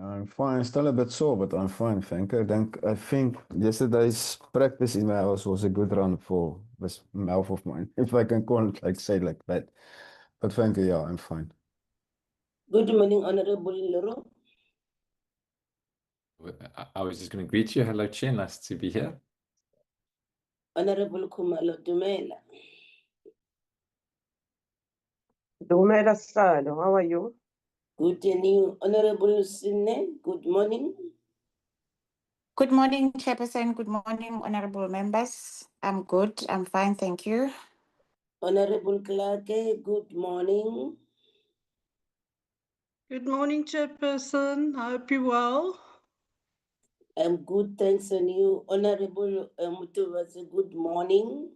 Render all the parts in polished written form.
I'm fine. Still a bit sore, but I'm fine, thank you. I think yesterday's practice in my house was a good run for this mouth of mine, if I can call it say like that. But thank you, yeah, I'm fine. Good morning, Honorable Loro. I was just going to greet you. Hello, Chair. Nice to be here. Honorable Kumalo Dumela. Dumela Salo, how are you? Good evening, Honorable Sine. Good morning. Good morning, Chairperson. Good morning, honorable members. I'm good. I'm fine, thank you. Honorable Clark, good morning. Good morning, Chairperson. I hope you're well. I'm good, thanks on you. Honorable Mutuvase, good morning.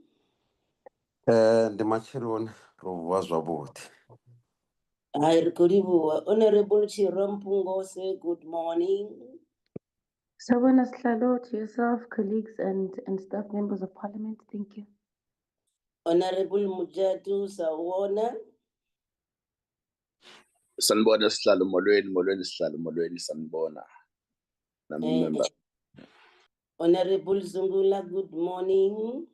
The Machiron was about. Honorable Chirampungose, good morning. Sabona Slalo, to yourself, colleagues, and staff members of Parliament. Thank you. Honorable Mujatu Sawona. Sanbona sihlalo molweni sihlalo molweni sanibona. Member. Honorable Zungula, good morning.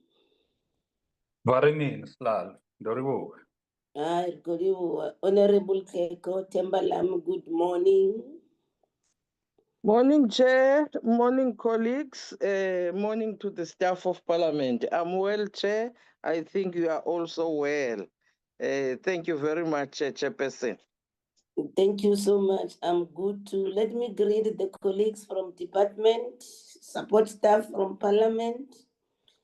Varini sihlalo, Doribu. Honorable Keko Tembalam, good morning. Morning, Chair. Morning, colleagues. Morning to the staff of Parliament. I'm well, Chair. I think you are also well. Thank you very much, Chairperson. Thank you so much. I'm good too. Let me greet the colleagues from department, support staff from Parliament,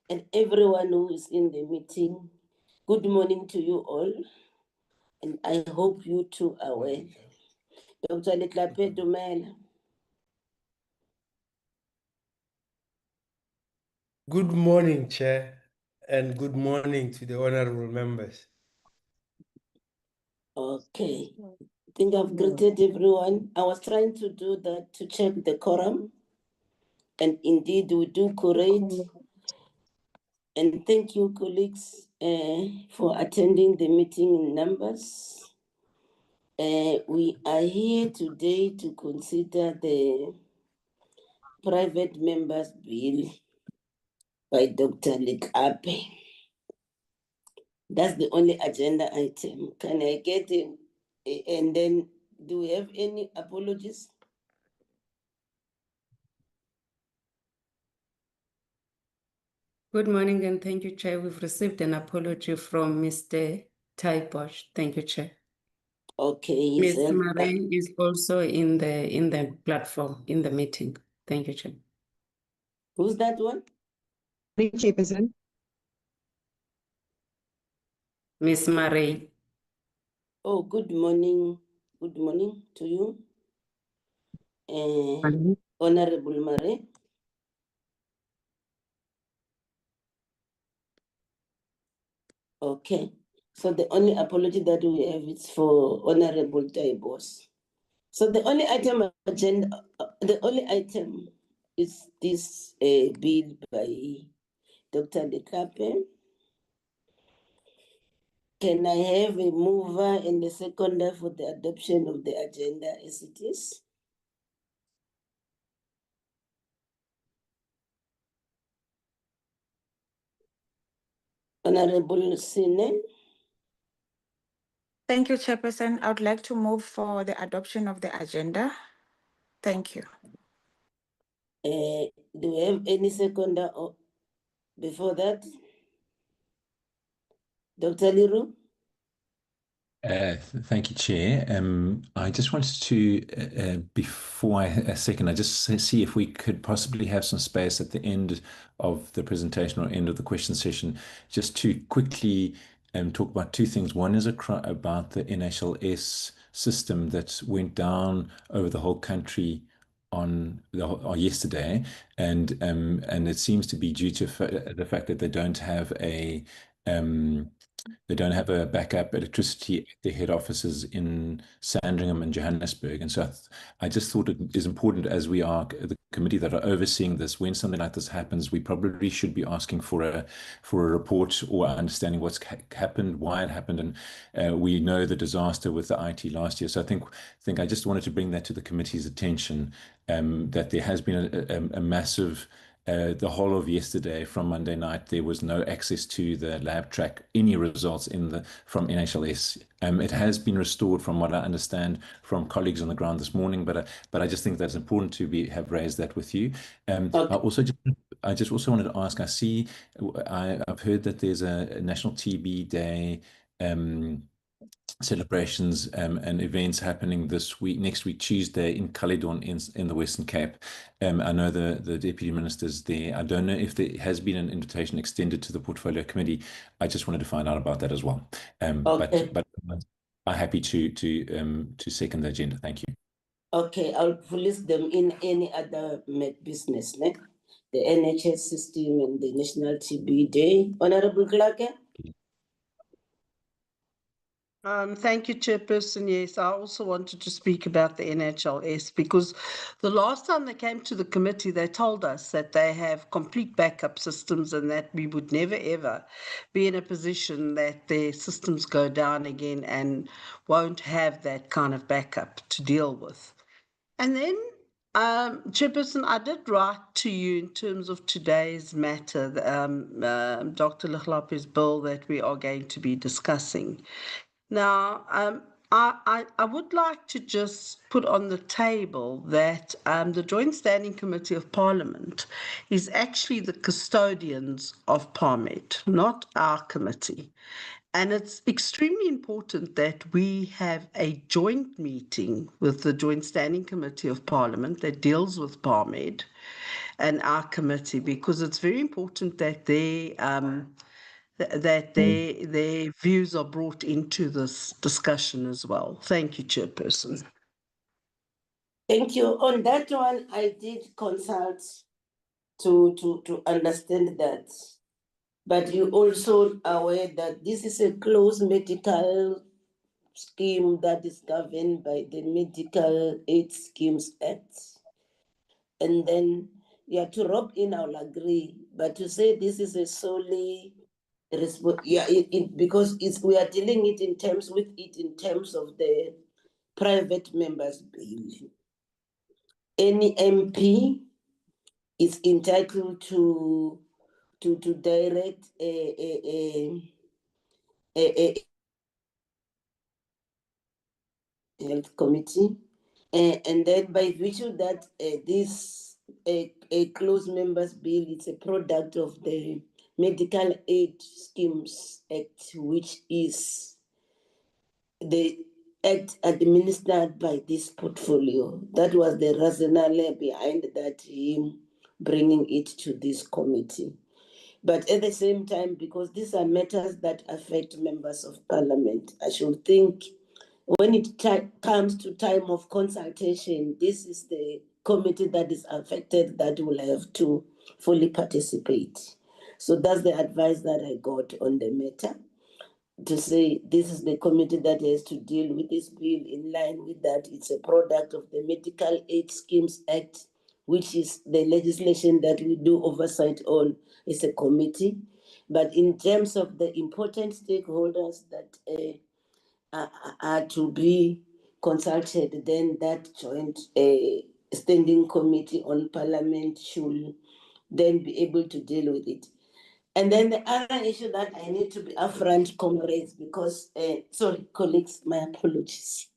and everyone who is in the meeting. Good morning to you all, and I hope you too are well. Dr. Letlape Dumela. Good morning, Chair, and good morning to the honorable members. Okay. I think I've greeted everyone. I was trying to do that to check the quorum, and indeed we do correct. And thank you, colleagues, for attending the meeting in numbers. We are here today to consider the private members bill by Dr. Letlape. That's the only agenda item. Can I get it? And then, do we have any apologies? Good morning and thank you, Chair. We've received an apology from Mr. Bosch. Thank you, Chair. Okay. Ms. Marie is also in the platform, in the meeting. Thank you, Chair. Who's that one? Chairperson. Ms. Marie. Oh, good morning. Good morning to you. Honorable Marie. Okay. So the only apology that we have is for Honorable Bosch. So the only item agenda, the only item is this bill by Dr. Letlape. Can I have a mover and a seconder for the adoption of the agenda as it is? Honorable Sine. Thank you, Chairperson. I would like to move for the adoption of the agenda. Thank you. Do we have any seconder before that? Dr. Liru? Thank you, Chair. I just wanted to, before I second, I just see if we could possibly have some space at the end of the presentation or end of the question session, just to quickly talk about two things. One is about the NHLS system that went down over the whole country on yesterday, and it seems to be due to the fact that they don't have a they don't have a backup electricity at their head offices in Sandringham and Johannesburg. And so I just thought it is important, as we are the committee that are overseeing this, when something like this happens, we probably should be asking for a report or understanding what's happened, why it happened. And we know the disaster with the IT last year. So I think I just wanted to bring that to the committee's attention, that there has been a massive the whole of yesterday, from Monday night, there was no access to the lab track, any results from NHLS. It has been restored, from what I understand from colleagues on the ground this morning, but I just think that's important to have raised that with you. Okay. I just also wanted to ask. I've heard that there's a National TB Day celebrations and events happening next week, Tuesday, in Caledon in the Western Cape. I know the Deputy Minister's there. I don't know if there has been an invitation extended to the Portfolio Committee. I just wanted to find out about that as well. Okay. But I'm happy to second the agenda. Thank you. Okay, I'll list them in any other business, né? The NHS system and the National TB Day. Honorable Clark? Thank you, Chairperson. Yes, I also wanted to speak about the NHLS because the last time they came to the committee, they told us that they have complete backup systems and that we would never, ever be in a position that their systems go down again and won't have that kind of backup to deal with. And then, Chairperson, I did write to you in terms of today's matter, Dr. Letlape's bill that we are going to be discussing. Now, I would like to just put on the table that the Joint Standing Committee of Parliament is actually the custodians of PARMED, not our committee. And it's extremely important that we have a joint meeting with the Joint Standing Committee of Parliament that deals with PARMED and our committee, because it's very important that their views are brought into this discussion as well. Thank you, Chairperson. Thank you. On that one, I did consult to understand that. But you also are aware that this is a closed medical scheme that is governed by the Medical Aid Schemes Act. And then, yeah, to rope in, I'll agree. But to say this is a solely because we are dealing in terms of the private members bill. Any MP is entitled to direct a health committee, and then by virtue that this a closed members bill is a product of the Medical Aid Schemes Act, which is the act administered by this portfolio. That was the rationale behind that, him bringing it to this committee. But at the same time, because these are matters that affect members of parliament, I should think when it comes to time of consultation, this is the committee that is affected that will have to fully participate. So that's the advice that I got on the matter, to say this is the committee that has to deal with this bill. In line with that, it's a product of the Medical Aid Schemes Act, which is the legislation that we do oversight on as a committee. But in terms of the important stakeholders that are to be consulted, then that joint standing committee on parliament should then be able to deal with it. And then the other issue that I need to be upfront, comrades, because, sorry, colleagues, my apologies.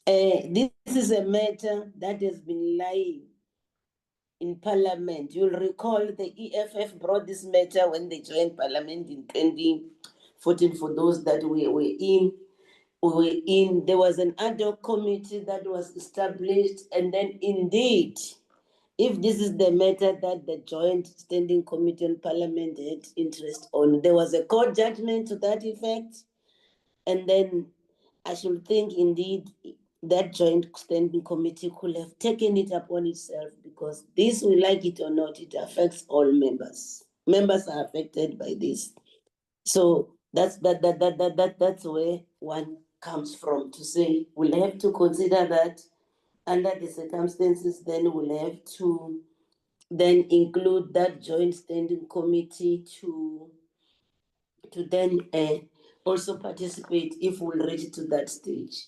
This is a matter that has been lying in parliament. You'll recall the EFF brought this matter when they joined parliament in 2014, for those that were in. There was an ad hoc committee that was established, and then indeed, if this is the matter that the Joint Standing Committee on Parliament had interest on, there was a court judgment to that effect. And then I should think indeed that Joint Standing Committee could have taken it upon itself, because this, we like it or not, it affects all members. Members are affected by this. So That's where one comes from to say we'll have to consider that under the circumstances, then we'll have to then include that joint standing committee to then also participate if we'll reach to that stage.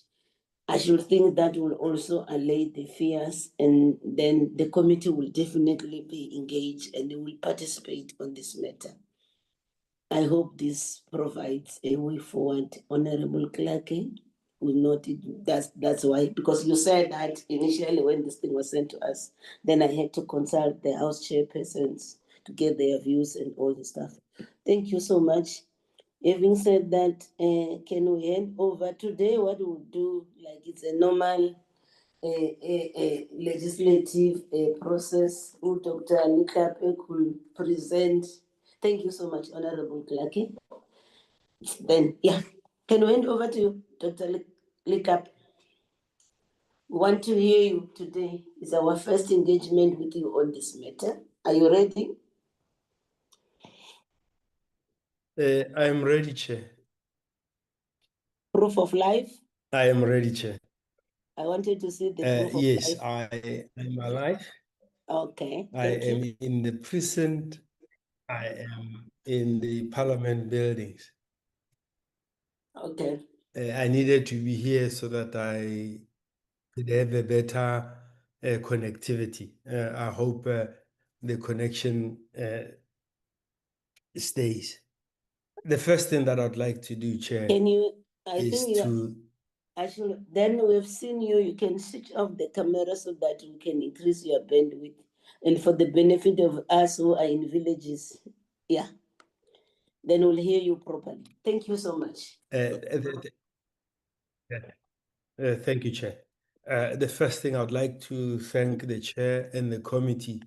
I should think that will also allay the fears, and then the committee will definitely be engaged and they will participate on this matter. I hope this provides a way forward, Honorable Clark. We noted that's why, because you said that initially when this thing was sent to us, then I had to consult the House chairpersons to get their views and all the stuff. Thank you so much. Having said that, can we hand over today what we'll do, like it's a normal legislative process who Dr. Letlape will present. Thank you so much, Honorable Clarky. Then, yeah, can we hand over to you, Dr. Letlape? We want to hear you today. It's our first engagement with you on this matter. Are you ready? I am ready, Chair. Proof of life? I am ready, Chair. I wanted to see the proof of Yes, life. I am alive. Okay, I thank am you. in the precinct. I am in the Parliament buildings. Okay. I needed to be here so that I could have a better connectivity. I hope the connection stays. The first thing that I'd like to do, Chair, Can you, I is think you to actually, then we've seen you, you can switch off the camera so that we can increase your bandwidth. And for the benefit of us who are in villages, yeah, then we'll hear you properly. Thank you so much. thank you, Chair. The first thing I'd like to thank the Chair and the committee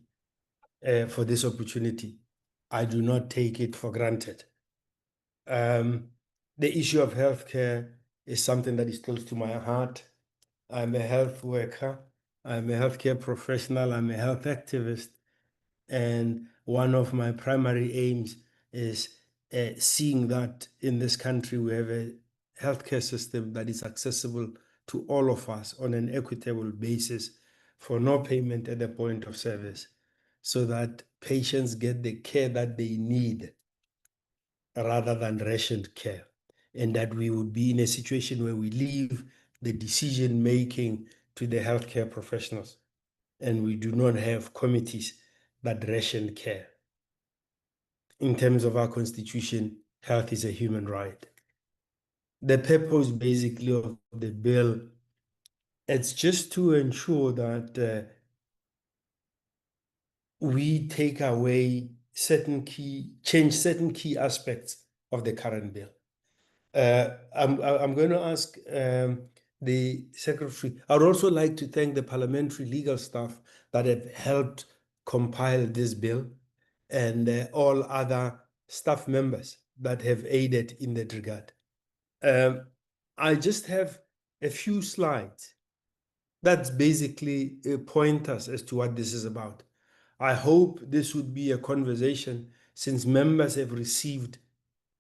for this opportunity. I do not take it for granted. The issue of healthcare is something that is close to my heart. I'm a health worker. I'm a healthcare professional. I'm a health activist. And one of my primary aims is seeing that in this country we have a healthcare system that is accessible to all of us on an equitable basis for no payment at the point of service, so that patients get the care that they need rather than rationed care, and that we would be in a situation where we leave the decision making to the healthcare professionals and we do not have committees that ration care. In terms of our constitution, health is a human right. The purpose basically of the bill, it's just to ensure that we take away change certain key aspects of the current bill. I'm going to ask the secretary. I would also like to thank the parliamentary legal staff that have helped compile this bill, and all other staff members that have aided in that regard. I just have a few slides that's basically pointers as to what this is about. I hope this would be a conversation since members have received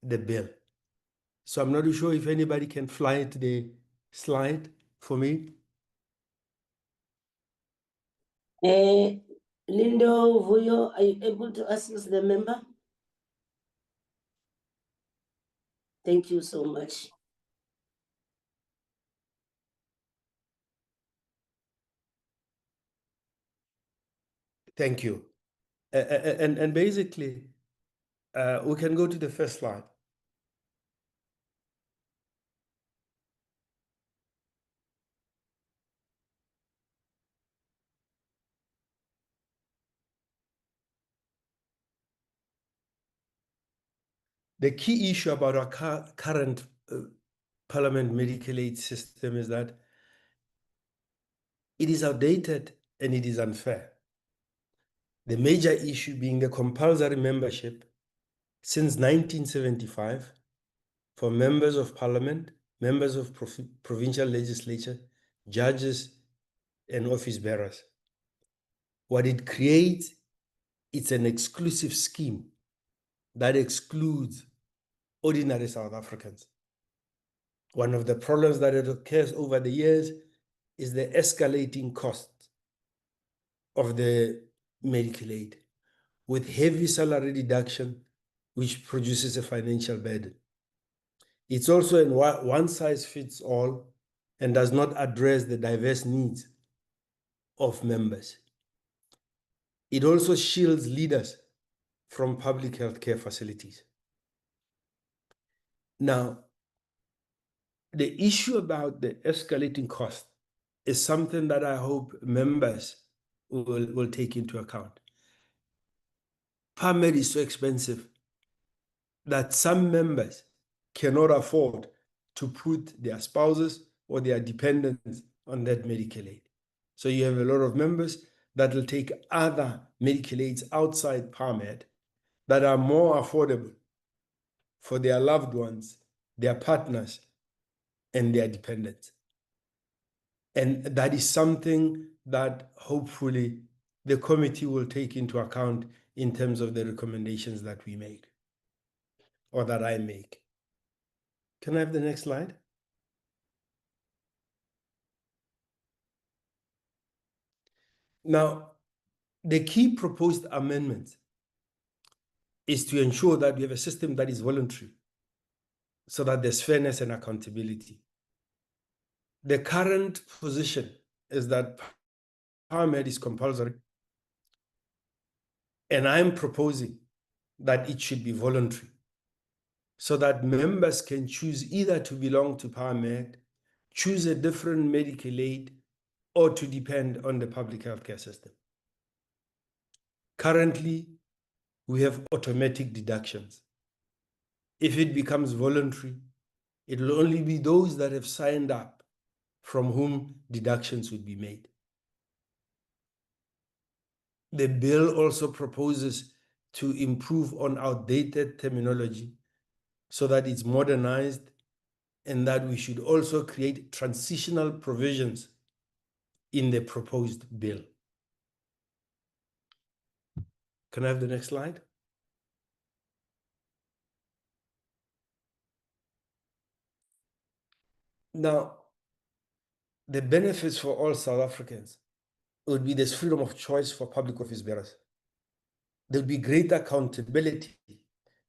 the bill. So I'm not sure if anybody can fly the slide for me. Lindo Vuyo, are you able to assist the member? Thank you so much. Thank you. And basically, we can go to the first slide. The key issue about our current Parliament medical aid system is that it is outdated and it is unfair. The major issue being the compulsory membership since 1975 for members of Parliament, members of provincial legislature, judges, and office bearers. What it creates, it's an exclusive scheme that excludes ordinary South Africans. One of the problems that it occurs over the years is the escalating cost of the medical aid, with heavy salary deduction, which produces a financial burden. It's also a one-size-fits-all and does not address the diverse needs of members. It also shields leaders from public health care facilities. Now, the issue about the escalating cost is something that I hope members will take into account. PARMED is so expensive that some members cannot afford to put their spouses or their dependents on that medical aid. So you have a lot of members that will take other medical aids outside PARMED that are more affordable for their loved ones, their partners, and their dependents. And that is something that hopefully the committee will take into account in terms of the recommendations that we make or that I make. Can I have the next slide? Now, the key proposed amendment is to ensure that we have a system that is voluntary so that there's fairness and accountability. The current position is that PARMED is compulsory, and I'm proposing that it should be voluntary so that members can choose either to belong to PARMED, choose a different medical aid, or to depend on the public healthcare system. Currently, we have automatic deductions. If it becomes voluntary, it will only be those that have signed up from whom deductions would be made. The bill also proposes to improve on outdated terminology so that it's modernized, and that we should also create transitional provisions in the proposed bill. Can I have the next slide? Now, the benefits for all South Africans would be this freedom of choice for public office bearers. There'll be greater accountability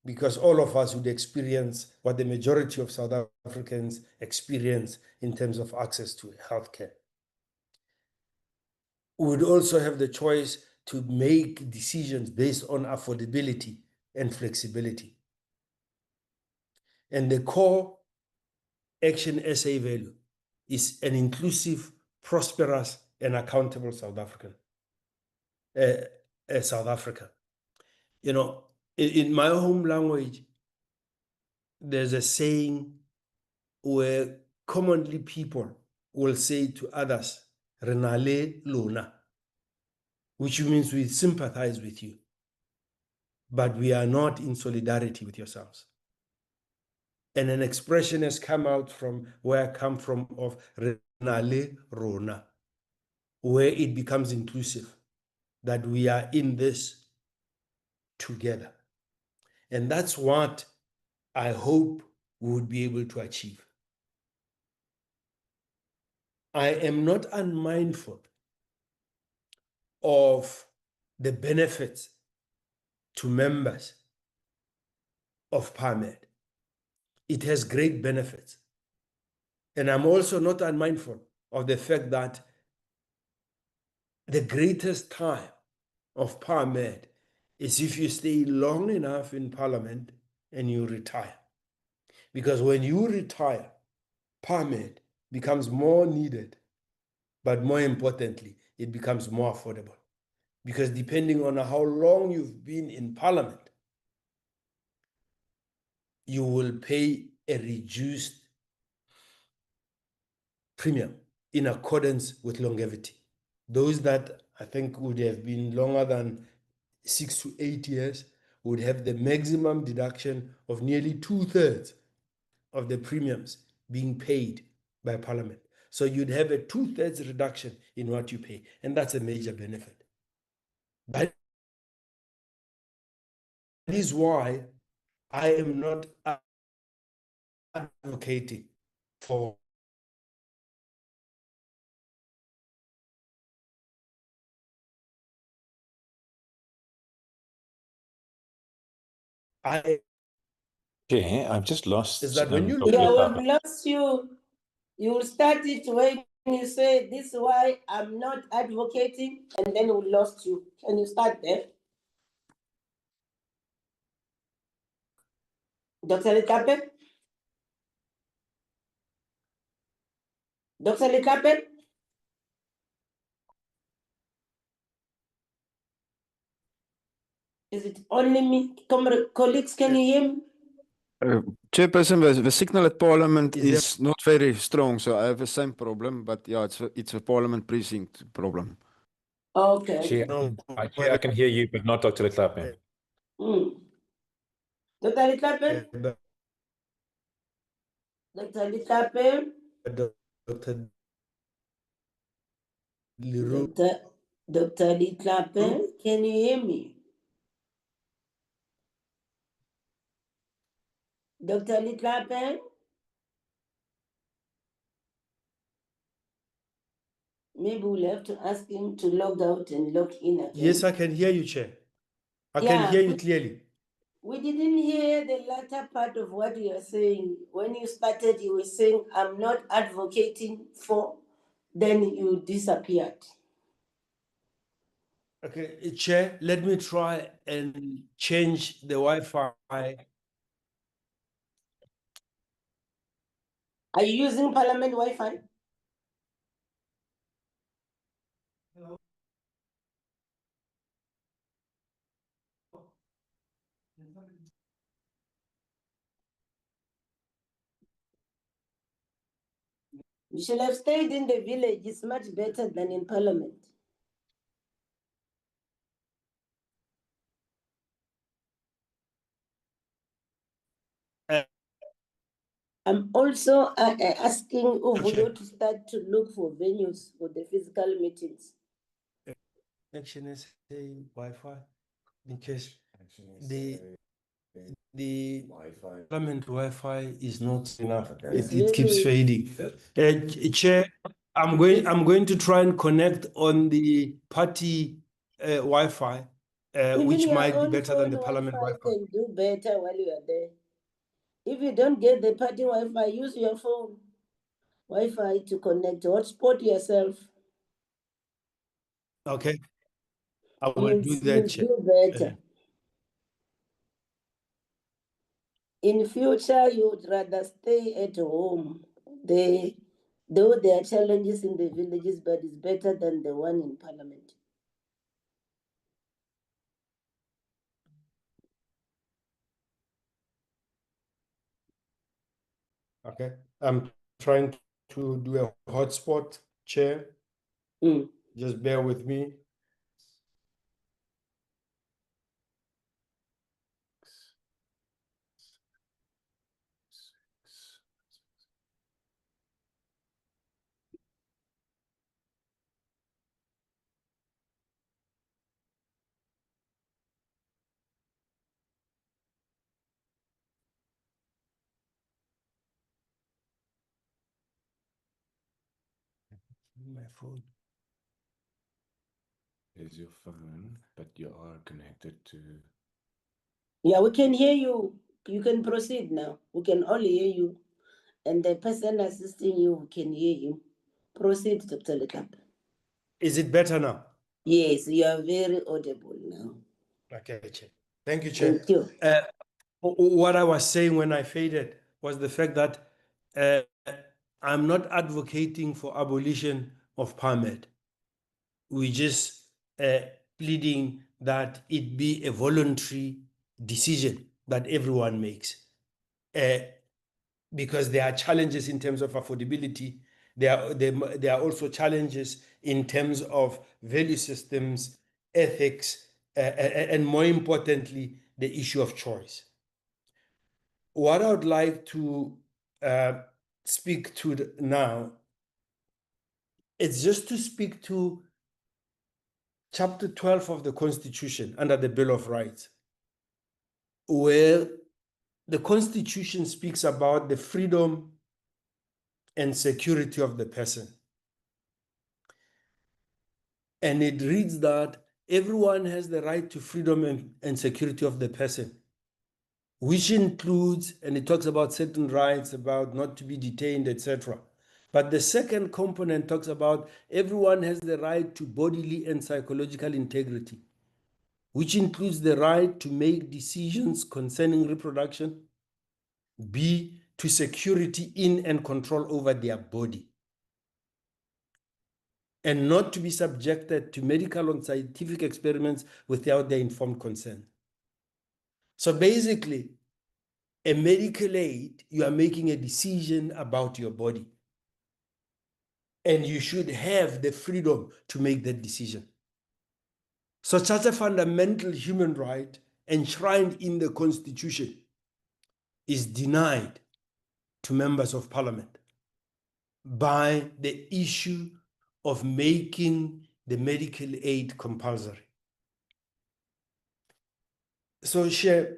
because all of us would experience what the majority of South Africans experience in terms of access to healthcare. We would also have the choice to make decisions based on affordability and flexibility. And the core Action SA value is an inclusive, prosperous, and accountable South Africa. You know, in my home language, there's a saying where commonly people will say to others, "Renale lona," which means we sympathize with you, but we are not in solidarity with yourselves. And an expression has come out from where I come from of Renale Rona, where it becomes inclusive, that we are in this together. And that's what I hope we would be able to achieve. I am not unmindful of the benefits to members of PARMED. It has great benefits. And I'm also not unmindful of the fact that the greatest time of PARMED is if you stay long enough in Parliament and you retire. Because when you retire, PARMED becomes more needed, but more importantly, it becomes more affordable. Because depending on how long you've been in Parliament, you will pay a reduced premium in accordance with longevity. Those that I think would have been longer than 6 to 8 years would have the maximum deduction of nearly 2/3 of the premiums being paid by Parliament. So you'd have a 2/3 reduction in what you pay, and that's a major benefit. That is why I am not advocating for Chair, I've just lost. is that when you Dr. Yeah, Letlape. we've lost you. You will start it when you say, this is why I'm not advocating, and then we lost you. Can you start there? Dr. Letlape? Dr. Letlape? Is it only me? Colleagues, can you hear me? Chairperson, the signal at Parliament Is there- is not very strong, so I have the same problem. But yeah, it's a Parliament precinct problem. Okay. Chair, I can hear you, but not Dr. Letlape. Dr. Letlape? Dr. Letlape? Dr. Leroux. Dr. Letlape, can you hear me? Dr. Letlape? Maybe we'll have to ask him to log out and log in again. Yes, I can hear you, Chair. I Yeah, can hear you clearly. We didn't hear the latter part of what you are saying. When you started, you were saying, I'm not advocating for, then you disappeared. Okay, Chair, let me try and change the Wi-Fi. Are you using Parliament Wi-Fi? You should have stayed in the village. It's much better than in Parliament. I'm also asking Uvuyo to start to look for venues for the physical meetings. Connection is saying Wi-Fi in case the Parliament Wi-Fi is not enough. It keeps fading. Chair, I'm going to try and connect on the party Wi-Fi, which Even your might be own better than the phone Parliament Wi-Fi Wi-Fi. can do better while you are there. If you don't get the party Wi-Fi, use your phone Wi-Fi to connect. Hotspot yourself. Okay, I will do that, Chair. Do better. In future, you would rather stay at home. Though there are challenges in the villages, but it's better than the one in Parliament. Okay, I'm trying to do a hotspot, Chair. Just bear with me. My phone. There's your phone, but you are connected to. Yeah, we can hear you. You can proceed now. We can all hear you. And the person assisting you can hear you. Proceed, Dr. Letlape. Is it better now? Yes, you are very audible now. Okay, Chair. Thank you, Chair. Thank you. What I was saying when I faded was the fact that I'm not advocating for abolition of PARMED. We just pleading that it be a voluntary decision that everyone makes. Because there are challenges in terms of affordability. There are also challenges in terms of value systems, ethics, and more importantly, the issue of choice. What I would like to speak to now is just to speak to Chapter 12 of the Constitution under the Bill of Rights, where the Constitution speaks about the freedom and security of the person. And it reads that everyone has the right to freedom and security of the person, which includes, and it talks about certain rights, about not to be detained, etc. But the second component talks about everyone has the right to bodily and psychological integrity, which includes the right to make decisions concerning reproduction, B, to security in and control over their body, and not to be subjected to medical or scientific experiments without their informed consent. So basically, a medical aid, you are making a decision about your body, and you should have the freedom to make that decision. So such a fundamental human right enshrined in the Constitution is denied to members of Parliament by the issue of making the medical aid compulsory. So, Chair,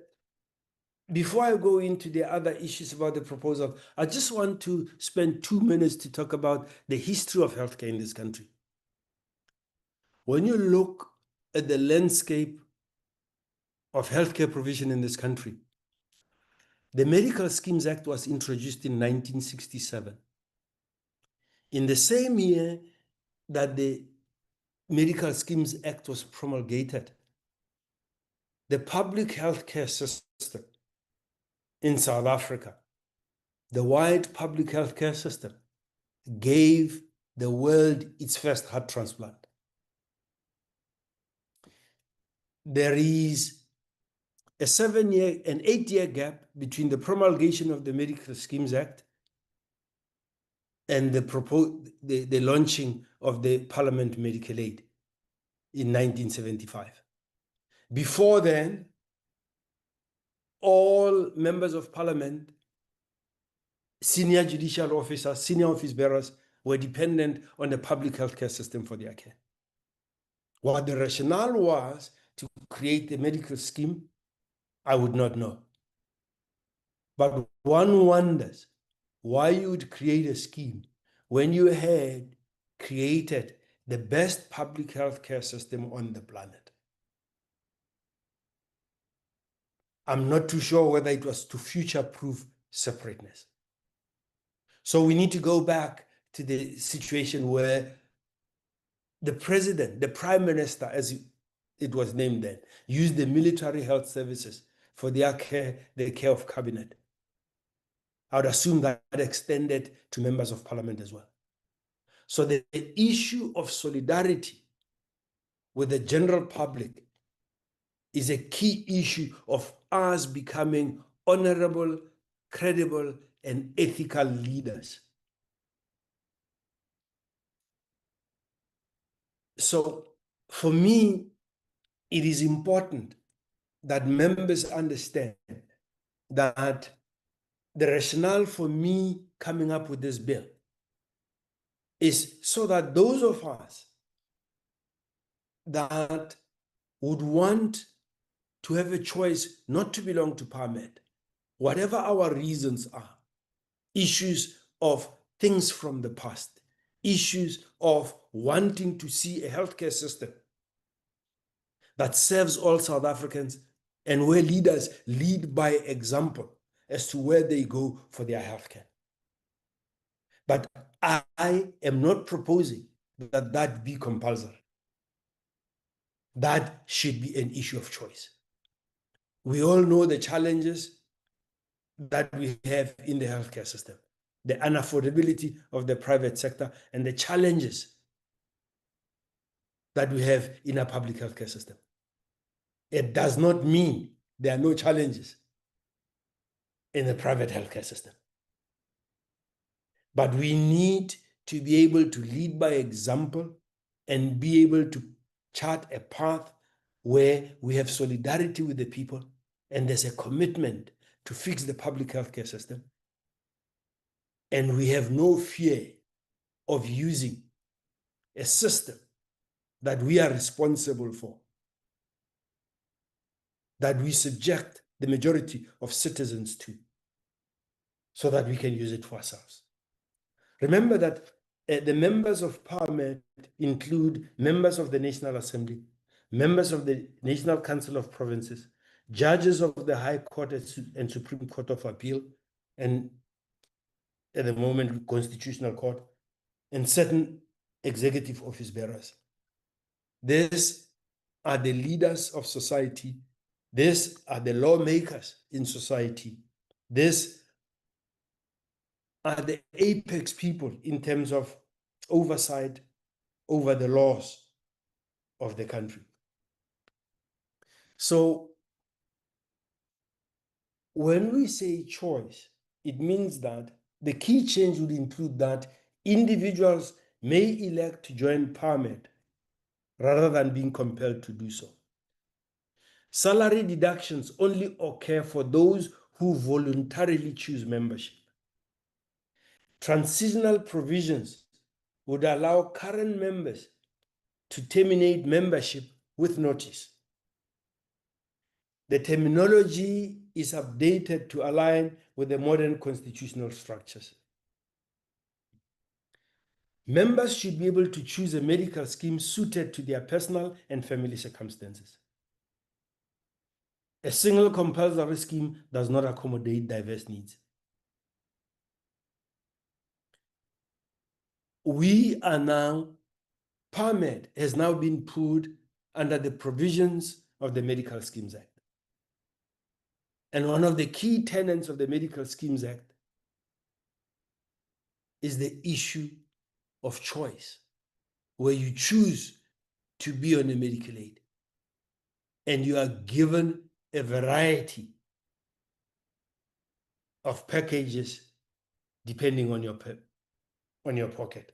before I go into the other issues about the proposal, I just want to spend 2 minutes to talk about the history of healthcare in this country. When you look at the landscape of healthcare provision in this country, the Medical Schemes Act was introduced in 1967. In the same year that the Medical Schemes Act was promulgated, the public healthcare system in South Africa, the white public healthcare system, gave the world its first heart transplant. There is a 7-year and 8-year gap between the promulgation of the Medical Schemes Act and the launching of the Parliament Medical Aid in 1975. Before then, all members of Parliament, senior judicial officers, senior office bearers were dependent on the public healthcare system for their care. What the rationale was to create a medical scheme, I would not know. But one wonders why you would create a scheme when you had created the best public healthcare system on the planet. I'm not too sure whether it was to future-proof separateness. So we need to go back to the situation where the president, the prime minister, as it was named then, used the military health services for their care, the care of cabinet. I would assume that extended to members of Parliament as well. So the issue of solidarity with the general public is a key issue of us becoming honorable, credible, and ethical leaders. So for me, it is important that members understand that the rationale for me coming up with this bill is so that those of us that would want to have a choice not to belong to PARMED, whatever our reasons are, issues of things from the past, issues of wanting to see a healthcare system that serves all South Africans and where leaders lead by example as to where they go for their healthcare. But I am not proposing that that be compulsory. That should be an issue of choice. We all know the challenges that we have in the healthcare system, the unaffordability of the private sector, and the challenges that we have in our public healthcare system. It does not mean there are no challenges in the private healthcare system. But we need to be able to lead by example and be able to chart a path where we have solidarity with the people and there's a commitment to fix the public healthcare system. And we have no fear of using a system that we are responsible for, that we subject the majority of citizens too, so that we can use it for ourselves. Remember that the members of PARMED include members of the National Assembly, members of the National Council of Provinces, judges of the High Court and Supreme Court of Appeal, and at the moment, Constitutional Court, and certain executive office bearers. These are the leaders of society. These are the lawmakers in society. These are the apex people in terms of oversight over the laws of the country. So when we say choice, it means that the key change would include that individuals may elect to join PARMED rather than being compelled to do so. Salary deductions only occur for those who voluntarily choose membership. Transitional provisions would allow current members to terminate membership with notice. The terminology is updated to align with the modern constitutional structures. Members should be able to choose a medical scheme suited to their personal and family circumstances. A single compulsory scheme does not accommodate diverse needs. We are now, PARMED has now been put under the provisions of the Medical Schemes Act. And one of the key tenets of the Medical Schemes Act is the issue of choice, where you choose to be on a medical aid and you are given a variety of packages depending on your pocket.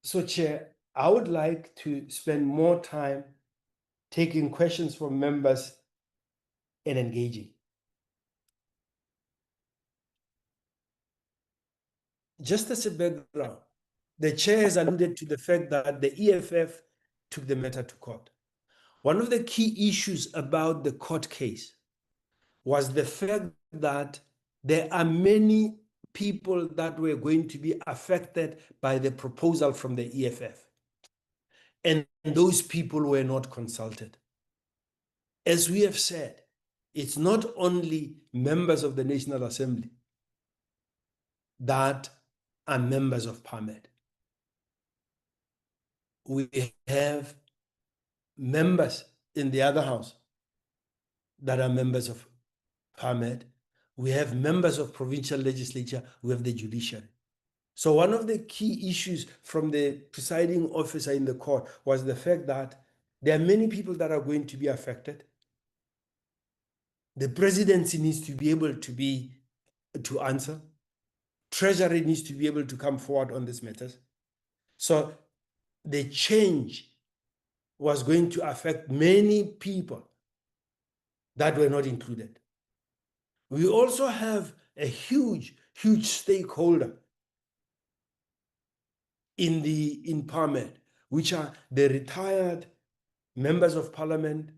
So, Chair, I would like to spend more time taking questions from members and engaging. Just as a background, the Chair has alluded to the fact that the EFF took the matter to court. One of the key issues about the court case was the fact that there are many people that were going to be affected by the proposal from the EFF. And those people were not consulted. As we have said, it's not only members of the National Assembly that are members of PARMED. We have members in the other house that are members of PARMED. We have members of provincial legislature. We have the judiciary. So one of the key issues from the presiding officer in the court was the fact that there are many people that are going to be affected. The presidency needs to be able to answer. Treasury needs to be able to come forward on these matters. So the change was going to affect many people that were not included. We also have a huge stakeholder in PARMED, which are the retired members of parliament,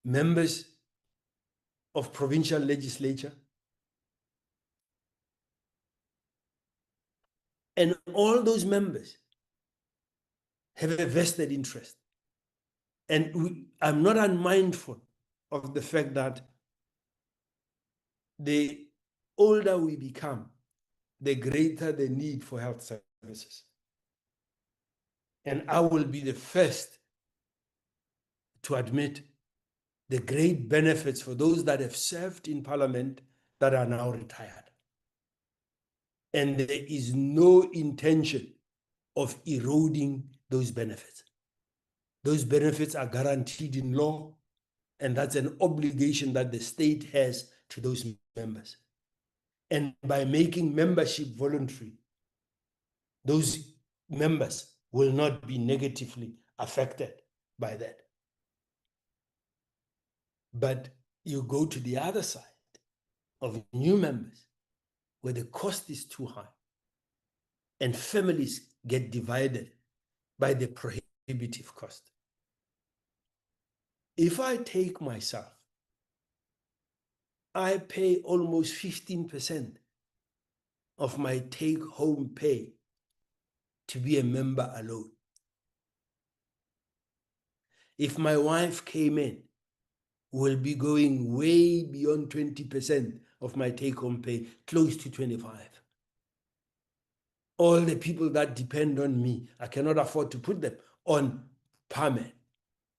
members of provincial legislature, and all those members have a vested interest. And I'm not unmindful of the fact that the older we become, the greater the need for health services. And I will be the first to admit the great benefits for those that have served in parliament that are now retired. And there is no intention of eroding those benefits. Those benefits are guaranteed in law, and that's an obligation that the state has to those members. And by making membership voluntary, those members will not be negatively affected by that. But you go to the other side of new members where the cost is too high and families get divided by the prohibitive cost. If I take myself, I pay almost 15% of my take-home pay to be a member alone. If my wife came in, we'll be going way beyond 20% of my take-home pay, close to 25. All the people that depend on me, I cannot afford to put them on PARMED,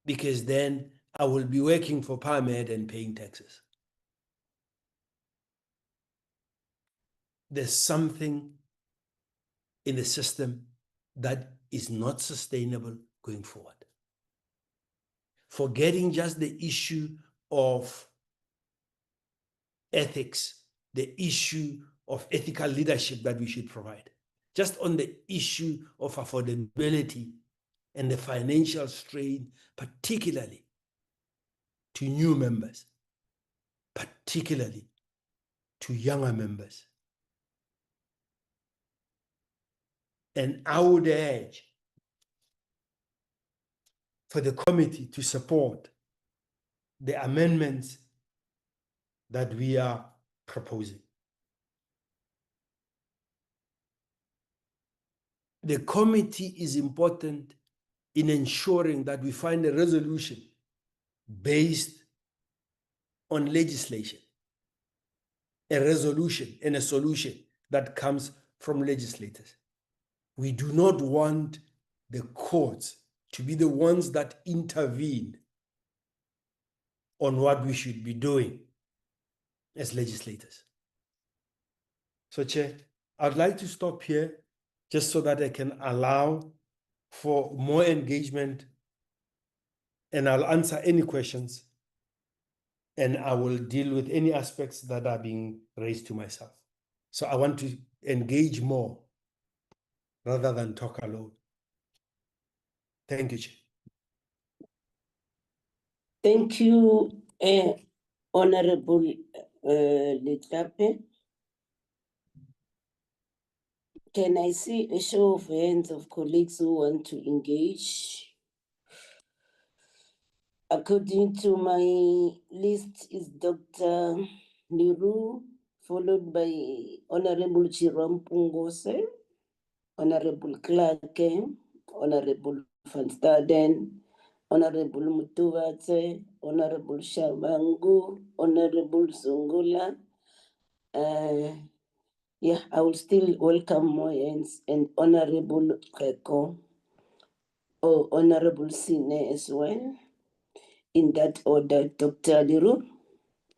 because then I will be working for PARMED and paying taxes. There's something in the system that is not sustainable going forward. Forgetting just the issue of ethics, the issue of ethical leadership that we should provide. Just on the issue of affordability and the financial strain, particularly to new members, particularly to younger members. And I would urge for the committee to support the amendments that we are proposing. The committee is important in ensuring that we find a resolution based on legislation, a resolution and a solution that comes from legislators. We do not want the courts to be the ones that intervene on what we should be doing as legislators. So, Chair, I'd like to stop here just so that I can allow for more engagement, and I'll answer any questions, and I will deal with any aspects that are being raised to myself. So I want to engage more rather than talk alone. Thank you, Chair. Thank you, Honorable Letlape. Can I see a show of hands of colleagues who want to engage? According to my list is Dr. Liru, followed by Honorable Chirampungose, Honorable Clark, Honorable Van Staden, Honorable Mutuvate, Honorable Shabangu, Honorable Zungula. Yeah, I will still welcome more hands, and Honorable Keko, or Honorable Sine as well. In that order, Dr. Liru,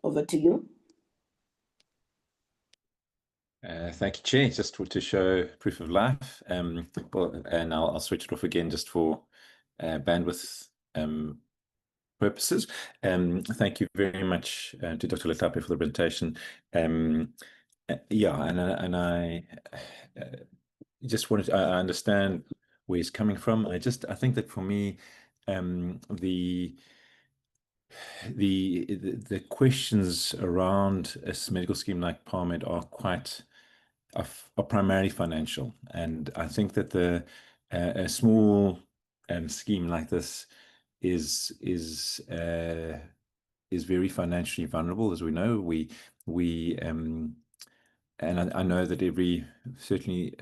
over to you. Thank you, Chair. Just to show proof of life, and I'll switch it off again just for bandwidth purposes. Thank you very much to Dr. Letlape for the presentation. Yeah, and I just wanted to, I understand where he's coming from. I think that for me, the questions around a medical scheme like PARMED are primarily financial, and I think that a small scheme like this is very financially vulnerable, as we know. And I know that certainly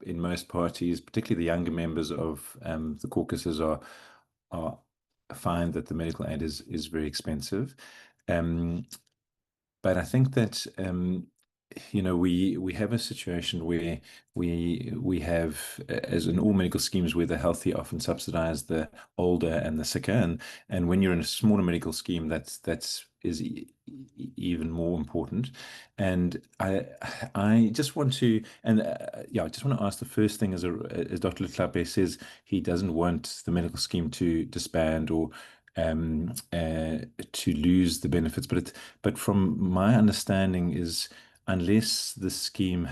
in most parties, particularly the younger members of the caucuses, are find that the medical aid is very expensive. But I think that we have a situation where we have, as in all medical schemes, where the healthy often subsidize the older and the sicker, and when you're in a smaller medical scheme, that's even more important. And I just want to, I just want to ask the first thing, as Dr. Letlape says, he doesn't want the medical scheme to disband or to lose the benefits, but from my understanding is, unless the scheme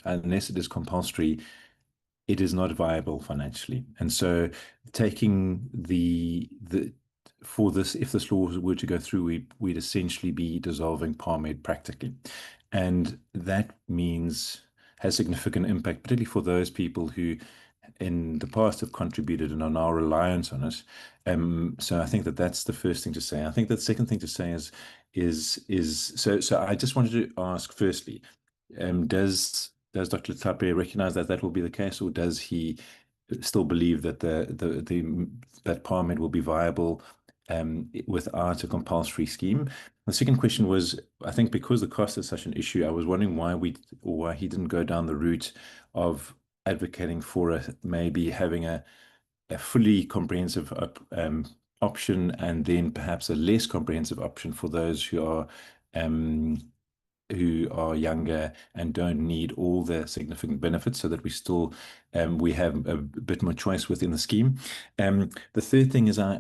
unless it is compulsory, it is not viable financially. And so taking for this, if this law were to go through, we'd essentially be dissolving PARMED practically. And that has significant impact, particularly for those people who in the past have contributed and are now reliant on it. So I think that that's the first thing to say. I think that the second thing to say is so I just wanted to ask firstly, does Dr. Letlape recognize that that will be the case, or does he still believe that that PARMED will be viable without a compulsory scheme? The second question was, I think because the cost is such an issue, I was wondering why he didn't go down the route of advocating for maybe having a fully comprehensive option, and then perhaps a less comprehensive option for those who are younger and don't need all the significant benefits, so that we have a bit more choice within the scheme. The third thing is I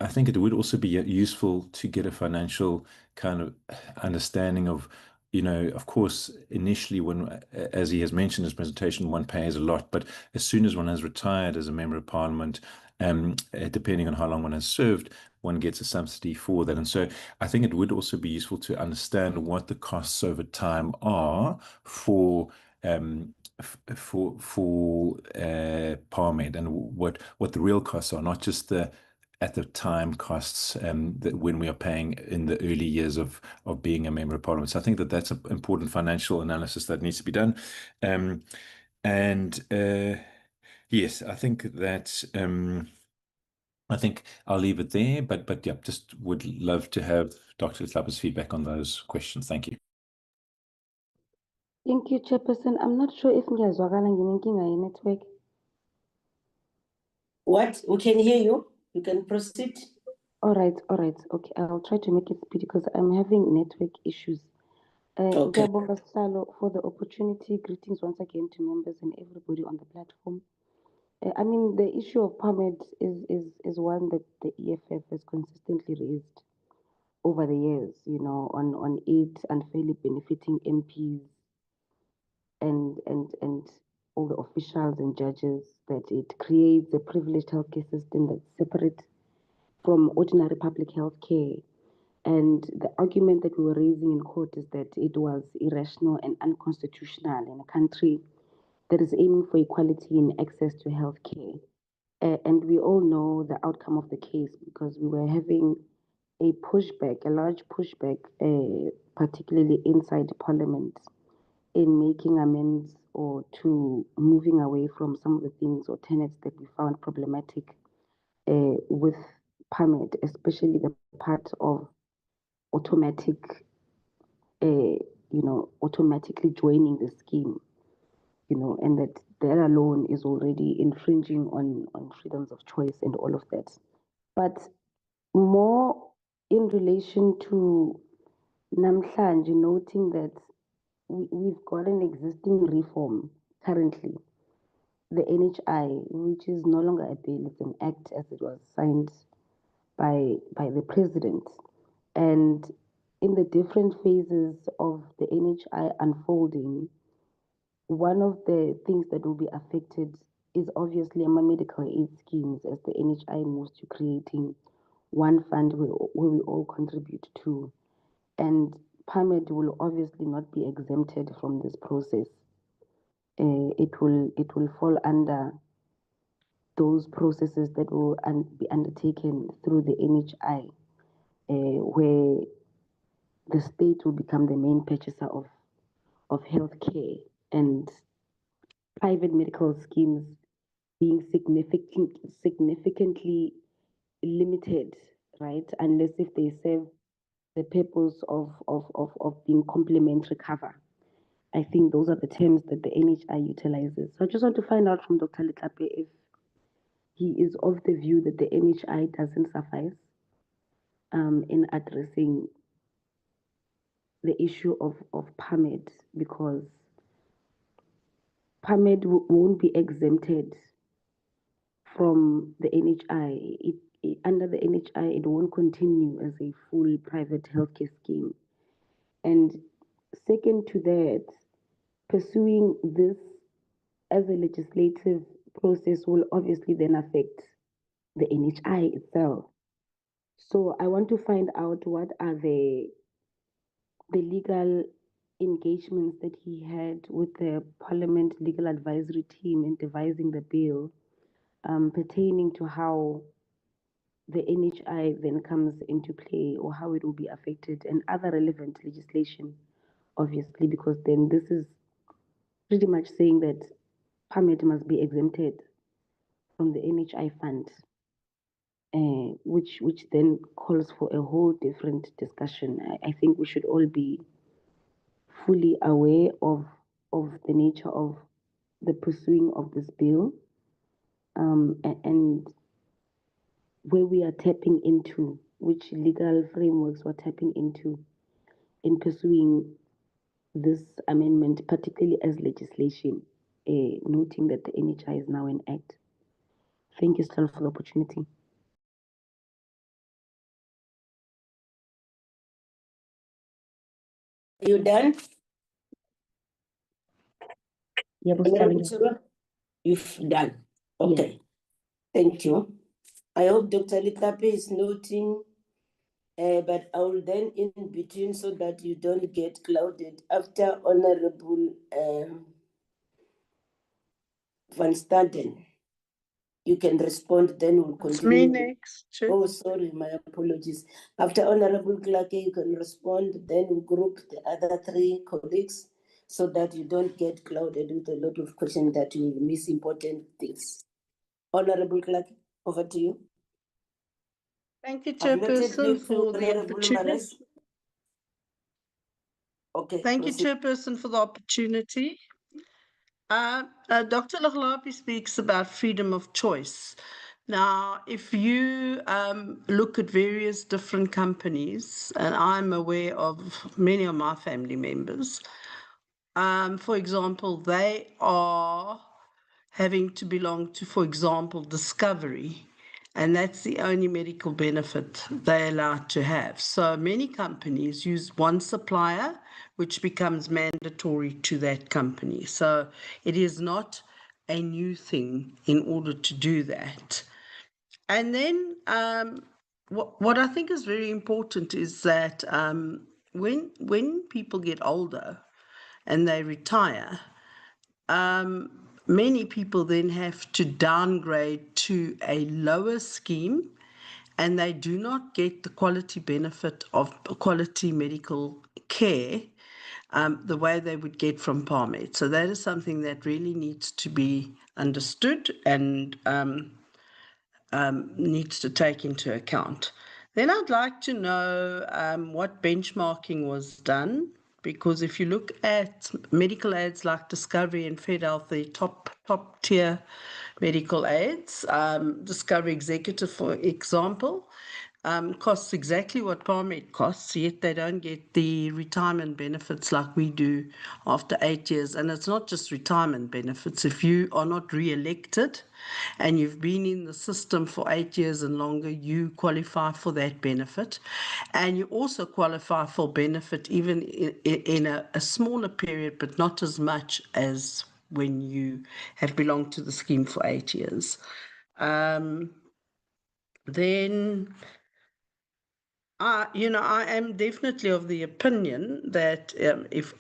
think it would also be useful to get a financial kind of understanding of, of course, initially when, as he has mentioned in his presentation, one pays a lot, but as soon as one has retired as a member of Parliament, depending on how long one has served, one gets a subsidy for that. And so I think it would also be useful to understand what the costs over time are for PARMED, and what the real costs are, not just the at the time costs that when we are paying in the early years of being a member of Parliament. So I think that that's an important financial analysis that needs to be done. Yes, I think that I think I'll leave it there, but yeah, just would love to have Dr. Letlape's feedback on those questions. Thank you. Thank you, Chairperson. I'm not sure if ngiyazwakala nginenkinga ye-network. What? We can hear you. You can proceed. All right. Okay, I'll try to make it speedy because I'm having network issues. Okay. Ngiyabonga Sihlalo for the opportunity. Greetings once again to members and everybody on the platform. I mean, the issue of PARMED is one that the EFF has consistently raised over the years, on it unfairly benefiting MPs and all the officials and judges, that it creates a privileged healthcare system that's separate from ordinary public health care. And the argument that we were raising in court is that it was irrational and unconstitutional in a country that is aiming for equality in access to health care. And we all know the outcome of the case, because we were having a large pushback, particularly inside Parliament, in making amends or to moving away from some of the things or tenets that we found problematic with PARMED, especially the part of automatically joining the scheme, and that alone is already infringing on freedoms of choice and all of that. But more in relation to namhlanje, noting that we've got an existing reform currently, the NHI, which is no longer a bill, it's an act as it was signed by the president. And in the different phases of the NHI unfolding, one of the things that will be affected is obviously medical aid schemes, as the NHI moves to creating one fund where we all contribute to. And PARMED will obviously not be exempted from this process. It will fall under those processes that will be undertaken through the NHI, where the state will become the main purchaser of health care, and private medical schemes being significantly limited, right? Unless if they serve the purpose of being complementary cover. I think those are the terms that the NHI utilizes. So I just want to find out from Dr. Letlape if he is of the view that the NHI doesn't suffice in addressing the issue of PARMED, because PARMED won't be exempted from the NHI. Under the NHI, it won't continue as a full private healthcare scheme. And second to that, pursuing this as a legislative process will obviously then affect the NHI itself. So I want to find out what are the legal engagements that he had with the Parliament Legal Advisory Team in devising the bill pertaining to how the NHI then comes into play or how it will be affected and other relevant legislation, obviously, because then this is pretty much saying that PARMED must be exempted from the NHI fund, which then calls for a whole different discussion. I think we should all be fully aware of the nature of the pursuing of this bill, and where we are tapping into, which legal frameworks we're tapping into in pursuing this amendment, particularly as legislation, noting that the NHI is now an act. Thank you, Stella, for the opportunity. Are you done? Yeah, Honorable Chirwa? You've done. Okay. Thank you. I hope Dr. Letlape is noting, but I will then in between so that you don't get clouded. After Honorable Van Staden, you can respond, then we'll continue. It's me next, Chair. Oh, sorry, my apologies. After Honorable Clark, you can respond, then we'll group the other three colleagues so that you don't get clouded with a lot of questions that you miss important things. Honorable Clark, over to you. Thank you, I've noted Chairperson, you for to the Honorable opportunity. Mares. Okay. Thank you, proceed. Chairperson, for the opportunity. Dr. Letlape speaks about freedom of choice. Now, if you look at various different companies, and I'm aware of many of my family members, for example, they are having to belong to, for example, Discovery, and that's the only medical benefit they're allowed to have. So many companies use one supplier, which becomes mandatory to that company. So it is not a new thing in order to do that. And then what I think is very important is that when people get older and they retire, many people then have to downgrade to a lower scheme, and they do not get the quality benefit of quality medical care the way they would get from PARMED. So that is something that really needs to be understood and needs to take into account. Then I'd like to know what benchmarking was done, because if you look at medical aids like Discovery and FedHealth, the top tier medical aids, Discovery Executive, for example, costs exactly what PARMED costs, yet they don't get the retirement benefits like we do after 8 years. And it's not just retirement benefits. If you are not re-elected and you've been in the system for 8 years and longer, you qualify for that benefit. And you also qualify for benefit even in a smaller period, but not as much as when you have belonged to the scheme for 8 years. Then I am definitely of the opinion that if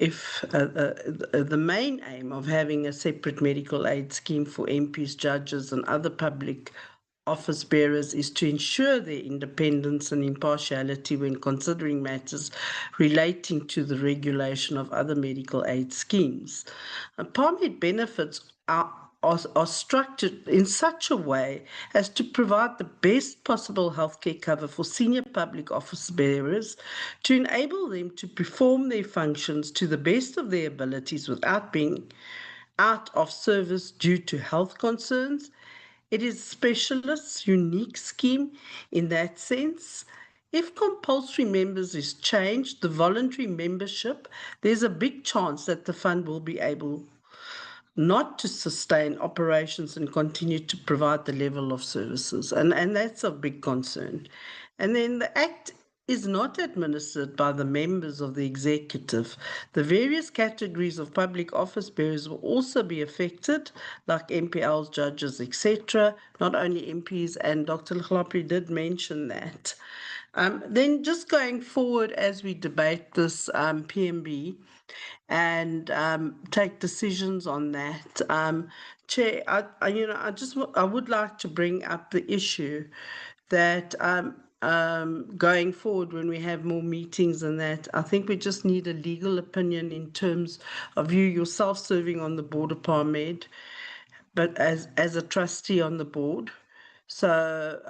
the main aim of having a separate medical aid scheme for MPs, judges, and other public office bearers is to ensure their independence and impartiality when considering matters relating to the regulation of other medical aid schemes. PARMED benefits are structured in such a way as to provide the best possible healthcare cover for senior public office bearers to enable them to perform their functions to the best of their abilities without being out of service due to health concerns. It is a specialist's unique scheme in that sense. If compulsory members is changed, the voluntary membership, there's a big chance that the fund will be able not to sustain operations and continue to provide the level of services. And that's a big concern. And then the Act is not administered by the members of the executive. The various categories of public office bearers will also be affected, like MPLs, judges, etc., not only MPs, and Dr. Letlape did mention that. Then just going forward as we debate this PMB and take decisions on that, Chair, I would like to bring up the issue that going forward when we have more meetings and that, I think we just need a legal opinion in terms of you yourself serving on the board of PARMED, but as a trustee on the board. So,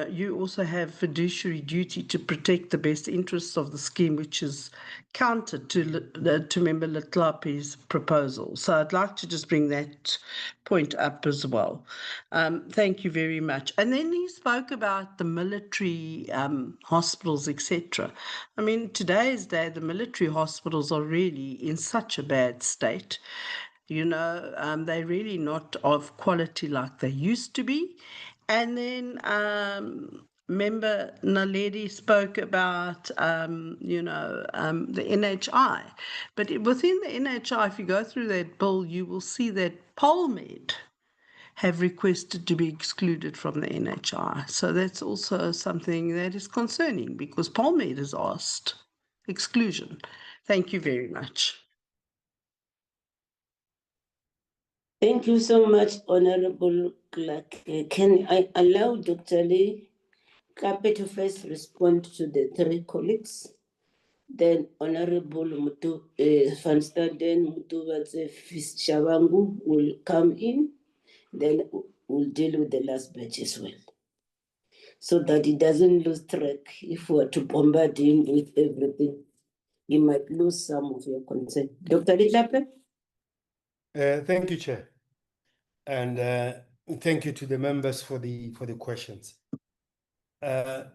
you also have fiduciary duty to protect the best interests of the scheme, which is counter to Member Letlape's proposal. So I'd like to just bring that point up as well. Thank you very much. And then he spoke about the military hospitals, etc. I mean, today's day, the military hospitals are really in such a bad state. They're really not of quality like they used to be. And then Member Naledi spoke about, the NHI. But within the NHI, if you go through that bill, you will see that PARMED have requested to be excluded from the NHI. So that's also something that is concerning because PARMED has asked exclusion. Thank you very much. Thank you so much, Honorable Clark. Can I allow Dr. Lee Kape to first respond to the three colleagues? Then Honorable Van Staden Mutuvatse Shabangu will come in. Then we'll deal with the last batch as well. So that he doesn't lose track. If we are to bombard him with everything, he might lose some of your concern. Dr. Letlape? Thank you, Chair. And thank you to the members for the questions. The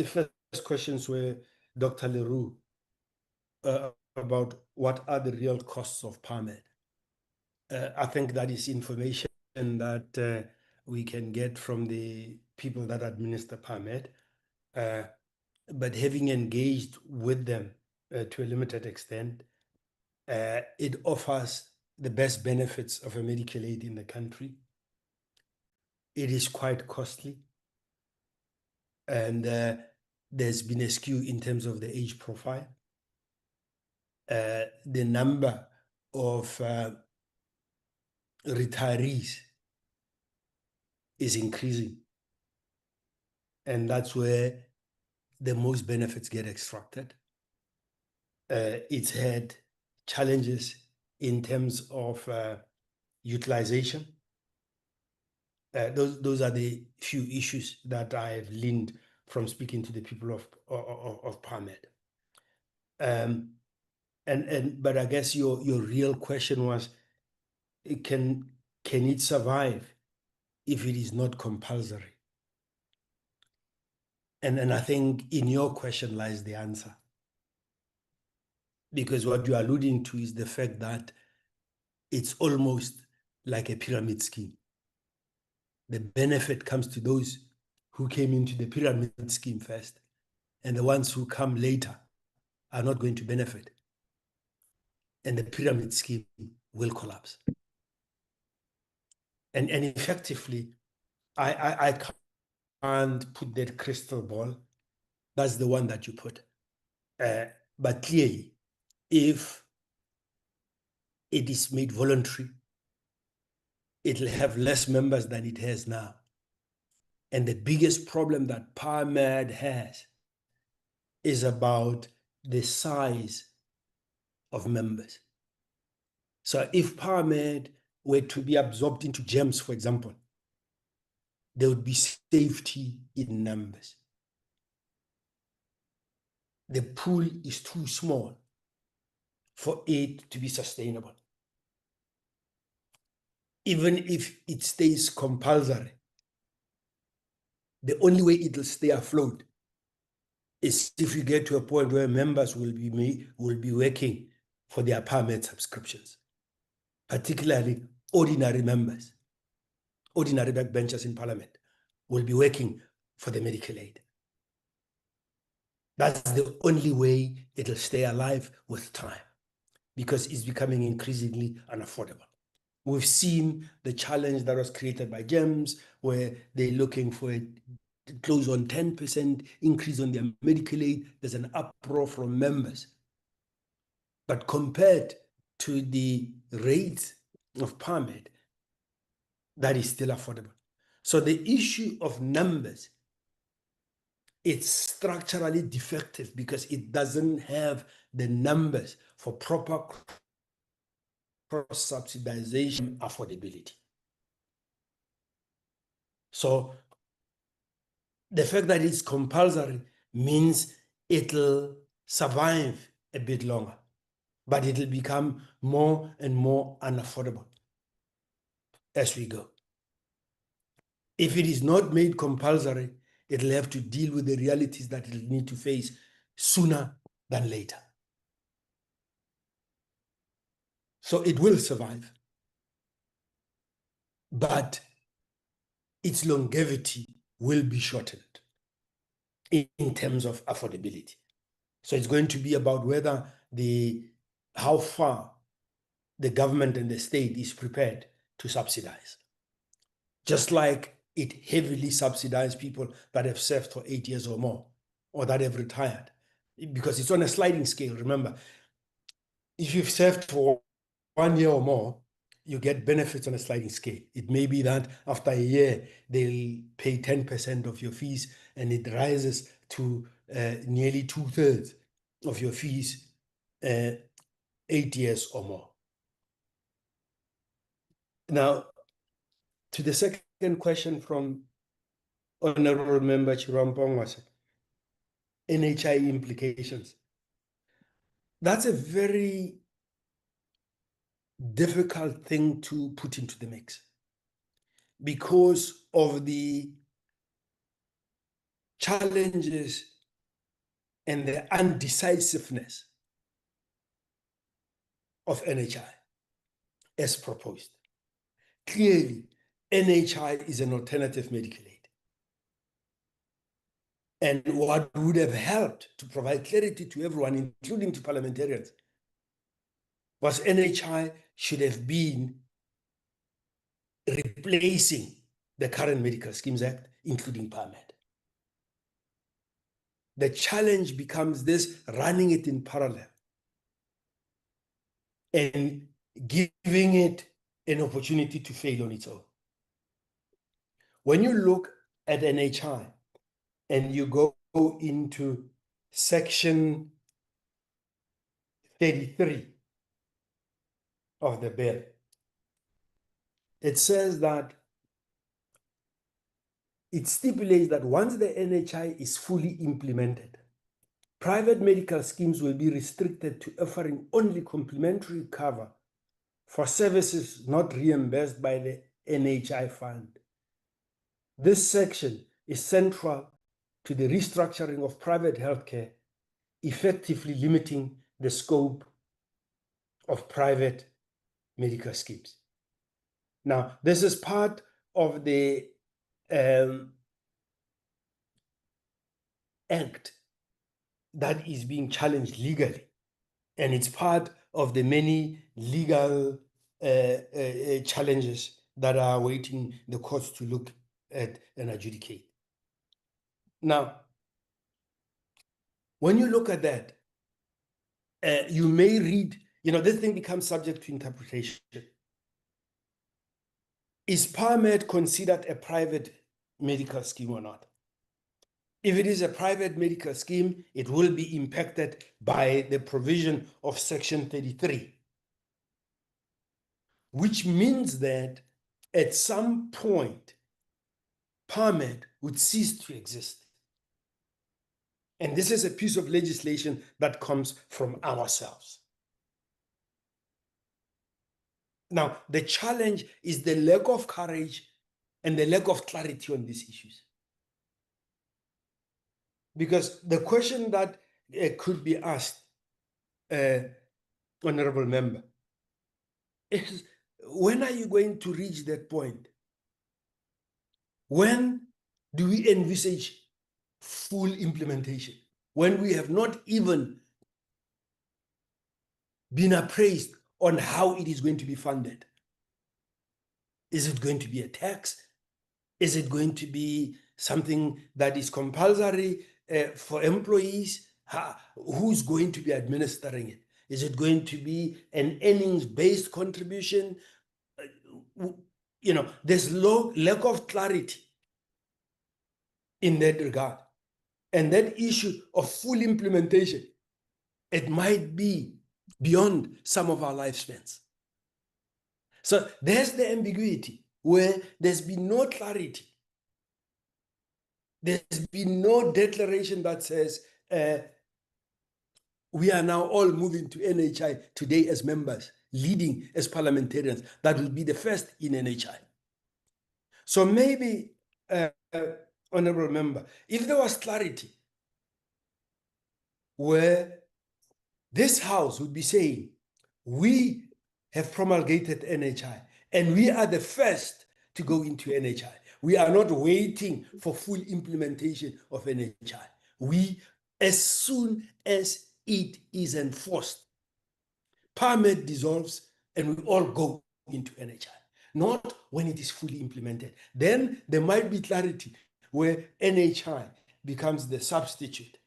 first questions were Dr. Leroux about what are the real costs of PARMED. I think that is information that we can get from the people that administer PARMED. But having engaged with them to a limited extent, it offers the best benefits of a medical aid in the country. It is quite costly. And there's been a skew in terms of the age profile. The number of retirees is increasing. And that's where the most benefits get extracted. It's had challenges in terms of utilization. Those are the few issues that I have learned from speaking to the people of PARMED. But I guess your real question was, can it survive if it is not compulsory? And I think in your question lies the answer. Because what you are alluding to is the fact that it's almost like a pyramid scheme. The benefit comes to those who came into the pyramid scheme first, and the ones who come later are not going to benefit. And the pyramid scheme will collapse. And effectively, I can't put that crystal ball. That's the one that you put. But clearly, if it is made voluntary, it'll have less members than it has now. And the biggest problem that PARMED has is about the size of members. So if PARMED were to be absorbed into GEMS, for example, there would be safety in numbers. The pool is too small for it to be sustainable. Even if it stays compulsory, the only way it will stay afloat is if you get to a point where members will be working for their PARMED subscriptions, particularly ordinary members, ordinary backbenchers in Parliament will be working for the medical aid. That's the only way it'll stay alive with time, because it's becoming increasingly unaffordable. We've seen the challenge that was created by GEMS, where they're looking for a close on 10% increase on their medical aid. There's an uproar from members. But compared to the rate of PARMED, that is still affordable. So the issue of numbers, it's structurally defective because it doesn't have the numbers for proper cross-subsidization affordability. So the fact that it's compulsory means it'll survive a bit longer, but it'll become more and more unaffordable as we go. If it is not made compulsory, it'll have to deal with the realities that it'll need to face sooner than later. So it will survive, but its longevity will be shortened in terms of affordability. So it's going to be about whether how far the government and the state is prepared to subsidize. Just like it heavily subsidized people that have served for 8 years or more, or that have retired, because it's on a sliding scale. Remember, if you've served for 1 year or more, you get benefits on a sliding scale. It may be that after a year, they'll pay 10% of your fees, and it rises to nearly 2/3 of your fees 8 years or more. Now, to the second question from Honorable Member Chirampongwase, NHI implications. That's a very difficult thing to put into the mix because of the challenges and the undecisiveness of NHI as proposed. Clearly, NHI is an alternative medical aid. And what would have helped to provide clarity to everyone, including to parliamentarians, was NHI should have been replacing the current Medical Schemes Act, including PARMED. The challenge becomes this, running it in parallel and giving it an opportunity to fail on its own. When you look at NHI and you go into section 33 of the bill, it says that it stipulates that once the NHI is fully implemented, private medical schemes will be restricted to offering only complementary cover for services not reimbursed by the NHI fund. This section is central to the restructuring of private healthcare, effectively limiting the scope of private medical schemes. Now, this is part of the act that is being challenged legally, and it's part of the many legal challenges that are awaiting the courts to look at and adjudicate. Now, when you look at that, you may read, this thing becomes subject to interpretation. Is PARMED considered a private medical scheme or not? If it is a private medical scheme, it will be impacted by the provision of Section 33, which means that at some point, PARMED would cease to exist. And this is a piece of legislation that comes from ourselves. Now, the challenge is the lack of courage and the lack of clarity on these issues. Because the question that could be asked, Honorable Member, is when are you going to reach that point? When do we envisage full implementation? When we have not even been appraised on how it is going to be funded? Is it going to be a tax? Is it going to be something that is compulsory for employees? Who's going to be administering it? Is it going to be an earnings-based contribution? You know, there's lack of clarity in that regard. And that issue of full implementation, it might be beyond some of our lifespans. So there's the ambiguity where there's been no clarity. There's been no declaration that says we are now all moving to NHI today as members, leading as parliamentarians. That will be the first in NHI. So maybe, Honorable Member, if there was clarity where this House would be saying, we have promulgated NHI and we are the first to go into NHI. We are not waiting for full implementation of NHI. We, as soon as it is enforced, PARMED dissolves and we all go into NHI. Not when it is fully implemented. Then there might be clarity where NHI becomes the substitute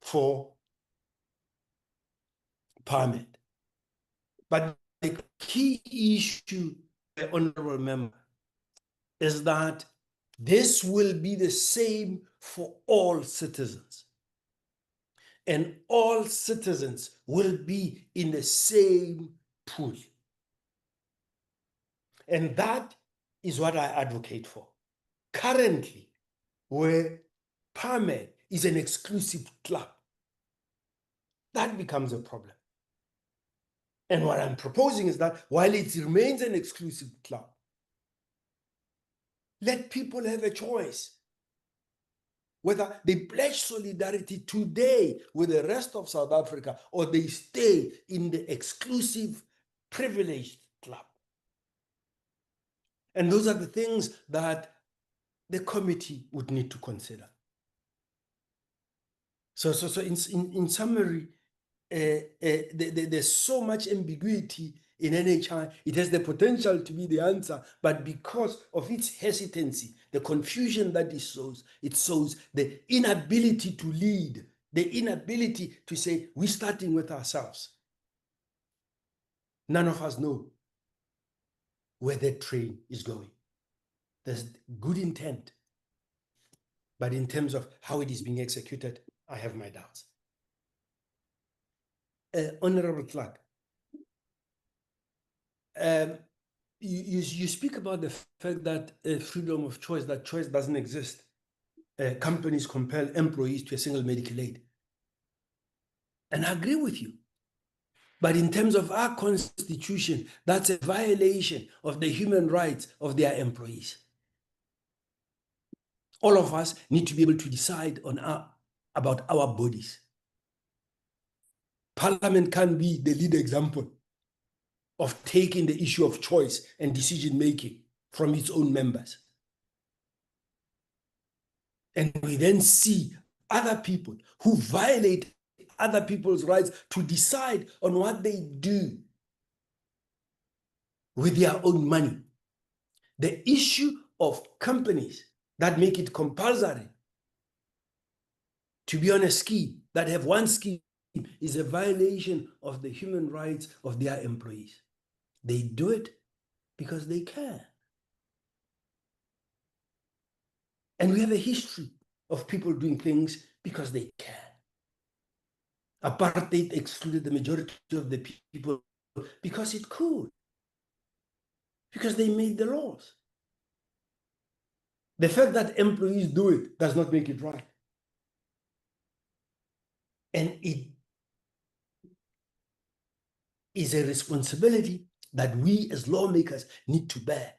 for PARMED. But the key issue, Honorable Member, is that this will be the same for all citizens. And all citizens will be in the same pool. And that is what I advocate for. Currently, where PARMED is an exclusive club, that becomes a problem. And what I'm proposing is that while it remains an exclusive club, let people have a choice whether they pledge solidarity today with the rest of South Africa or they stay in the exclusive, privileged club. And those are the things that the committee would need to consider. So in summary, there's so much ambiguity in NHI. It has the potential to be the answer, but because of its hesitancy, the confusion that it shows the inability to lead, the inability to say, we're starting with ourselves. None of us know where that train is going. There's good intent, but in terms of how it is being executed, I have my doubts. Honorable Clark, you speak about the fact that freedom of choice, that choice doesn't exist. Companies compel employees to a single medical aid. And I agree with you. But in terms of our constitution, that's a violation of the human rights of their employees. All of us need to be able to decide about our bodies. Parliament can be the lead example of taking the issue of choice and decision-making from its own members. And we then see other people who violate other people's rights to decide on what they do with their own money. The issue of companies that make it compulsory to be on a scheme, that have one scheme, is a violation of the human rights of their employees. They do it because they care. And we have a history of people doing things because they care. Apartheid excluded the majority of the people because it could, because they made the laws. The fact that employees do it does not make it right. And it is a responsibility that we as lawmakers need to bear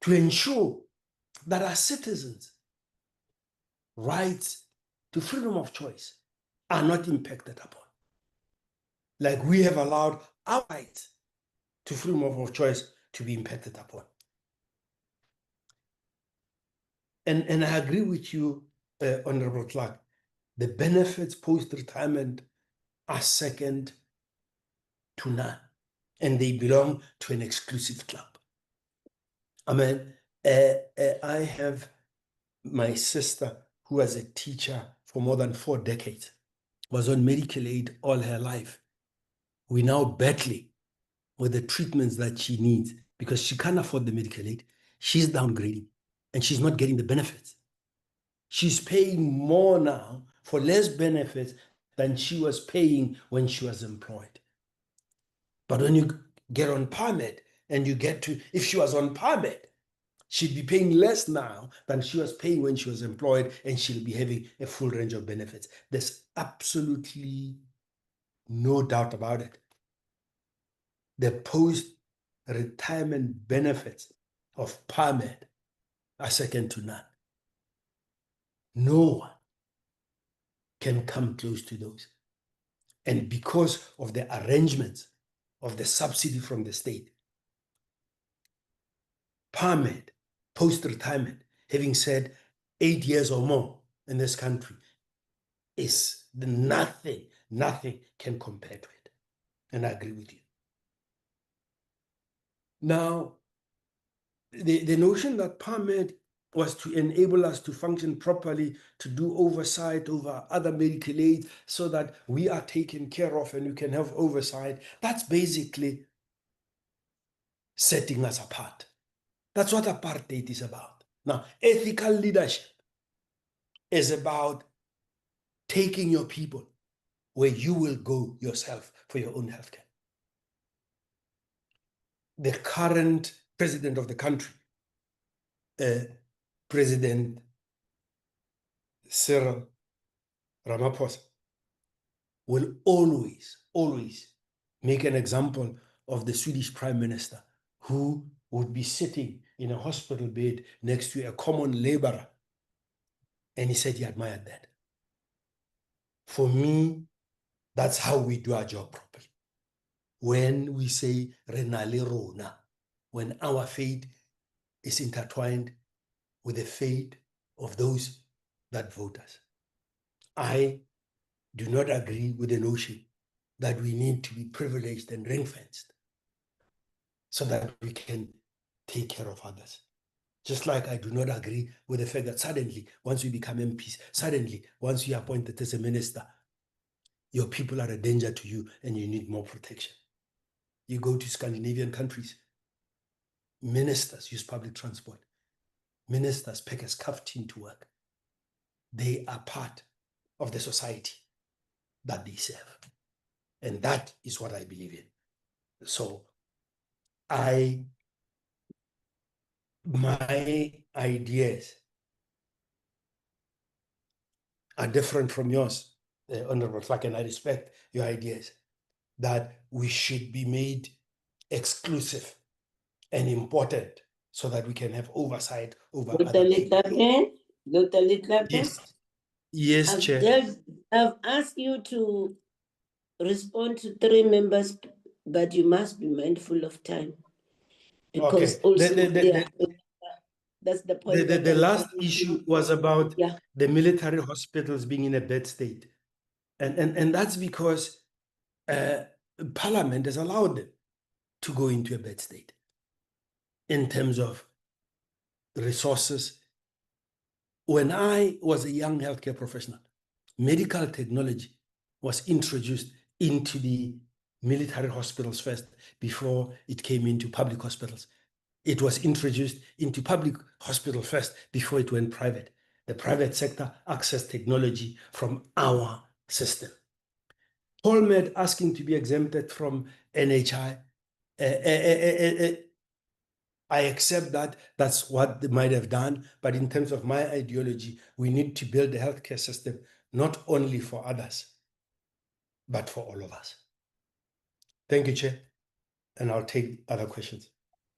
to ensure that our citizens' rights to freedom of choice are not impacted upon. Like we have allowed our rights to freedom of choice to be impacted upon. And I agree with you, Honorable Clark, the benefits post-retirement are second to none, and they belong to an exclusive club. I mean, I have my sister, who was a teacher for more than 4 decades, was on medical aid all her life. We're now battling with the treatments that she needs because she can't afford the medical aid. She's downgrading and she's not getting the benefits. She's paying more now for less benefits than she was paying when she was employed. But when you get on PARMED and you get to, if she was on PARMED, she'd be paying less now than she was paying when she was employed, and she'll be having a full range of benefits. There's absolutely no doubt about it. The post-retirement benefits of PARMED are second to none. No one can come close to those. And because of the arrangements of the subsidy from the state, PARMED, post-retirement, having said 8 years or more in this country, is nothing can compare to it. And I agree with you. Now, the notion that PARMED was to enable us to function properly, to do oversight over other medical aid so that we are taken care of and we can have oversight, that's basically setting us apart. That's what apartheid is about. Now, ethical leadership is about taking your people where you will go yourself for your own healthcare. The current president of the country, President Cyril Ramaphosa, will always make an example of the Swedish Prime Minister, who would be sitting in a hospital bed next to a common laborer. And he said he admired that. For me, that's how we do our job properly. When we say Renale Rona, when our fate is intertwined with the fate of those that vote us. I do not agree with the notion that we need to be privileged and ring-fenced so that we can take care of others. Just like I do not agree with the fact that suddenly, once we become MPs, suddenly, once you are appointed as a minister, your people are a danger to you and you need more protection. You go to Scandinavian countries, ministers use public transport. Ministers pack a scarf team to work. They are part of the society that they serve. And that is what I believe in. So my ideas are different from yours, Honorable Flack, and I respect your ideas that we should be made exclusive and important so that we can have oversight over other people. Dr. Letlape? Yes, Chair. I've asked you to respond to 3 members, but you must be mindful of time. Because okay. That's the point. The last issue was about the military hospitals being in a bad state. And that's because Parliament has allowed them to go into a bad state in terms of resources. When I was a young healthcare professional, medical technology was introduced into the military hospitals first before it came into public hospitals. It was introduced into public hospital first before it went private. The private sector accessed technology from our system. PARMED asking to be exempted from NHI. I accept that that's what they might have done, but in terms of my ideology, we need to build a healthcare system not only for others, but for all of us. Thank you, Chair, and I'll take other questions.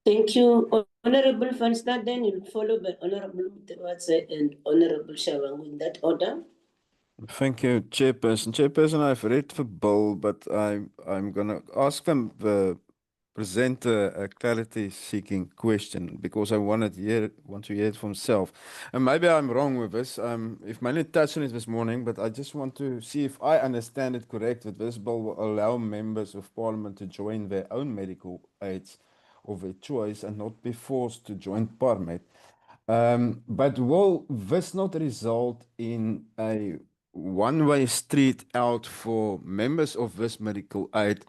Thank you, Honorable Van Staden. You'll follow by Honorable Mutewatse and Honorable Shawangu in that order. Thank you, Chairperson. Chairperson, I've read the bill, but I'm gonna ask the presenter a clarity-seeking question because I want to hear it from himself. And maybe I'm wrong with this. If my only touched on it this morning, but I just want to see if I understand it correct. That this bill will allow members of Parliament to join their own medical aids of their choice and not be forced to join PARMED. But will this not result in a one-way street out for members of this medical aid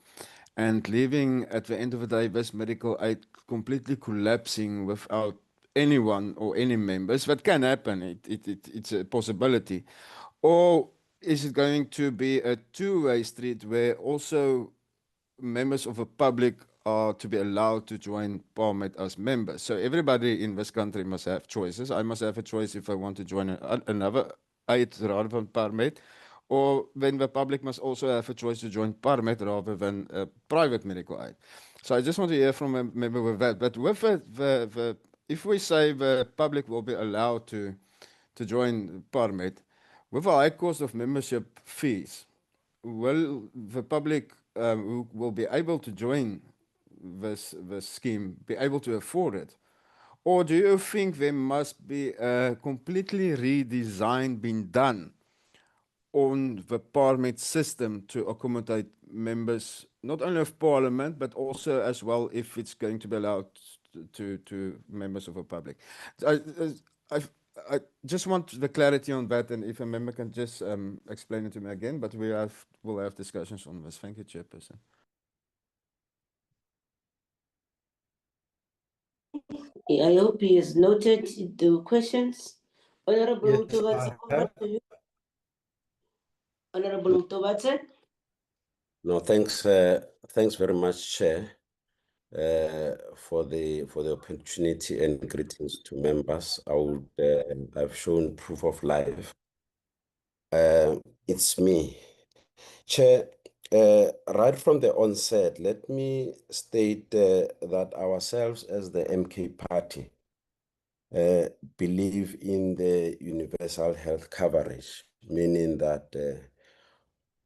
and leaving at the end of the day this medical aid completely collapsing without anyone or any members? That can happen. It's a possibility. Or is it going to be a two-way street where also members of the public are to be allowed to join PARMED as members? So everybody in this country must have choices. I must have a choice if I want to join another aid rather than PARMED, or then the public must also have a choice to join PARMED rather than a private medical aid. So I just want to hear from a member with that. But with the if we say the public will be allowed to join PARMED, with a high cost of membership fees, will the public who will be able to join this scheme be able to afford it? Or do you think there must be a completely redesign being done on the PARMED system to accommodate members, not only of Parliament, but also as well if it's going to be allowed to members of the public? I, I just want the clarity on that, and if a member can just explain it to me again, but we'll have discussions on this. Thank you, Chairperson. I hope he has noted the questions. Honorable Yes, Mtobatse, I over have. to you. Honorable Mtobatse. No, thanks very much, Chair, for the opportunity, and greetings to members. I've shown proof of life. It's me, Chair. Right from the onset, let me state that ourselves as the MK Party believe in the universal health coverage, meaning that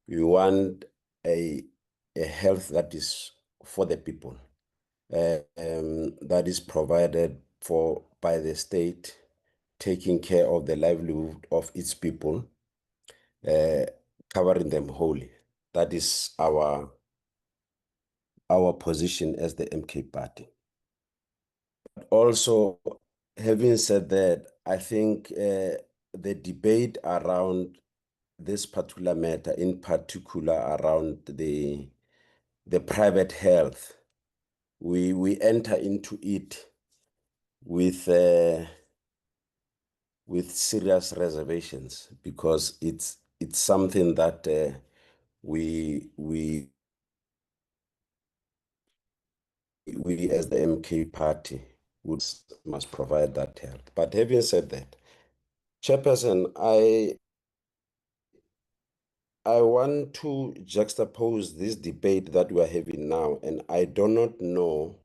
we want a health that is for the people, that is provided for by the state, taking care of the livelihood of its people, covering them wholly. That is our position as the MK Party. Also, having said that, I think the debate around this particular matter, in particular around the private health, we enter into it with serious reservations, because it's something that we as the MK Party must provide that health. But having said that, Chairperson, I want to juxtapose this debate that we are having now, and I do not know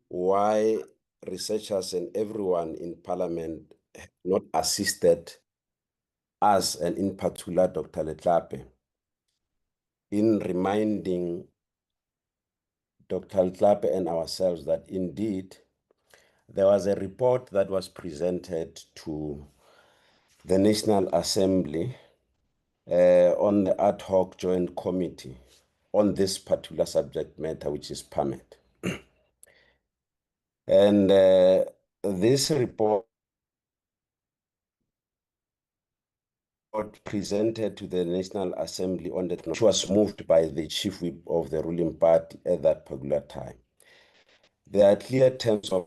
why researchers and everyone in Parliament have not assisted us, and in particular Dr. Letlape, in reminding Dr. Letlape and ourselves that indeed there was a report that was presented to the National Assembly on the ad hoc joint committee on this particular subject matter, which is PARMED. And this report presented to the National Assembly on the which was moved by the chief whip of the ruling party at that particular time. There are clear terms of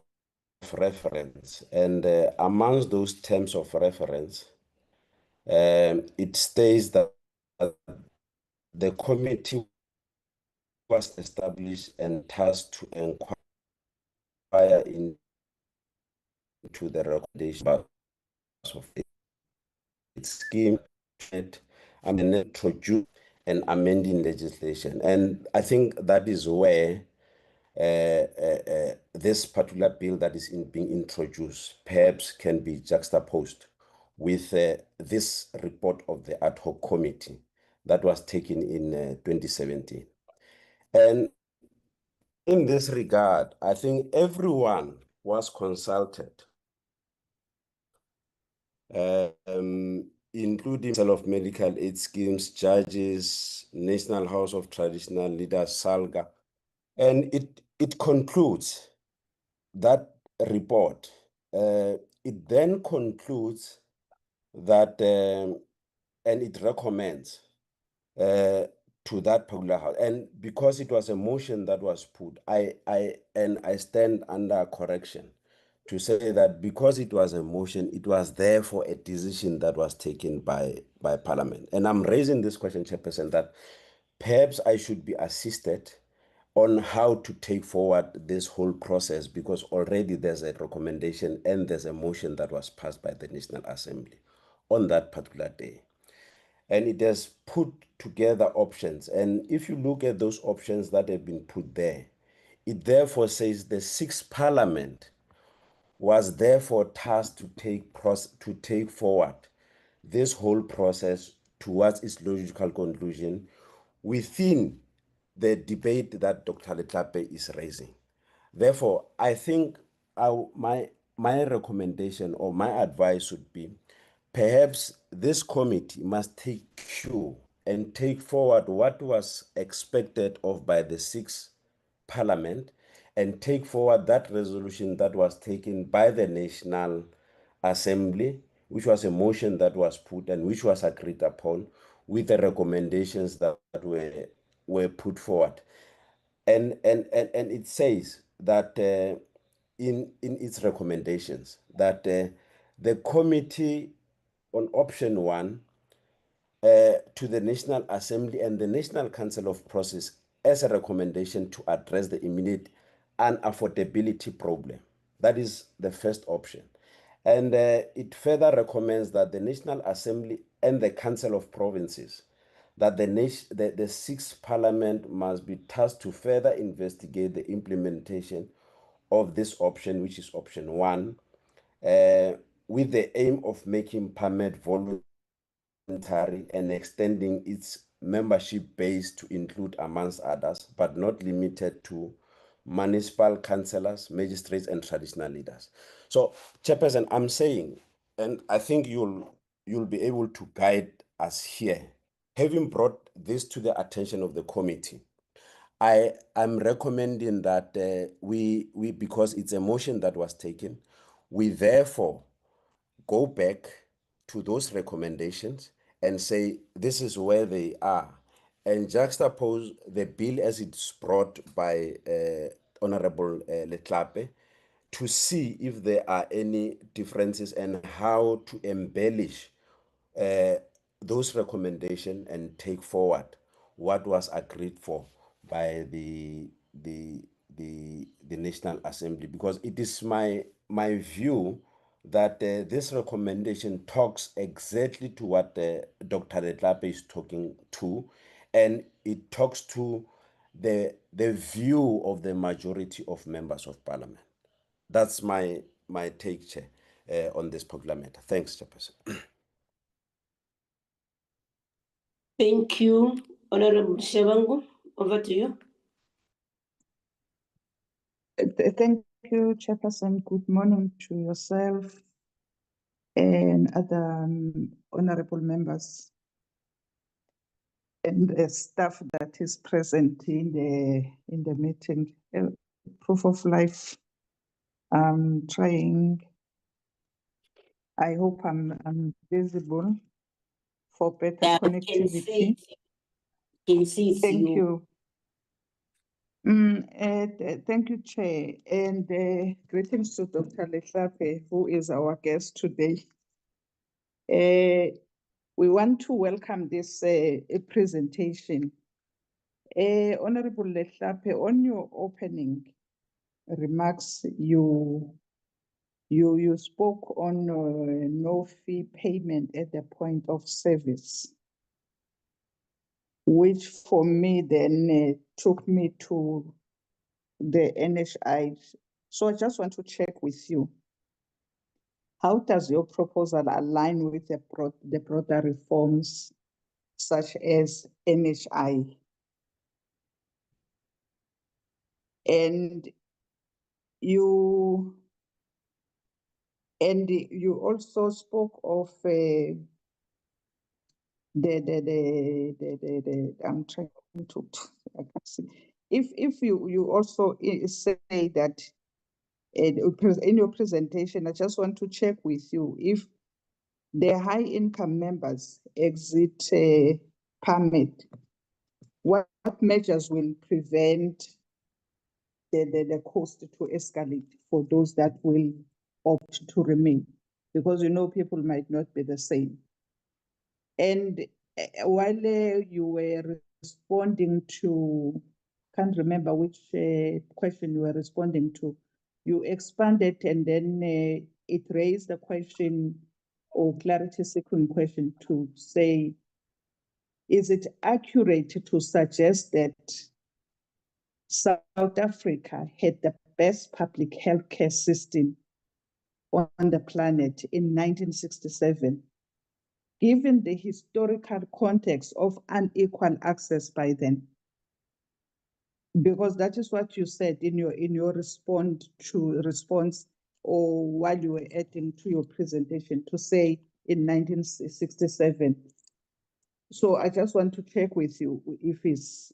reference, and amongst those terms of reference, it states that the committee was established and tasked to inquire into the recommendation of its scheme and introduce and amending legislation. And I think that is where this particular bill that is being introduced perhaps can be juxtaposed with this report of the ad hoc committee that was taken in 2017. And in this regard, I think everyone was consulted, including self-medical aid schemes, judges, National House of Traditional Leaders, SALGA. And it concludes that report It then concludes that, and it recommends to that particular house. And because it was a motion that was put, I stand under correction to say that because it was a motion, it was therefore a decision that was taken by Parliament. And I'm raising this question, Chairperson, that perhaps I should be assisted on how to take forward this whole process, because already there's a recommendation and there's a motion that was passed by the National Assembly on that particular day. And it has put together options. And if you look at those options that have been put there, it therefore says the sixth Parliament was therefore tasked to take forward this whole process towards its logical conclusion within the debate that Dr. Letlape is raising. Therefore, I think my recommendation or my advice would be, perhaps this committee must take cue and take forward what was expected of by the sixth Parliament and take forward that resolution that was taken by the National Assembly, which was a motion that was put and which was agreed upon with the recommendations that were put forward. And it says that in its recommendations that the committee on option 1 to the National Assembly and the National Council of Process as a recommendation to address the immediate unaffordability problem. That is the first option. And it further recommends that the National Assembly and the Council of Provinces, that the sixth Parliament must be tasked to further investigate the implementation of this option, which is option 1, with the aim of making PARMED voluntary and extending its membership base to include, amongst others, but not limited to, municipal councillors, magistrates, and traditional leaders. So, Chairperson, I'm saying, and I think you'll be able to guide us here, having brought this to the attention of the committee, I'm recommending that we because it's a motion that was taken, we therefore go back to those recommendations and say this is where they are, and juxtapose the bill as it's brought by Honorable Letlape to see if there are any differences and how to embellish those recommendations and take forward what was agreed for by the National Assembly, because it is my view that this recommendation talks exactly to what Dr. Letlape is talking to, and it talks to the view of the majority of members of Parliament. That's my take, Chair, on this particular matter. Thanks, Chairperson. Thank you, Honorable Shebangu. Over to you. Thank you, Chairperson. Good morning to yourself and other honorable members and the staff that is present in the meeting. Proof of life. I'm trying. I hope I'm visible for better connectivity. Can see Thank you. Thank you, Chair, and greetings to Dr. Letlape, who is our guest today. We want to welcome this presentation. Honorable Letlape, on your opening remarks, you spoke on no fee payment at the point of service, which for me then took me to the NHI. So I just want to check with you. How does your proposal align with the broader reforms such as NHI? And you also spoke of I'm trying to I can't see. If you also say that in your presentation, I just want to check with you if the high income members exit PARMED, what measures will prevent the cost to escalate for those that will opt to remain? Because people might not be the same. And while you were responding to, can't remember which question you were responding to, you expanded and then it raised a question or clarity seeking question to say, is it accurate to suggest that South Africa had the best public healthcare system on the planet in 1967? Given the historical context of unequal access by then, because that is what you said in your response or while you were adding to your presentation to say in 1967. So I just want to check with you if it's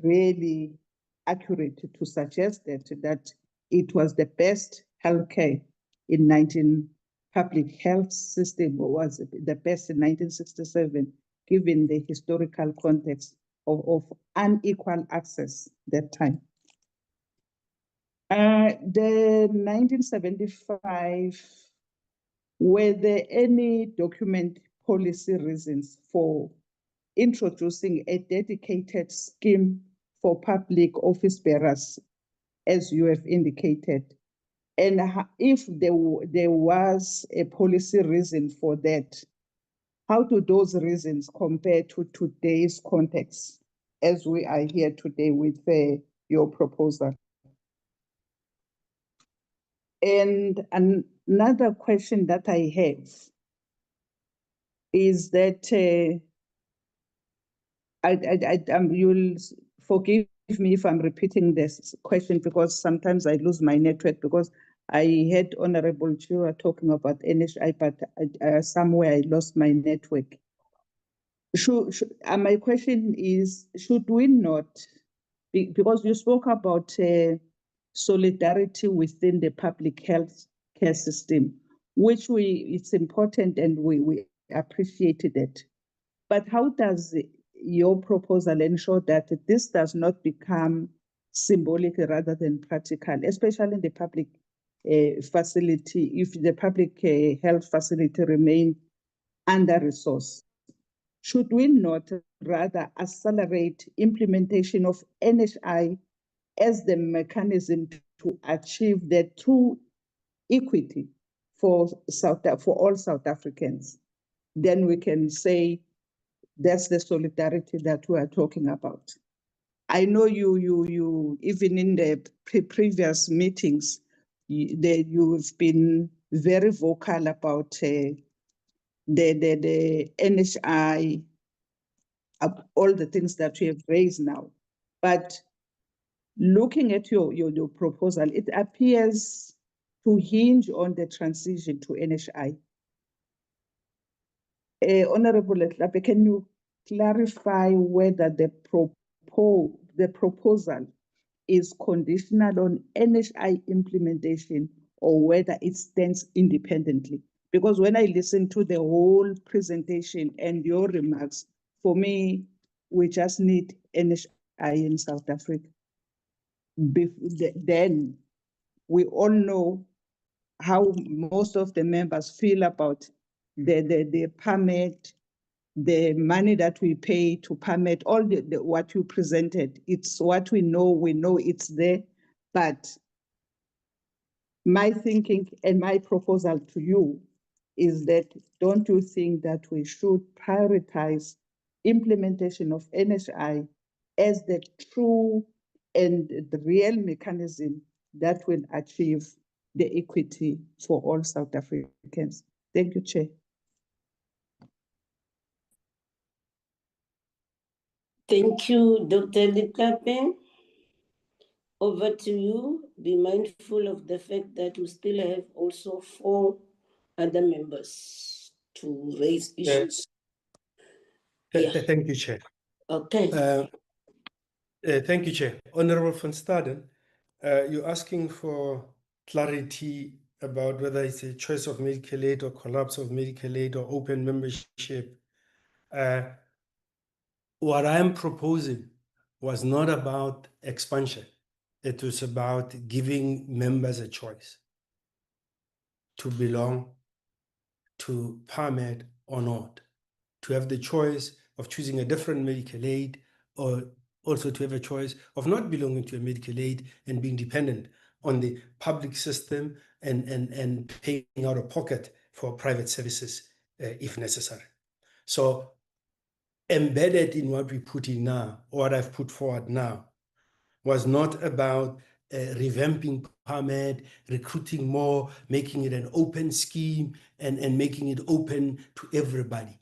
really accurate to suggest that it was the best healthcare in public health system was the best in 1967, given the historical context of unequal access that time. The 1975, were there any document policy reasons for introducing a dedicated scheme for public office bearers, as you have indicated? And if there was a policy reason for that, how do those reasons compare to today's context as we are here today with your proposal? And another question that I have is that you'll forgive me if I'm repeating this question, because sometimes I lose my network, because I heard Honorable Chua talking about NHI, but somewhere I lost my network. My question is, should we not, because you spoke about solidarity within the public health care system, which it's important and we appreciated it. But how does your proposal ensure that this does not become symbolic rather than practical, especially in the public facility, if the public health facility remain under-resourced? Should we not rather accelerate implementation of NHI as the mechanism to achieve the true equity for all South Africans? Then we can say that's the solidarity that we are talking about. I know you even in the previous meetings, you've been very vocal about the NHI, all the things that we have raised now. But looking at your proposal, it appears to hinge on the transition to NHI. Honorable Letlape, can you clarify whether the proposal is conditional on NHI implementation or whether it stands independently? Because when I listen to the whole presentation and your remarks, for me, we just need NHI in South Africa. Then we all know how most of the members feel about the PARMED, the money that we pay to PARMED, all what you presented. It's what we know it's there. But my thinking and my proposal to you is that, don't you think that we should prioritize implementation of NHI as the true and the real mechanism that will achieve the equity for all South Africans? Thank you, Chair. Thank you, Dr. Letlape. Over to you. Be mindful of the fact that we still have also 4 other members to raise issues. Thank you, Chair. Okay. Thank you, Chair. Honorable van Staden, you're asking for clarity about whether it's a choice of medical aid or collapse of medical aid or open membership. What I'm proposing was not about expansion. It was about giving members a choice to belong to PARMED or not, to have the choice of choosing a different medical aid, or also to have a choice of not belonging to a medical aid and being dependent on the public system and paying out of pocket for private services if necessary. So embedded in what we put in now, or what I've put forward now, was not about revamping PARMED, recruiting more, making it an open scheme, and making it open to everybody.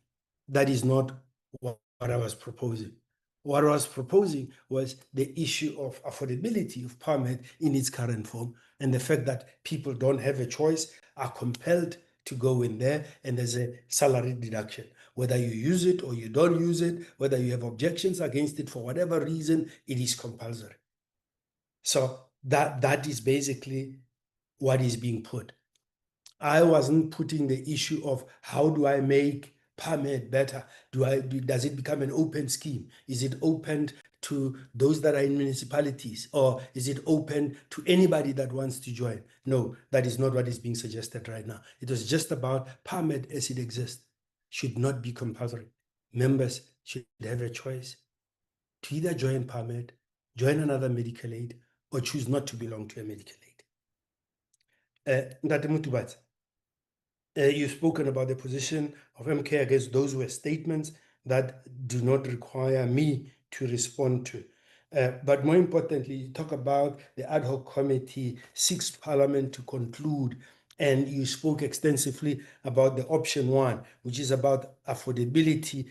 That is not what I was proposing. What I was proposing was the issue of affordability of PARMED in its current form, and the fact that people don't have a choice, are compelled to go in there, and there's a salary deduction. Whether you use it or you don't use it, whether you have objections against it for whatever reason, it is compulsory. So that is basically what is being put. I wasn't putting the issue of how do I make PARMED better? Does it become an open scheme? Is it open to those that are in municipalities, or is it open to anybody that wants to join? No, that is not what is being suggested right now. It was just about PARMED as it exists should not be compulsory. Members should have a choice to either join PARMED, join another medical aid, or choose not to belong to a medical aid. Ntate Muthubatse, you've spoken about the position of MK against those were statements that do not require me to respond to. But more importantly, you talk about the ad hoc committee seeks Parliament to conclude, and you spoke extensively about the option one, which is about affordability,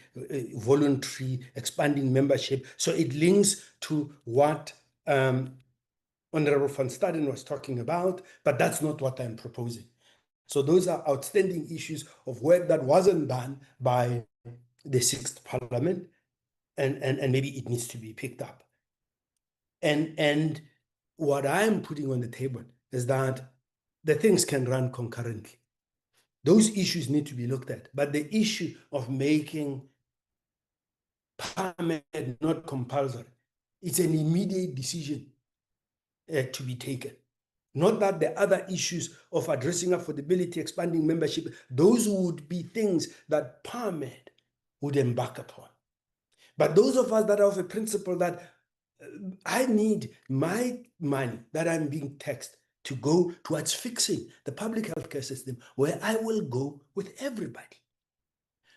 voluntary, expanding membership. So it links to what Honorable van Staden was talking about, but that's not what I'm proposing. So those are outstanding issues of work that wasn't done by the 6th Parliament, and maybe it needs to be picked up. And what I'm putting on the table is that the things can run concurrently. Those issues need to be looked at, but the issue of making PARMED not compulsory, it's an immediate decision to be taken. Not that the other issues of addressing affordability, expanding membership, those would be things that PARMED would embark upon. But those of us that are of a principle that I need my money that I'm being taxed to go towards fixing the public healthcare system, where I will go with everybody.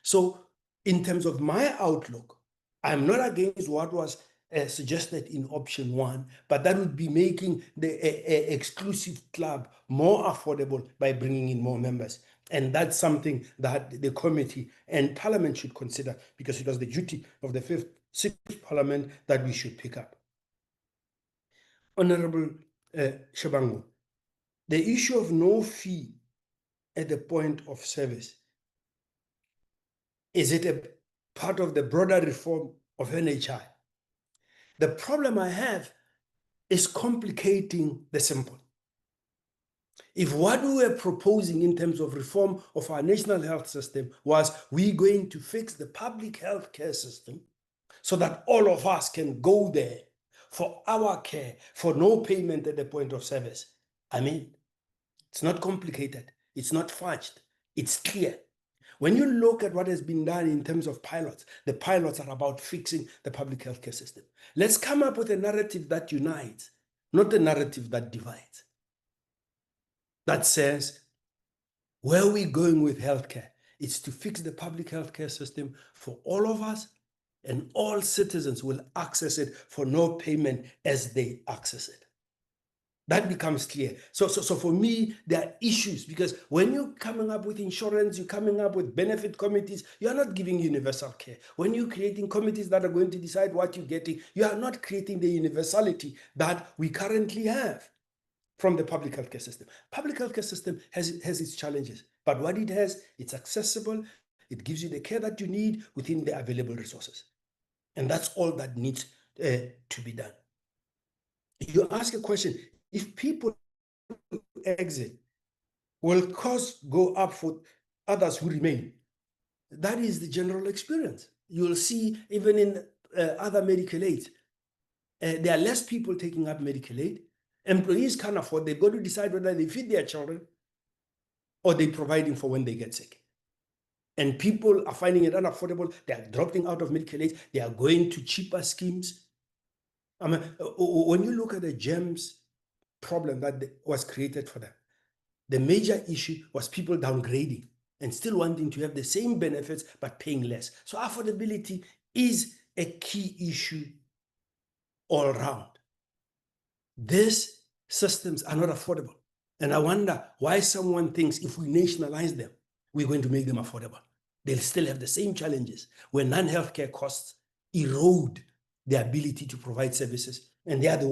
So in terms of my outlook, I'm not against what was suggested in option one, but that would be making the exclusive club more affordable by bringing in more members. And that's something that the committee and Parliament should consider, because it was the duty of the 6th Parliament that we should pick up. Honorable Shabangu, the issue of no fee at the point of service, is it a part of the broader reform of NHI? The problem I have is complicating the simple. If what we were proposing in terms of reform of our national health system was we're going to fix the public health care system so that all of us can go there for our care for no payment at the point of service, I mean, it's not complicated, it's not fudged, it's clear. When you look at what has been done in terms of pilots, the pilots are about fixing the public healthcare system. Let's come up with a narrative that unites, not a narrative that divides. That says, where are we going with healthcare? It's to fix the public healthcare system for all of us, and all citizens will access it for no payment as they access it. That becomes clear. So for me, there are issues, because when you're coming up with insurance, you're coming up with benefit committees, you're not giving universal care. When you're creating committees that are going to decide what you're getting, you are not creating the universality that we currently have from the public healthcare system. Public healthcare system has its challenges, but what it has, it's accessible, it gives you the care that you need within the available resources. And that's all that needs to be done. You ask a question, if people exit, will costs go up for others who remain. That is the general experience. You'll see even in other medical aids, there are less people taking up medical aid. Employees can't afford, they've got to decide whether they feed their children or they're providing for when they get sick. And people are finding it unaffordable. They are dropping out of medical aid. They are going to cheaper schemes. I mean, when you look at the GEMS problem that was created for them, the major issue was people downgrading and still wanting to have the same benefits but paying less. So affordability is a key issue all around. These systems are not affordable. And I wonder why someone thinks if we nationalize them, we're going to make them affordable. They'll still have the same challenges where non-healthcare costs erode the ability to provide services. And they are the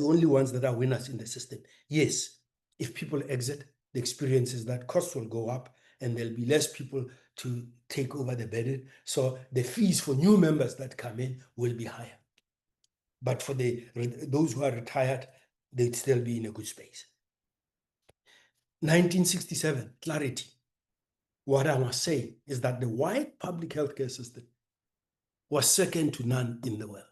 only ones that are winners in the system. Yes, if people exit, the experience is that costs will go up and there'll be less people to take over the burden. So the fees for new members that come in will be higher. But for those who are retired, they'd still be in a good space. 1967, clarity. What I must say is that the white public healthcare system was second to none in the world.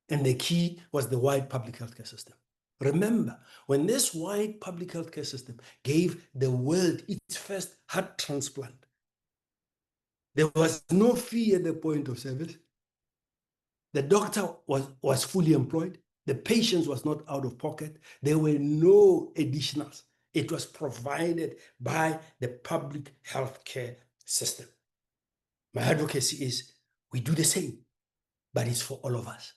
And the key was the white public healthcare system. Remember, when this white public healthcare system gave the world its first heart transplant, there was no fee at the point of service. The doctor was fully employed. The patient was not out of pocket. There were no additionals. It was provided by the public healthcare system. My advocacy is we do the same, but it's for all of us.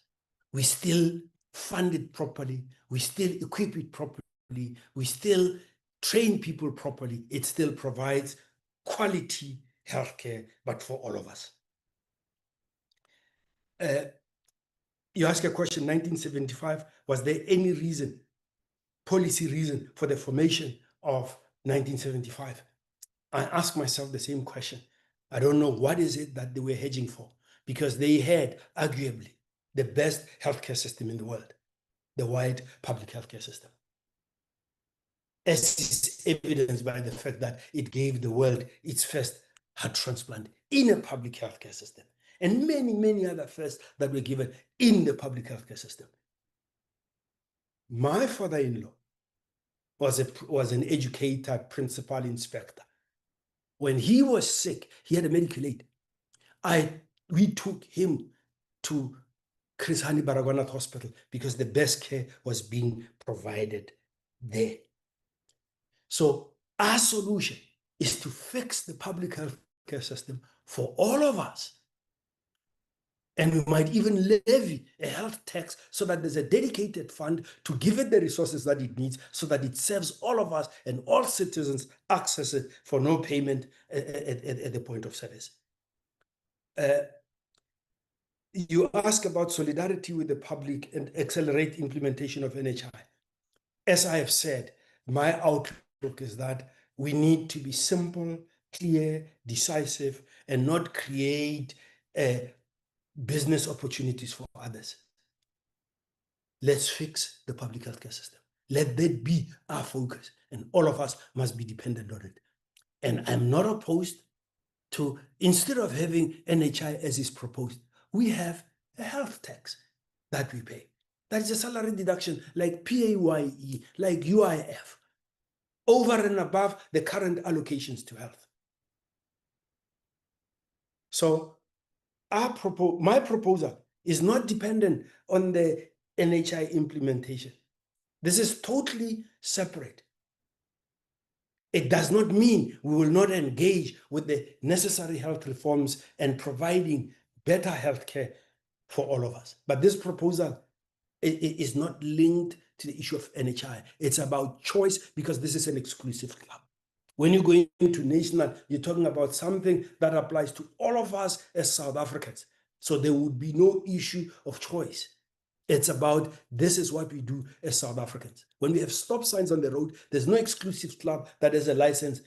We still fund it properly. We still equip it properly. We still train people properly. It still provides quality healthcare, but for all of us. You ask a question, 1975, was there any reason, policy reason for the formation of 1975? I ask myself the same question. I don't know what is it that they were hedging for, because they had arguably the best healthcare system in the world, the white public healthcare system. As is evidenced by the fact that it gave the world its first heart transplant in a public healthcare system, and many, many other firsts that were given in the public healthcare system. My father-in-law was an educator, principal inspector. When he was sick, he had a medical aid. We took him to Chris Hani Baragwanath Hospital because the best care was being provided there. So our solution is to fix the public healthcare system for all of us. And we might even levy a health tax so that there's a dedicated fund to give it the resources that it needs so that it serves all of us and all citizens access it for no payment at the point of service. You ask about solidarity with the public and accelerate implementation of NHI. As I have said, my outlook is that we need to be simple, clear, decisive, and not create business opportunities for others. Let's fix the public healthcare system. Let that be our focus, and all of us must be dependent on it. And I'm not opposed to, instead of having NHI as is proposed, we have a health tax that we pay. That is a salary deduction like PAYE, like UIF, over and above the current allocations to health. So my proposal is not dependent on the NHI implementation. This is totally separate. It does not mean we will not engage with the necessary health reforms and providing better healthcare for all of us. But this proposal is not linked to the issue of NHI. It's about choice because this is an exclusive club. When you go into national, you're talking about something that applies to all of us as South Africans. So there would be no issue of choice. It's about this is what we do as South Africans. When we have stop signs on the road, there's no exclusive club that has a license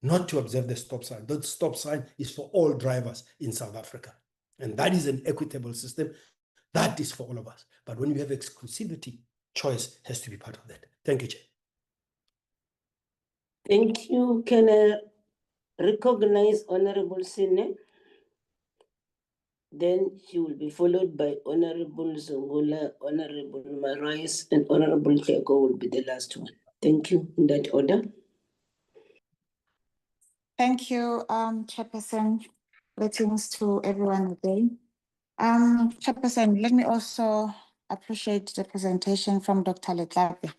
not to observe the stop sign. That stop sign is for all drivers in South Africa. And that is an equitable system. That is for all of us. But when we have exclusivity, choice has to be part of that. Thank you, Chair. Thank you. Can I recognize Honorable Sine? Then she will be followed by Honorable Zungula, Honorable Marais, and Honorable Cheko will be the last one. Thank you, in that order. Thank you, Chairperson. Greetings to everyone again. Chairperson, let me also appreciate the presentation from Dr. Letlape.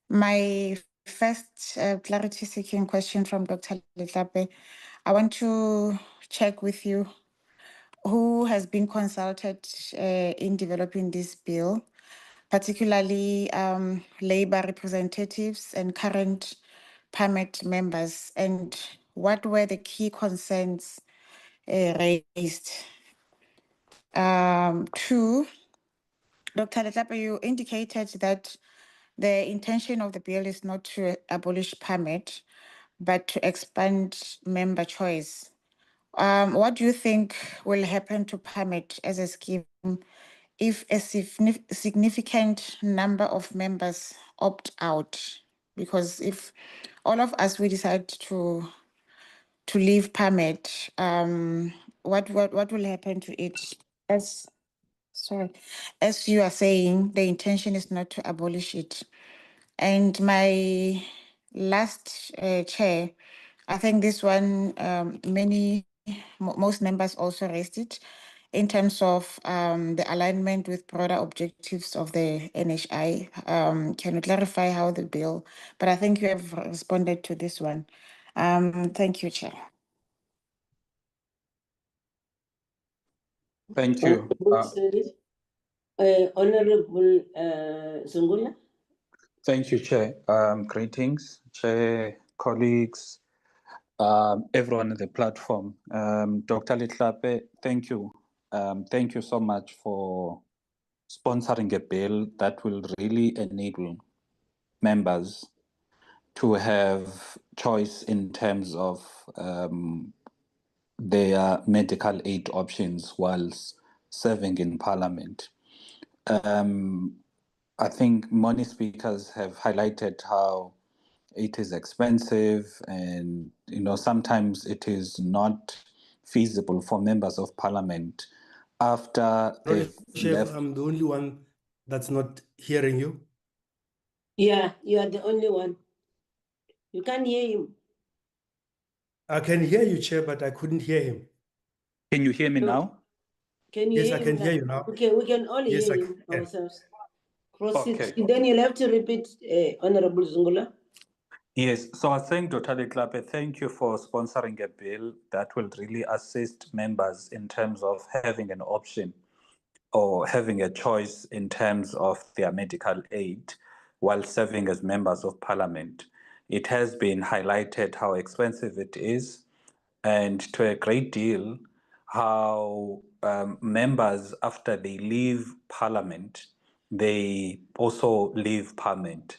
My first clarity-seeking question from Dr. Letlape, I want to check with you who has been consulted in developing this bill, particularly Labour representatives and current PARMED members, and what were the key concerns raised? Two, Dr. Letlape, you indicated that the intention of the bill is not to abolish PARMED, but to expand member choice. What do you think will happen to PARMED as a scheme if a significant number of members opt out? Because if all of us, we decide to leave PARMED, what will happen to it? As you are saying, the intention is not to abolish it. And my last chair, I think this one, most members also raised it in terms of the alignment with broader objectives of the NHI. Can you clarify how the bill, but I think you have responded to this one. Thank you, Chair. Thank you. Honorable Zungula. Thank you, Chair. Greetings, Chair, colleagues, everyone on the platform. Dr. Letlape, thank you. Thank you so much for sponsoring a bill that will really enable members to have choice in terms of their medical aid options whilst serving in Parliament. I think many speakers have highlighted how it is expensive and, sometimes it is not feasible for members of Parliament after they've left. I'm the only one that's not hearing you. Yeah, you are the only one. You can't hear him. I can hear you, Chair, but I couldn't hear him. Can you hear me now? Can you Yes, hear I can him hear you now. Okay, we can only Yes, hear I him can. ourselves. Proceed. Okay. Then you'll have to repeat, Honorable Zungula. Yes, so I was saying, Dr. Letlape, thank you for sponsoring a bill that will really assist members in terms of having an option or having a choice in terms of their medical aid while serving as members of Parliament. It has been highlighted how expensive it is, and to a great deal, how members, after they leave Parliament, they also leave PARMED.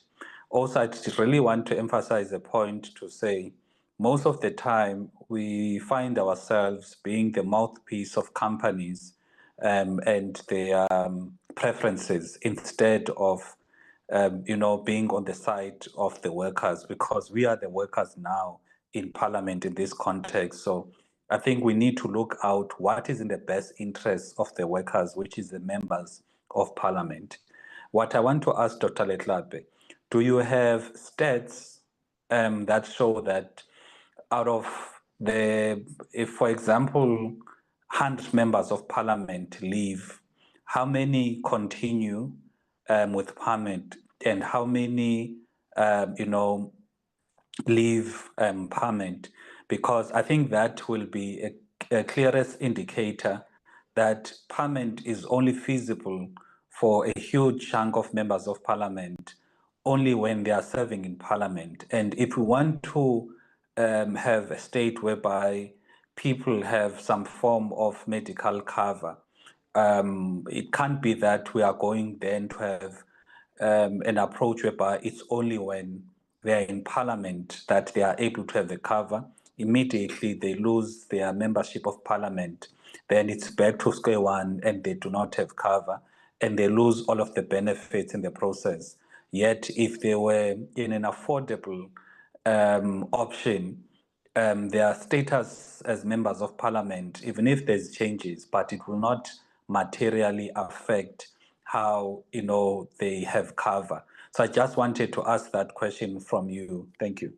Also, I just really want to emphasize a point to say, most of the time, we find ourselves being the mouthpiece of companies and their preferences instead of being on the side of the workers, because we are the workers now in Parliament in this context. So I think we need to look out what is in the best interest of the workers, which is the members of Parliament. What I want to ask Dr. Letlape, do you have stats that show that out of if, for example, 100 members of Parliament leave, how many continue with PARMED, and how many, leave PARMED? Because I think that will be a clearest indicator that PARMED is only feasible for a huge chunk of members of Parliament only when they are serving in Parliament. And if we want to have a state whereby people have some form of medical cover, it can't be that we are going then to have an approach whereby it's only when they're in Parliament that they are able to have the cover. Immediately they lose their membership of Parliament, then it's back to square one and they do not have cover and they lose all of the benefits in the process. Yet if they were in an affordable option, their status as members of parliament, even if there's changes, but it will not materially affect how, they have cover. So I just wanted to ask that question from you. Thank you.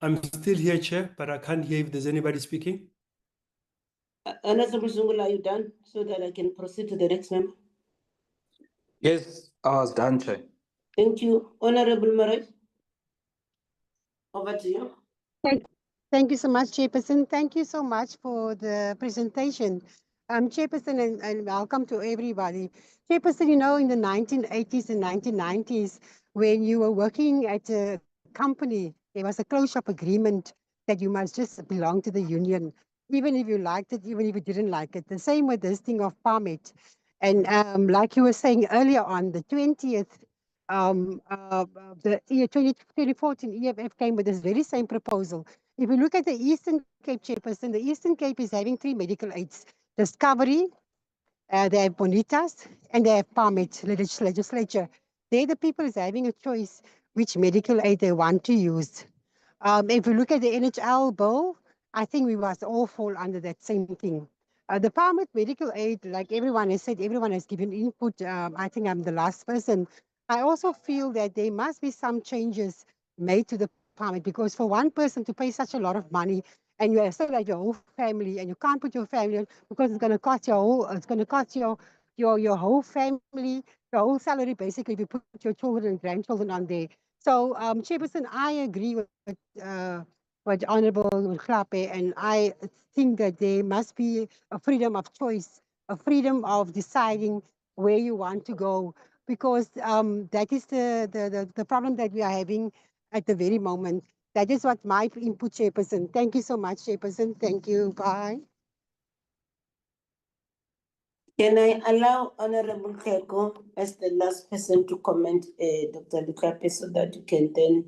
I'm still here, Chair, but I can't hear if there's anybody speaking. Honorable Zungula, are you done so that I can proceed to the next member? Yes, I was done, Chair. Thank you. Honorable Marais, over to you. Thank you so much, Chairperson. Thank you so much for the presentation. Chairperson, and welcome to everybody. Chairperson, in the 1980s and 1990s, when you were working at a company, there was a close shop agreement that you must just belong to the union, even if you liked it, even if you didn't like it. The same with this thing of PARMED. And like you were saying earlier on, the 20th the year 2014 EFF came with this very same proposal. If you look at the Eastern Cape, Chairperson, the Eastern Cape is having 3 medical aids: Discovery, they have Bonitas, and they have PARMED legislature. They're the people is having a choice which medical aid they want to use. If you look at the NHL bill, I think we must all fall under that same thing. The PARMED medical aid, like everyone has said, everyone has given input. I think I'm the last person. I also feel that there must be some changes made to the PARMED, because for one person to pay such a lot of money, and you have still like your whole family, and you can't put your family on because it's going to cost your whole family, your whole salary, basically, if you put your children and grandchildren on there. So, Chairperson, I agree with what Honorable Letlape, and I think that there must be a freedom of choice, a freedom of deciding where you want to go, because that is the problem that we are having at the very moment. That is what my input, Chairperson. Thank you so much, Chairperson. Thank you. Bye. Can I allow Honorable Keko as the last person to comment, Dr. Letlape, so that you can then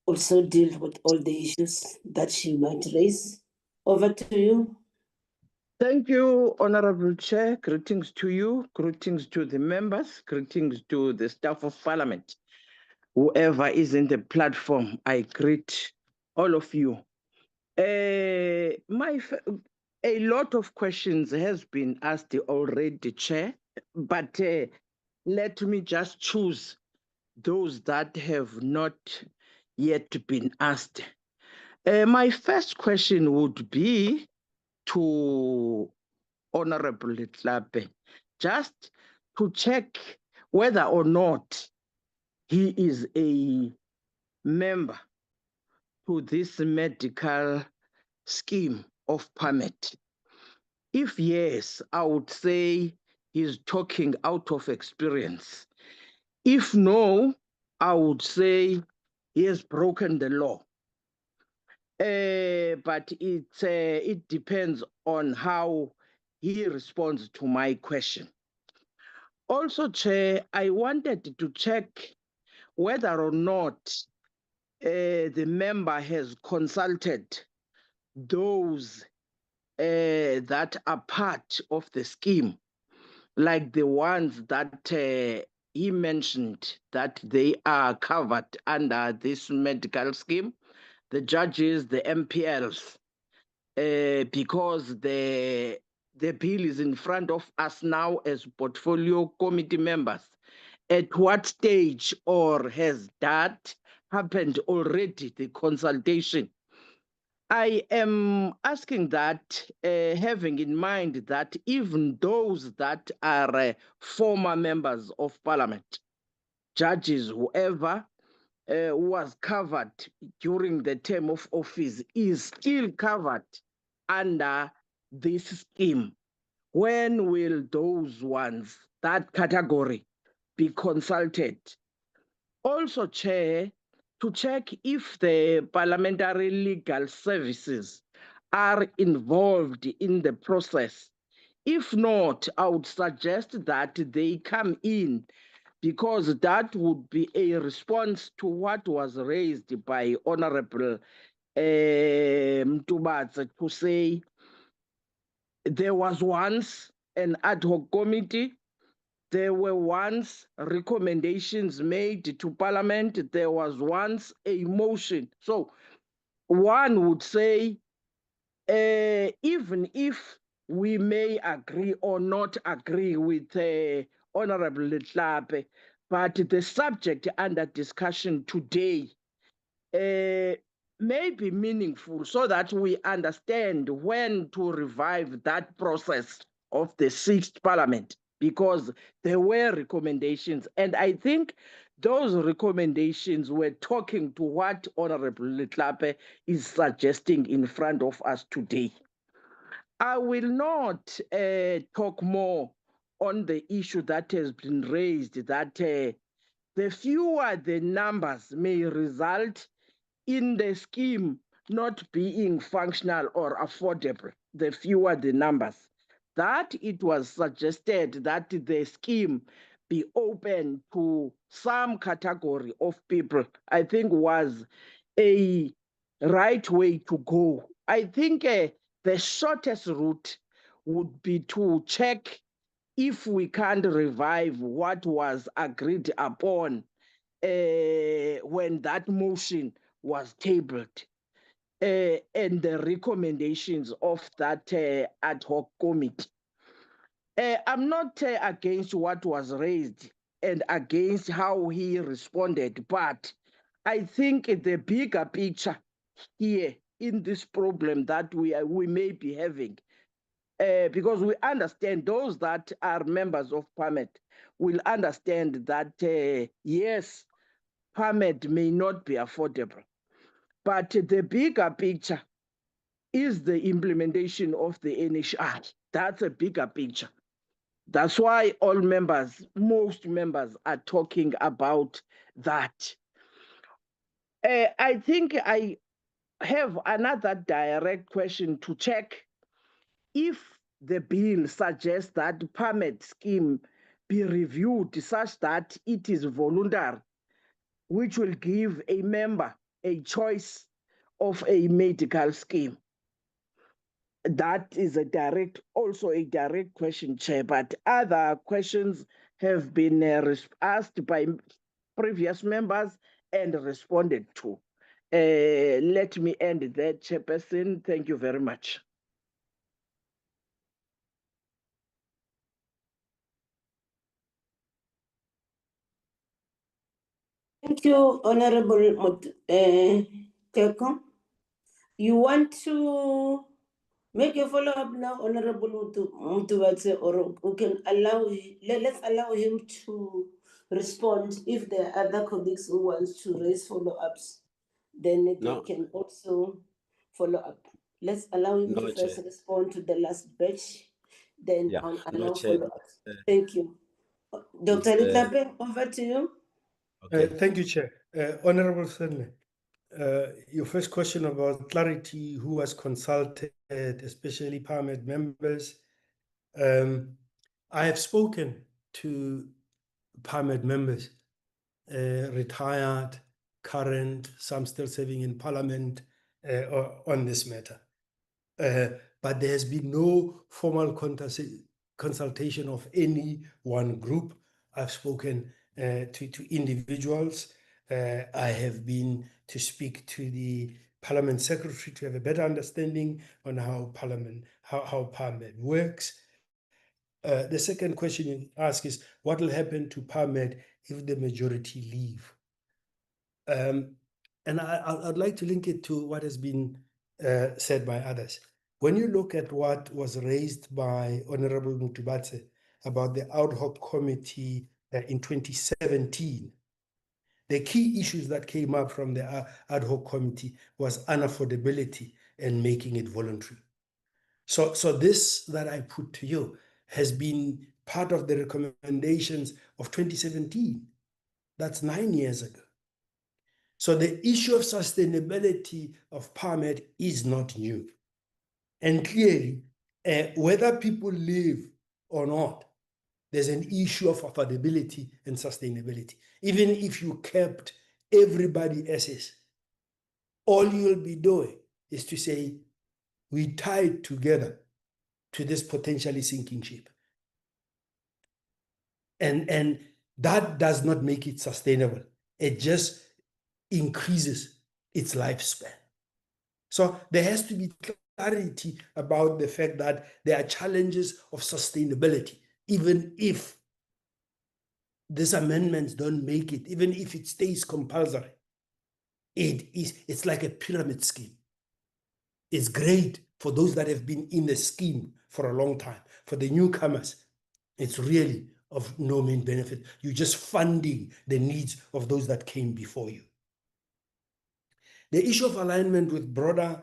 also deal with all the issues that she might raise? Over to you. Thank you, Honorable Chair. Greetings to you, greetings to the members, greetings to the staff of Parliament. Whoever is in the platform, I greet all of you. A lot of questions has been asked already, Chair, but let me just choose those that have not yet been asked. My first question would be to Honorable Letlape, just to check whether or not he is a member to this medical scheme of PARMED. If yes, I would say he's talking out of experience. If no, I would say he has broken the law. But it depends on how he responds to my question. Also, Chair, I wanted to check whether or not the member has consulted those that are part of the scheme, like the ones that he mentioned that they are covered under this medical scheme, the judges, the MPLs, because the bill is in front of us now as portfolio committee members. At what stage, or has that happened already, the consultation? I am asking that, having in mind that even those that are former members of Parliament, judges, whoever was covered during the term of office is still covered under this scheme. When will those ones, that category, be consulted? Also, Chair, to check if the Parliamentary Legal Services are involved in the process If not, I would suggest that they come in, because that would be a response to what was raised by Honorable Mtubatse, to say there was once an ad hoc committee, there were once recommendations made to Parliament, there was once a motion. So one would say, even if we may agree or not agree with Honorable Letlape, but the subject under discussion today may be meaningful, so that we understand when to revive that process of the 6th Parliament, because there were recommendations. And I think those recommendations were talking to what Honorable Letlape is suggesting in front of us today. I will not talk more on the issue that has been raised, that the fewer the numbers may result in the scheme not being functional or affordable, the fewer the numbers. That it was suggested that the scheme be open to some category of people, I think was a right way to go. I think the shortest route would be to check if we can't revive what was agreed upon when that motion was tabled, and the recommendations of that ad hoc committee. I'm not against what was raised and against how he responded, but I think the bigger picture here in this problem that we may be having, because we understand those that are members of PARMED will understand that, yes, PARMED may not be affordable, but the bigger picture is the implementation of the NHI. That's a bigger picture. That's why all members, most members are talking about that. I think I have another direct question to check if the bill suggests that the PARMED scheme be reviewed such that it is voluntary, which will give a member a choice of a medical scheme. That is also a direct question, Chair, but other questions have been asked by previous members and responded to. Let me end there, Chairperson. Thank you very much. Thank you, Honorable Teko. You want to make a follow-up now, Honorable Mtubatse, or we can let's allow him to respond. If there are other colleagues who want to raise follow-ups, then they can also follow up. Let's allow him to first respond to the last batch, then allow follow-ups. Thank you. Dr. Letlape, over to you. Thank you, Chair. Honorable Senle, your first question about clarity, who was consulted, especially PARMED members. I have spoken to PARMED members, retired, current, some still serving in Parliament, on this matter. But there has been no formal consultation of any one group. I've spoken to individuals. I have been to speak to the Parliament Secretary to have a better understanding on how PARMED works. The second question you ask is, what will happen to PARMED if the majority leave? And I'd like to link it to what has been said by others. When you look at what was raised by Honorable Mtubatse about the ad hoc committee in 2017, the key issues that came up from the ad hoc committee was unaffordability and making it voluntary. So this that I put to you has been part of the recommendations of 2017. That's 9 years ago. So the issue of sustainability of PARMED is not new. And clearly, whether people live or not, there's an issue of affordability and sustainability. Even if you kept everybody else's, all you'll be doing is to say, we tied together to this potentially sinking ship. And that does not make it sustainable. It just increases its lifespan. So there has to be clarity about the fact that there are challenges of sustainability, even if these amendments don't make it, even if it stays compulsory. It's like a pyramid scheme. It's great for those that have been in the scheme for a long time. For the newcomers, it's really of no main benefit. You're just funding the needs of those that came before you. The issue of alignment with broader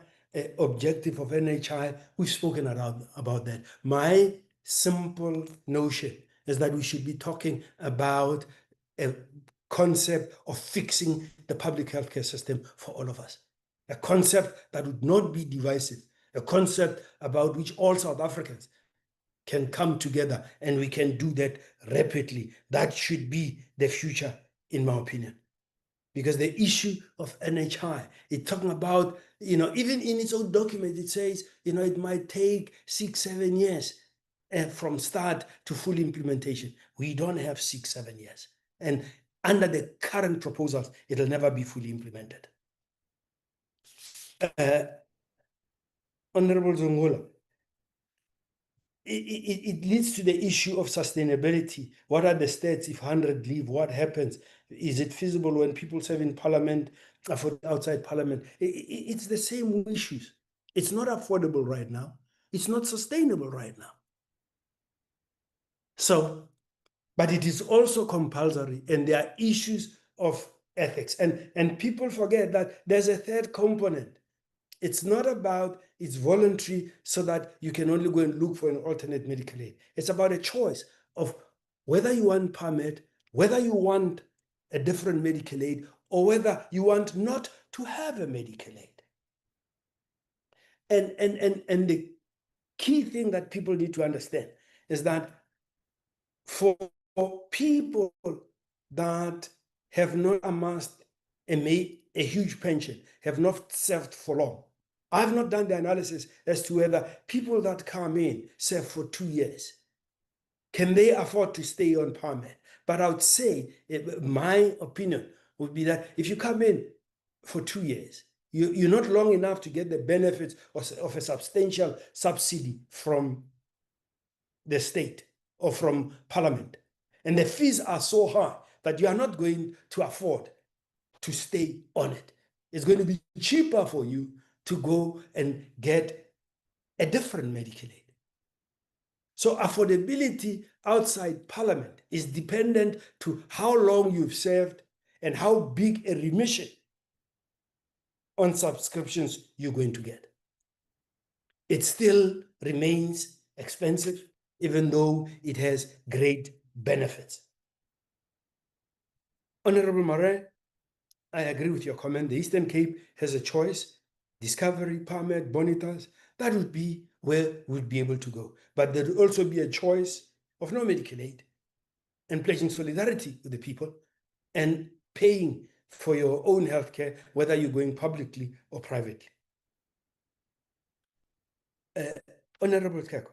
objective of NHI, we've spoken about that. My simple notion is that we should be talking about a concept of fixing the public healthcare system for all of us. A concept that would not be divisive, a concept about which all South Africans can come together, and we can do that rapidly. That should be the future, in my opinion. Because the issue of NHI, it's talking about, even in its own document, it says, it might take 6-7 years from start to full implementation. We don't have 6-7 years. And under the current proposals, it'll never be fully implemented. Honorable Zungula, it leads to the issue of sustainability. What are the stats if 100 leave? What happens? Is it feasible when people serve in parliament, outside parliament? It's the same issues. It's not affordable right now. It's not sustainable right now. So, but it is also compulsory, and there are issues of ethics. And people forget that there's a third component. It's not about it's voluntary so that you can only go and look for an alternate medical aid. It's about a choice of whether you want PARMED, whether you want a different medical aid, or whether you want not to have a medical aid. And the key thing that people need to understand is that for people that have not amassed a huge pension, have not served for long, I've not done the analysis as to whether people that come in serve for 2 years, can they afford to stay on PARMED? But I would say, my opinion would be that if you come in for 2 years, you're not long enough to get the benefits of a substantial subsidy from the state or from parliament. And the fees are so high that you are not going to afford to stay on it. It's going to be cheaper for you to go and get a different medical aid. So affordability outside parliament is dependent to how long you've served and how big a remission on subscriptions you're going to get. It still remains expensive, even though it has great benefits. Honorable Marais, I agree with your comment. The Eastern Cape has a choice. Discovery, PARMED, Bonitas, that would be where we'd be able to go. But there would also be a choice of no medical aid and pledging solidarity with the people and paying for your own healthcare, whether you're going publicly or privately. Honorable Keko,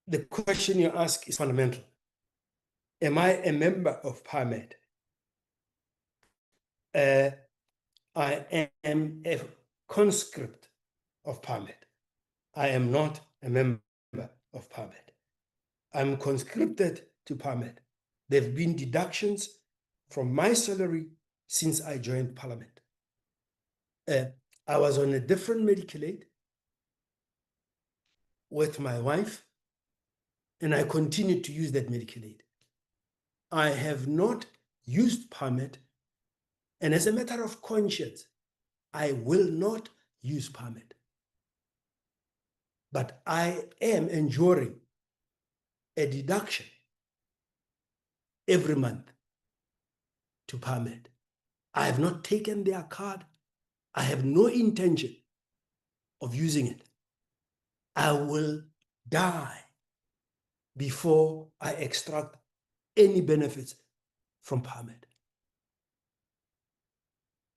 the question you ask is fundamental. Am I a member of PARMED? I am a conscript of PARMED. I am not a member of PARMED. I'm conscripted to PARMED. There have been deductions from my salary since I joined Parliament. I was on a different medical aid with my wife, and I continued to use that medical aid. I have not used PARMED, and as a matter of conscience, I will not use PARMED. But I am enjoying a deduction every month to PARMED. I have not taken their card. I have no intention of using it. I will die before I extract any benefits from PARMED.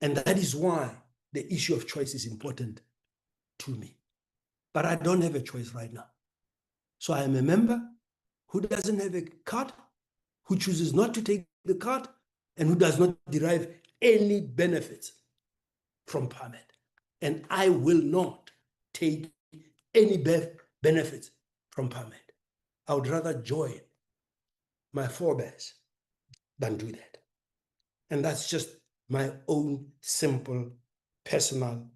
And that is why the issue of choice is important to me. But I don't have a choice right now. So I am a member who doesn't have a card, who chooses not to take the card, and who does not derive any benefits from PARMED. And I will not take any benefits from PARMED. I would rather join my forebears than do that. And that's just my own simple personal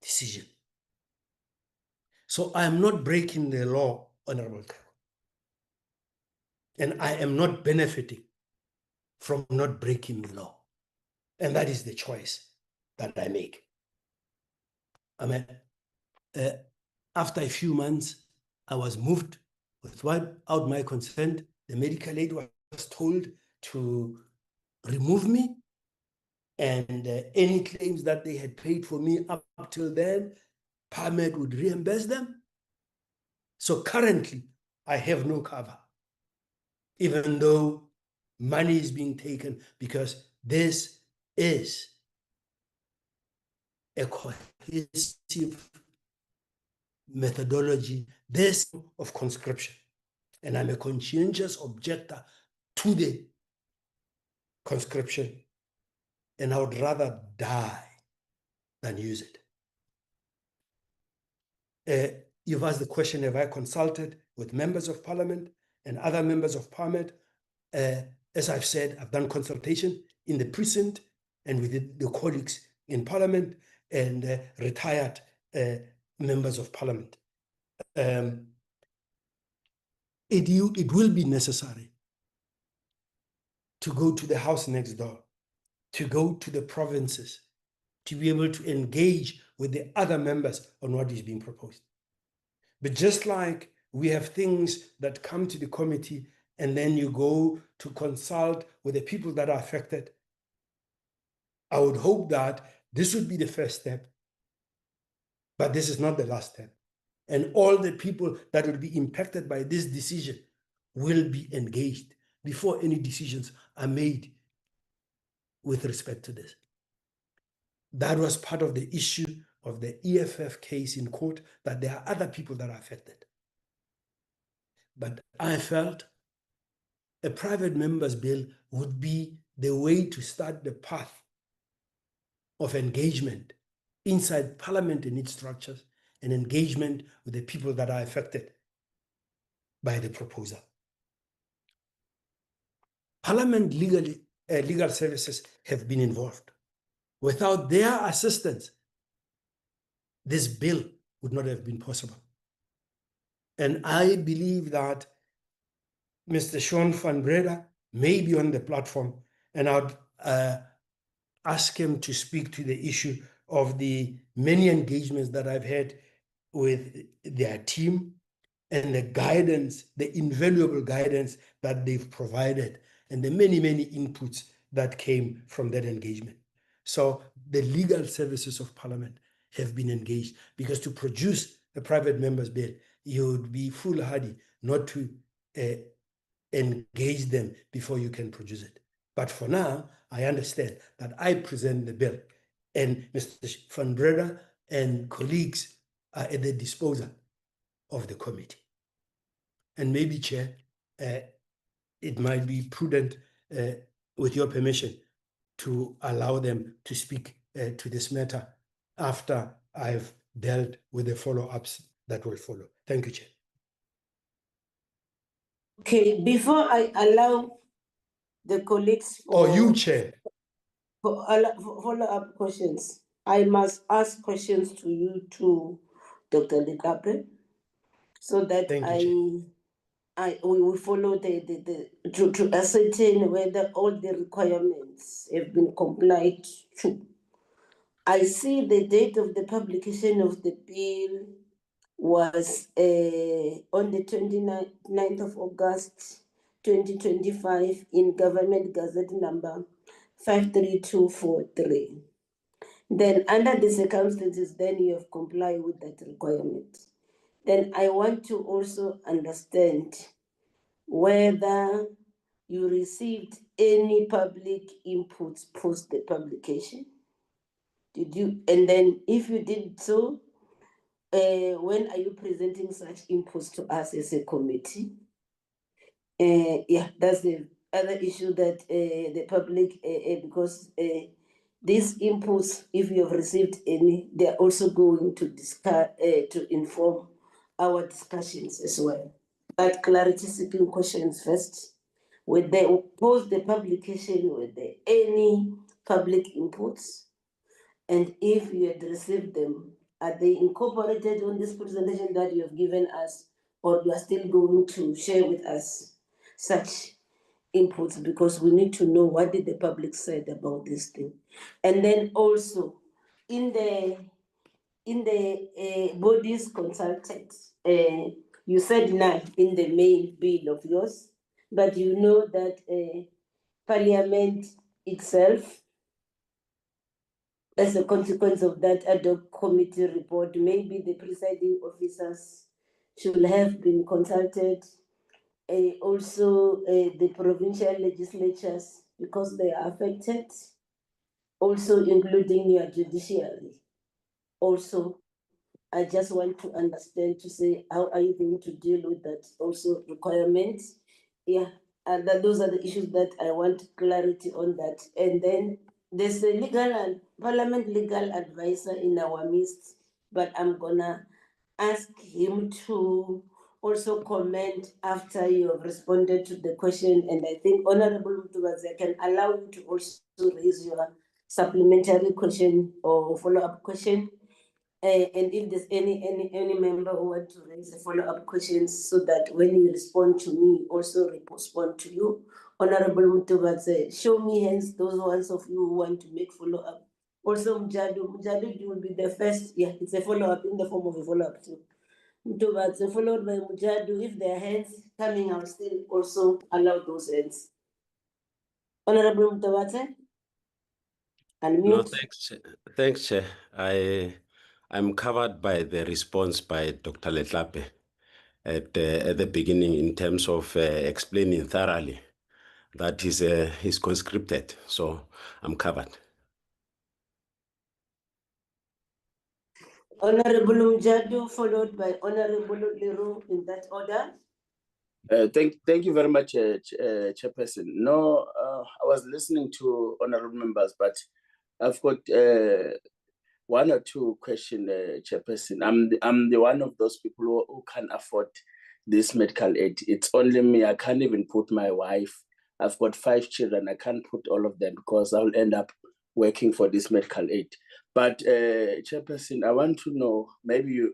decision. So I am not breaking the law, Honorable Chair. And I am not benefiting from not breaking the law. And that is the choice that I make. I mean, after a few months, I was moved without my consent. The medical aid was told to remove me, and any claims that they had paid for me up till then, PARMED would reimburse them. So currently, I have no cover, even though money is being taken, because this is a cohesive methodology, this of conscription. And I'm a conscientious objector to the conscription, and I would rather die than use it. You've asked the question, have I consulted with members of parliament and other members of PARMED? As I've said, I've done consultation in the precinct and with the colleagues in parliament and retired members of parliament. It will be necessary to go to the house next door, to go to the provinces, to be able to engage with the other members on what is being proposed. But just like we have things that come to the committee and then you go to consult with the people that are affected, I would hope that this would be the first step, but this is not the last step. And all the people that will be impacted by this decision will be engaged before any decisions are made with respect to this. That was part of the issue of the EFF case in court, that there are other people that are affected. But I felt a private member's bill would be the way to start the path of engagement inside Parliament and its structures, and engagement with the people that are affected by the proposal. Parliament legal services have been involved. Without their assistance, this bill would not have been possible. And I believe that Mr. Sean van Breda may be on the platform, and I'd ask him to speak to the issue of the many engagements that I've had with their team and the guidance, the invaluable guidance that they've provided, and the many, many inputs that came from that engagement. So the legal services of Parliament have been engaged, because to produce a private member's bill, you would be foolhardy not to engage them before you can produce it. But for now, I understand that I present the bill, and Mr. van Breda and colleagues are at the disposal of the committee. And maybe, Chair, it might be prudent, with your permission, to allow them to speak to this matter after I've dealt with the follow-ups that will follow. Thank you, Chair. Okay, before I allow the colleagues for, you, Chair, for follow-up questions, I must ask questions to you too, Dr. Letlape, so that we will follow to ascertain whether all the requirements have been complied to. I see the date of the publication of the bill was on the 29th of August 2025 in Government Gazette number 53243. Then under the circumstances, then you have complied with that requirement. then I want to also understand whether you received any public inputs post the publication. Did you? And then if you did so, when are you presenting such inputs to us as a committee? Yeah, that's the other issue that the public, because these inputs, if you have received any, they're also going to discuss, to inform our discussions as well. But clarity seeking questions first. With the post the publication, were there any public inputs? And if you had received them, are they incorporated on this presentation that you have given us, or you are still going to share with us such inputs? Because we need to know what did the public said about this thing. And then also in the bodies consulted, you said none in the main bill of yours, but you know that Parliament itself, as a consequence of that ad hoc committee report, maybe the presiding officers should have been consulted. Also, the provincial legislatures, because they are affected, also including your judiciary. Also, I just want to understand to say, how are you going to deal with that also requirements? Yeah, and those are the issues that I want clarity on that. And then there's a legal and parliament legal advisor in our midst, but I'm gonna ask him to also comment after you have responded to the question. And I think Honorable Muthubazi, I can allow you to also raise your supplementary question or follow-up question. And if there's any member who want to raise a follow-up questions, so that when you respond to me, also respond to you. Honorable Muthubazi, show me hands, those ones of you who want to make follow-up. Also, Mujadu, you will be the first. Yeah, it's a follow-up in the form of a follow-up too. Muthubazi, followed by Mujadu. If there are hands coming, I'll still also allow those hands. Honorable Muthubazi, unmute. No, thanks, Chair. I'm covered by the response by Dr. Letlape at the beginning in terms of explaining thoroughly that is conscripted. So I'm covered. Honorable Mujadu, followed by Honorable Leroux, in that order. Thank you very much, Chairperson. No, I was listening to honorable members, but I've got one or two questions, Chairperson. I'm the one of those people who can afford this medical aid. It's only me. I can't even put my wife. I've got 5 children. I can't put all of them because I'll end up working for this medical aid. But Chairperson, I want to know, maybe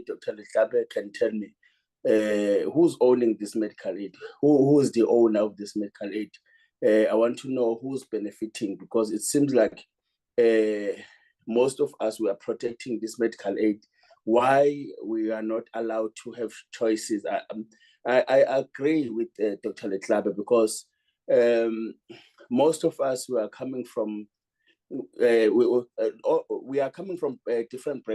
Dr. Letlape can tell me, who's owning this medical aid? Who is the owner of this medical aid? I want to know who's benefiting, because it seems like most of us were protecting this medical aid. Why we are not allowed to have choices? I agree with Dr. Letlape, because most of us were coming from we are coming from a different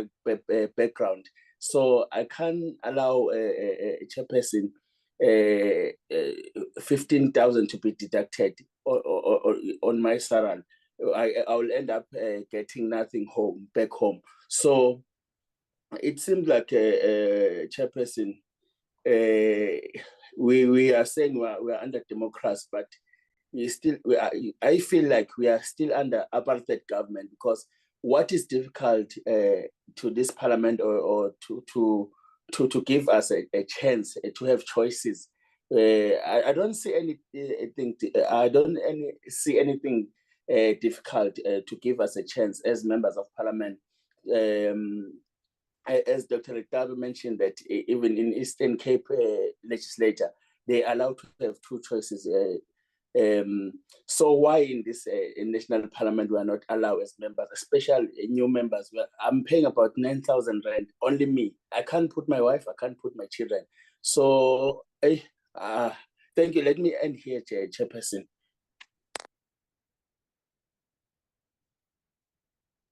background. So I can't allow a chairperson 15,000 to be deducted on my salary. I will end up getting nothing back home. So it seems like a chairperson, we are saying we are under democracy, but I feel like we are still under apartheid government, because what is difficult to this parliament or to give us a chance to have choices. I don't see anything. I don't see anything difficult to give us a chance as members of parliament. As Dr. Letlape mentioned, that even in Eastern Cape legislature, they are allowed to have 2 choices. So why in this in national parliament we are not allowed as members, especially new members? I'm paying about 9,000 rand, only me. I can't put my wife, I can't put my children. So thank you. Let me end here, Chairperson.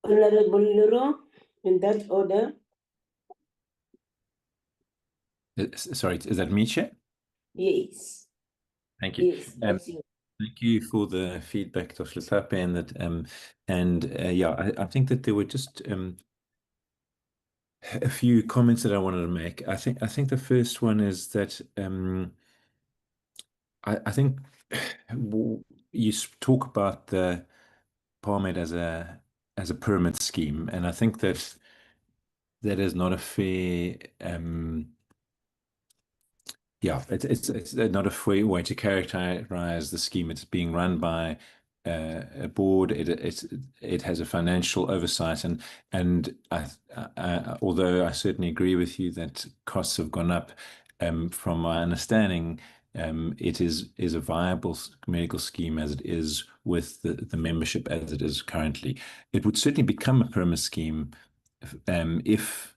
Honorable Leroux, in that order. Sorry, is that me, Chair? Yes. Thank you. Yes, that's you. Thank you for the feedback, Dr. Letlape, and that yeah, I think that there were just a few comments that I wanted to make. I think the first one is that I think you talk about the PARMED as a pyramid scheme, and I think that that is not a fair yeah, it's not a fair way to characterize the scheme. It's being run by a board. It has a financial oversight, and although I certainly agree with you that costs have gone up, from my understanding, it is a viable medical scheme as it is with the membership as it is currently. It would certainly become a pyramid scheme if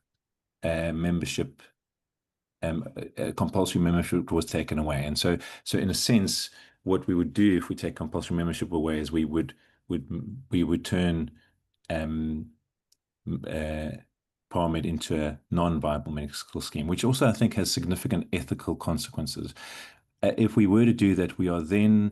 membership. Compulsory membership was taken away, and so in a sense, what we would do if we take compulsory membership away is we would turn PARMED into a non-viable medical scheme, which also I think has significant ethical consequences. If we were to do that, we are then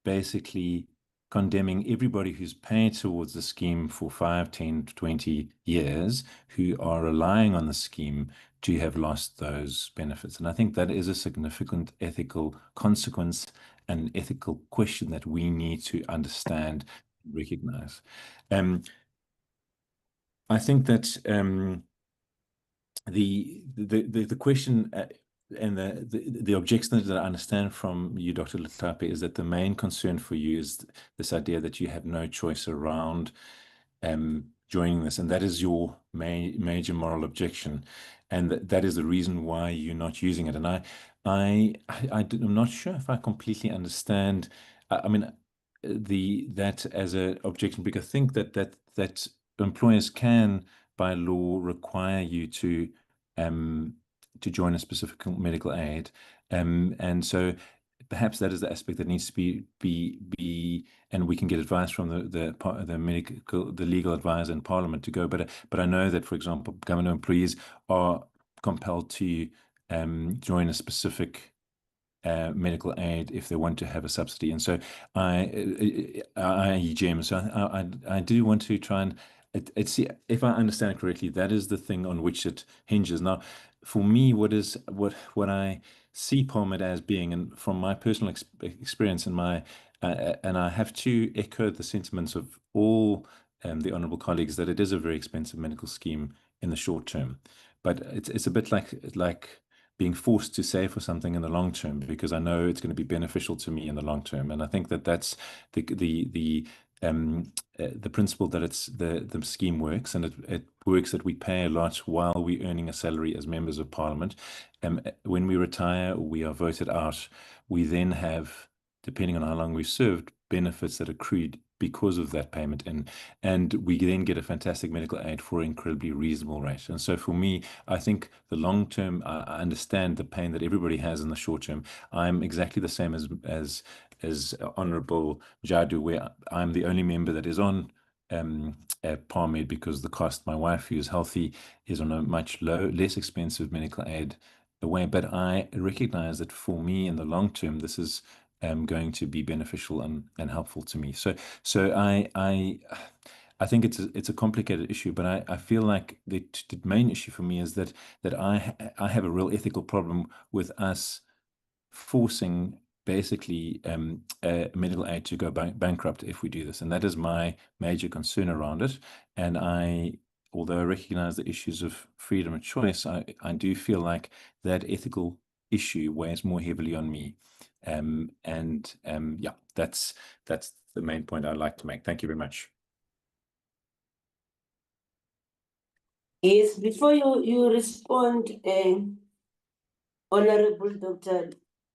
basically condemning everybody who's paid towards the scheme for 5, 10, 20 years, who are relying on the scheme to have lost those benefits. And I think that is a significant ethical consequence and ethical question that we need to understand and recognize. I think that the question and the objection that I understand from you, Dr. Letlape, is that the main concern for you is this idea that you have no choice around joining this, and that is your major moral objection, and that is the reason why you're not using it. And I'm not sure if I completely understand. I mean, that as an objection, because I think that employers can, by law, require you to join a specific medical aid, and so perhaps that is the aspect that needs to be, and we can get advice from the legal advisor in Parliament to go. But I know that, for example, government employees are compelled to join a specific medical aid if they want to have a subsidy, and so Jim. So I do want to try and see if I understand it correctly. That is the thing on which it hinges. Now, for me, what I see PARMED as being, and from my personal experience and and I have to echo the sentiments of all the honourable colleagues, that it is a very expensive medical scheme in the short term, but it's a bit like being forced to save for something in the long term, because I know it's going to be beneficial to me in the long term. And I think that that's the principle that the scheme works, and it works that we pay a lot while we're earning a salary as members of Parliament. When we retire, we are voted out. We then have, depending on how long we've served, benefits that accrued because of that payment, and we then get a fantastic medical aid for an incredibly reasonable rate. And so for me, I think the long term, I understand the pain that everybody has in the short term. I'm exactly the same as Honourable Jadu, where I'm the only member that is on PARMED because the cost, my wife, who is healthy, is on a much less expensive medical aid away. But I recognize that for me in the long term, this is going to be beneficial and helpful to me. So I think it's a complicated issue, but I feel like the main issue for me is that I have a real ethical problem with us forcing basically medical aid to go bankrupt if we do this, and that is my major concern around it. And although I recognize the issues of freedom of choice, I do feel like that ethical issue weighs more heavily on me. Yeah, that's the main point I'd like to make. Thank you very much. Yes, before you respond, Honorable Dr.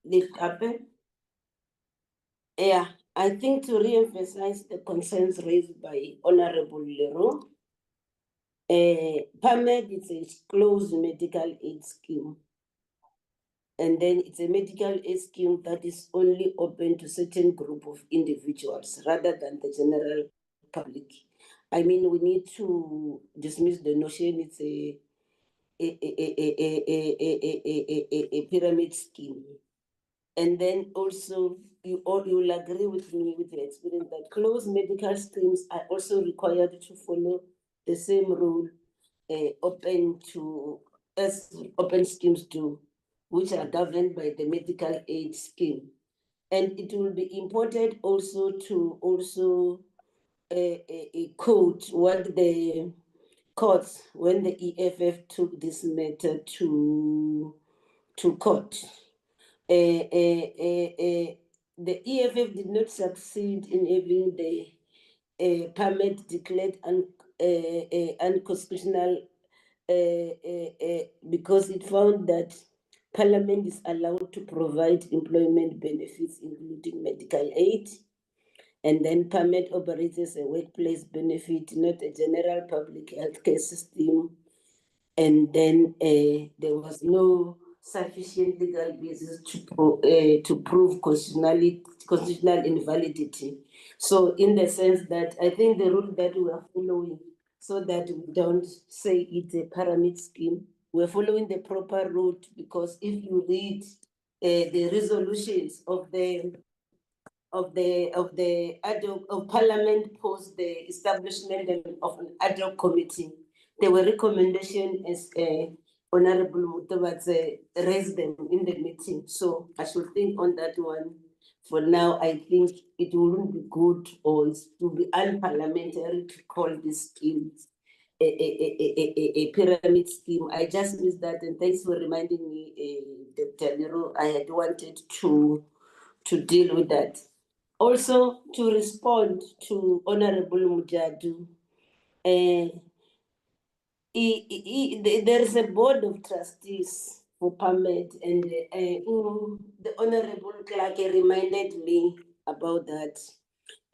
Letlape, yeah, I think to re-emphasize the concerns raised by Honorable Leroux, PARMED is a closed medical aid scheme. And then it's a medical aid scheme that is only open to certain group of individuals rather than the general public. I mean, we need to dismiss the notion it's a a pyramid scheme. And then also, you will agree with me with the experience that closed medical schemes are also required to follow the same rule as open schemes do, which are governed by the medical aid scheme. And it will be important also to quote what the courts, when the EFF took this matter to court. The EFF did not succeed in having the PARMED declared unconstitutional because it found that Parliament is allowed to provide employment benefits, including medical aid. And then PARMED operates as a workplace benefit, not a general public healthcare system. And then there was no sufficient legal basis to prove constitutional invalidity. So in the sense that I think the rule that we are following, so that we don't say it's a pyramid scheme, we're following the proper route, because if you read the resolutions of Parliament post the establishment of an ad hoc committee, there were recommendations as Honorable Mutabatse raised them in the meeting. So I should think on that one. For now, I think it wouldn't be good, or it would be unparliamentary to call this scheme a pyramid scheme. I just missed that, and thanks for reminding me, Dr. Nero. I had wanted to deal with that. Also, to respond to Honorable Mujadu, there is a board of trustees for PARMED, and the Honorable Clerk reminded me about that,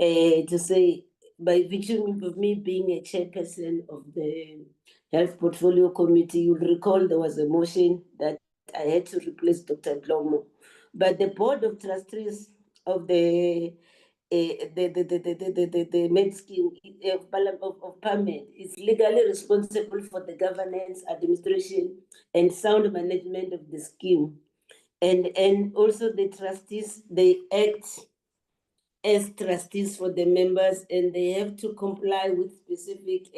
to say, by virtue of me being a chairperson of the Health Portfolio Committee, you'll recall there was a motion that I had to replace Dr. Dlomo. But the board of trustees of the med scheme of PARMED is legally responsible for the governance, administration, and sound management of the scheme. And also the trustees, they act as trustees for the members, and they have to comply with specific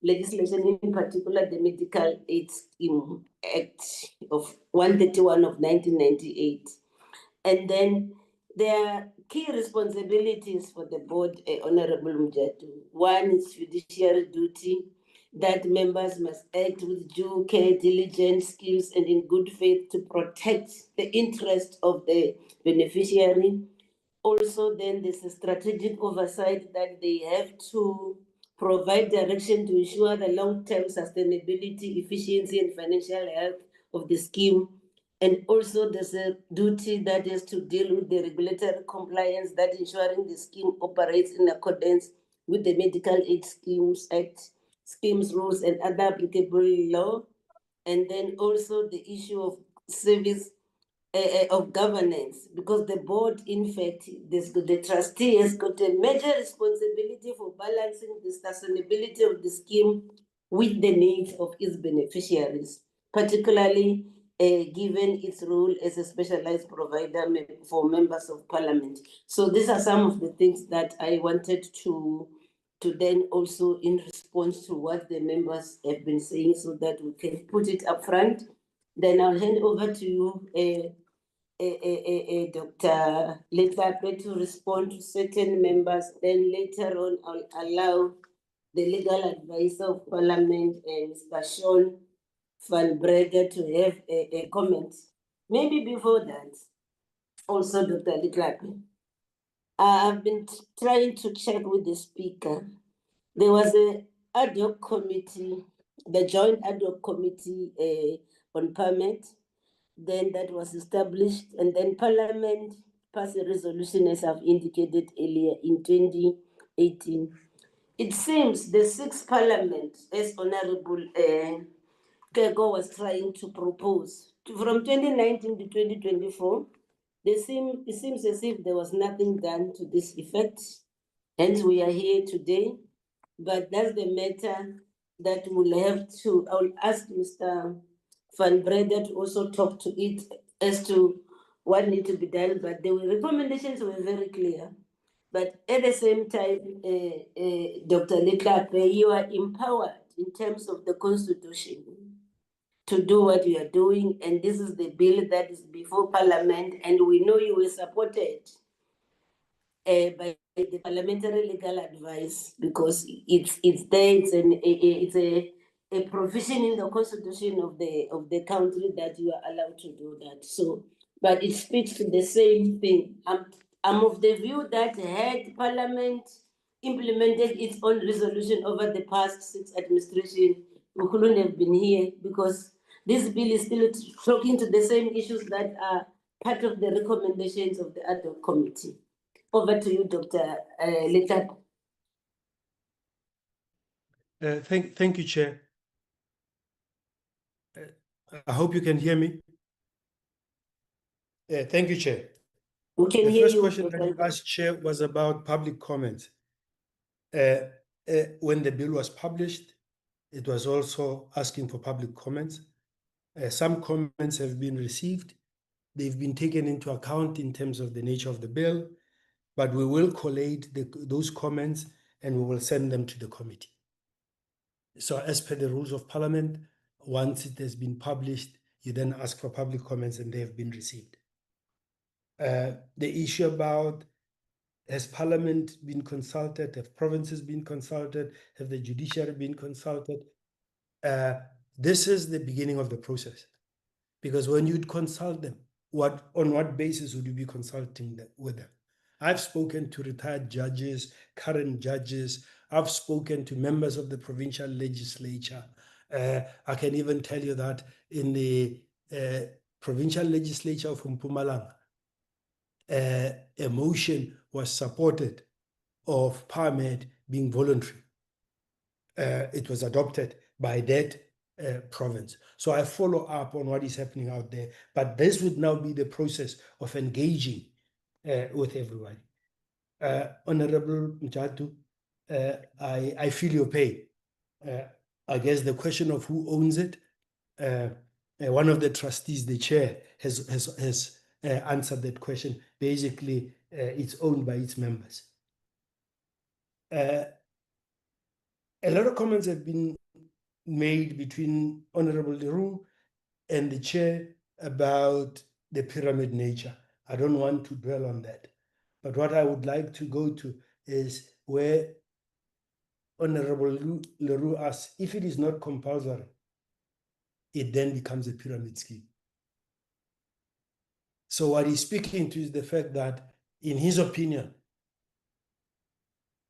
legislation, in particular the Medical Aid Scheme Act of 131 of 1998. And then there are key responsibilities for the board, Honorable Mujadu. One is fiduciary duty, that members must act with due care, diligence, skills, and in good faith to protect the interest of the beneficiary. Also, then there's a strategic oversight that they have to provide direction to ensure the long-term sustainability, efficiency, and financial health of the scheme. And also there's a duty that is to deal with the regulatory compliance, that ensuring the scheme operates in accordance with the Medical Aid Schemes Act, schemes rules, and other applicable law. And then also the issue of service of governance, because the board, in fact, the trustee has got a major responsibility for balancing the sustainability of the scheme with the needs of its beneficiaries, particularly given its role as a specialized provider for members of Parliament. So these are some of the things that I wanted to then also, in response to what the members have been saying, so that we can put it up front. Then I'll hand over to you, Dr. Letlape, to respond to certain members. Then later on, I'll allow the legal advisor of Parliament, Mr. Sean Van Breda, to have a comment. Maybe before that, also Dr. Letlape, I've been trying to check with the speaker. There was a ad hoc committee, the joint ad hoc committee on PARMED, then that was established, and then Parliament passed a resolution, as I've indicated earlier, in 2018. It seems the sixth Parliament, as Honorable Kego was trying to propose, from 2019 to 2024, it seems as if there was nothing done to this effect. Hence, we are here today. But that's the matter. that we'll have to, I will ask Mr. Van Breda to also talk to it as to what needs to be done, but the recommendations were very clear. But at the same time, Dr. Letlape, you are empowered in terms of the Constitution to do what you are doing, and this is the bill that is before Parliament, and we know you were supported by the parliamentary legal advice because it's there. It's a provision in the Constitution of the country that you are allowed to do that. So, but it speaks to the same thing. I'm of the view that had Parliament implemented its own resolution over the past 6 administration, we couldn't have been here because this bill is still talking to the same issues that are part of the recommendations of the ad hoc committee. Over to you, Dr. Letlape. Thank you, Chair. I hope you can hear me. Thank you, Chair. We can The hear first you, question that Dr. you asked, Chair, was about public comments. When the bill was published, it was also asking for public comments. Some comments have been received. They've been taken into account in terms of the nature of the bill, but we will collate those comments and we will send them to the committee. So as per the rules of Parliament, once it has been published, you then ask for public comments and they have been received. The issue about has Parliament been consulted, have provinces been consulted, have the judiciary been consulted? This is the beginning of the process. Because when you'd consult them, on what basis would you be consulting with them? I've spoken to retired judges, current judges. I've spoken to members of the provincial legislature. I can even tell you that in the provincial legislature of Mpumalanga, a motion was supported of PARMED being voluntary. It was adopted by that province. So I follow up on what is happening out there. But this would now be the process of engaging with everybody. Honorable Mjatu, I feel your pain. I guess the question of who owns it, one of the trustees, the chair, has answered that question. Basically, it's owned by its members. A lot of comments have been made between Honorable Leroux and the chair about the pyramid nature. I don't want to dwell on that. But what I would like to go to is where Honorable Leroux asks, if it is not compulsory, it then becomes a pyramid scheme. So what he's speaking to is the fact that, in his opinion,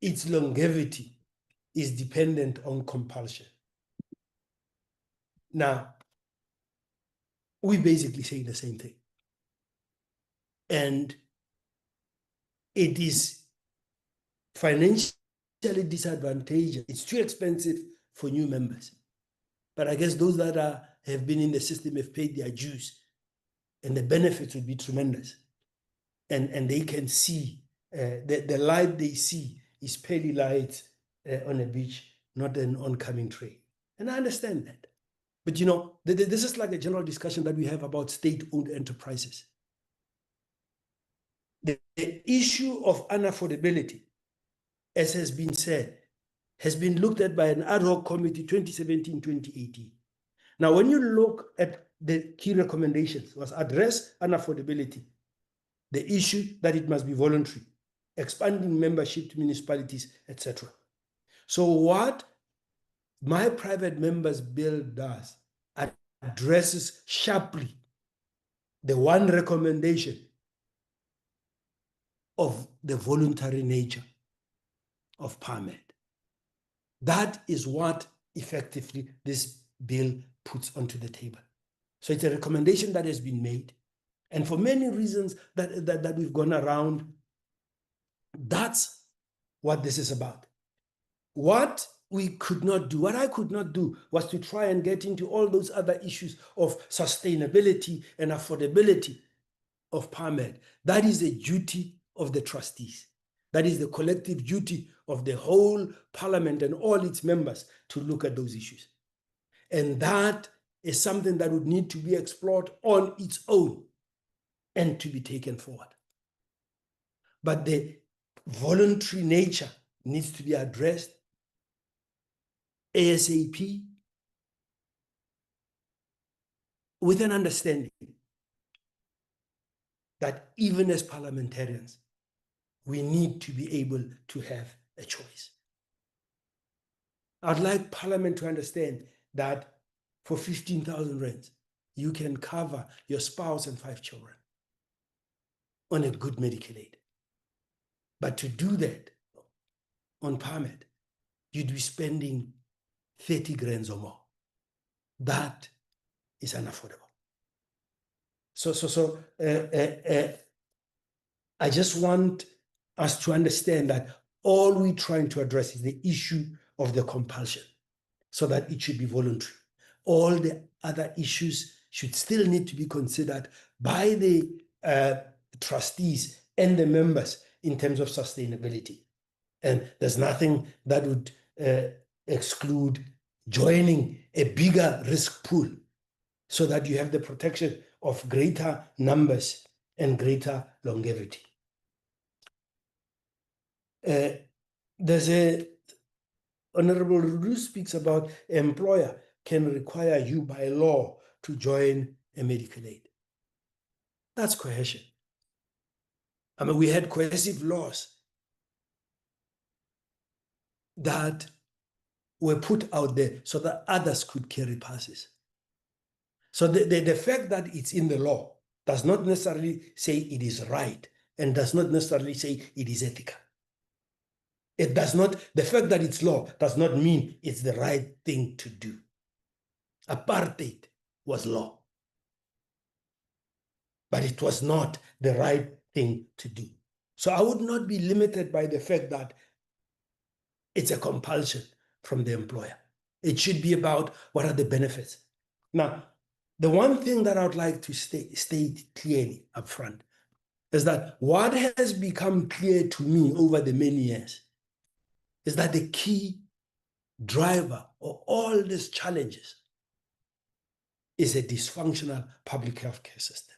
its longevity is dependent on compulsion. Now, we basically say the same thing. And it is financially disadvantageous. It's too expensive for new members. But I guess those that have been in the system have paid their dues, and the benefits would be tremendous. And they can see, the light they see is pale light on a beach, not an oncoming train. And I understand that. But you know, this is like a general discussion that we have about state-owned enterprises. The issue of unaffordability, as has been said, has been looked at by an ad hoc committee 2017-2018. Now, when you look at the key recommendations, was address unaffordability, the issue that it must be voluntary, expanding membership to municipalities, etc. So what my private members bill does addresses sharply the one recommendation of the voluntary nature of PARMED. That is what effectively this bill puts onto the table. So it's a recommendation that has been made. And for many reasons that we've gone around, that's what this is about. What we could not do, what I could not do, was to try and get into all those other issues of sustainability and affordability of PARMED. That is a duty of the trustees. That is the collective duty of the whole parliament and all its members to look at those issues. And that is something that would need to be explored on its own and to be taken forward. But the voluntary nature needs to be addressed ASAP with an understanding that even as parliamentarians, we need to be able to have a choice. I'd like Parliament to understand that for 15,000 rands, you can cover your spouse and 5 children on a good medical aid. But to do that on PARMED, you'd be spending 30 grand or more. That is unaffordable. So I just want us to understand that all we're trying to address is the issue of the compulsion, so that it should be voluntary. All the other issues should still need to be considered by the trustees and the members in terms of sustainability. And there's nothing that would exclude joining a bigger risk pool so that you have the protection of greater numbers and greater longevity. There's a Honorable Rudu speaks about employer can require you by law to join a medical aid. That's coercion. I mean, we had coercive laws that were put out there so that others could carry passes. So the fact that it's in the law does not necessarily say it is right and does not necessarily say it is ethical. It does not, the fact that it's law does not mean it's the right thing to do. Apartheid was law, but it was not the right thing to do. So I would not be limited by the fact that it's a compulsion from the employer. It should be about what are the benefits. Now, the one thing that I would like to state clearly up front is that what has become clear to me over the many years is that the key driver of all these challenges is a dysfunctional public health care system.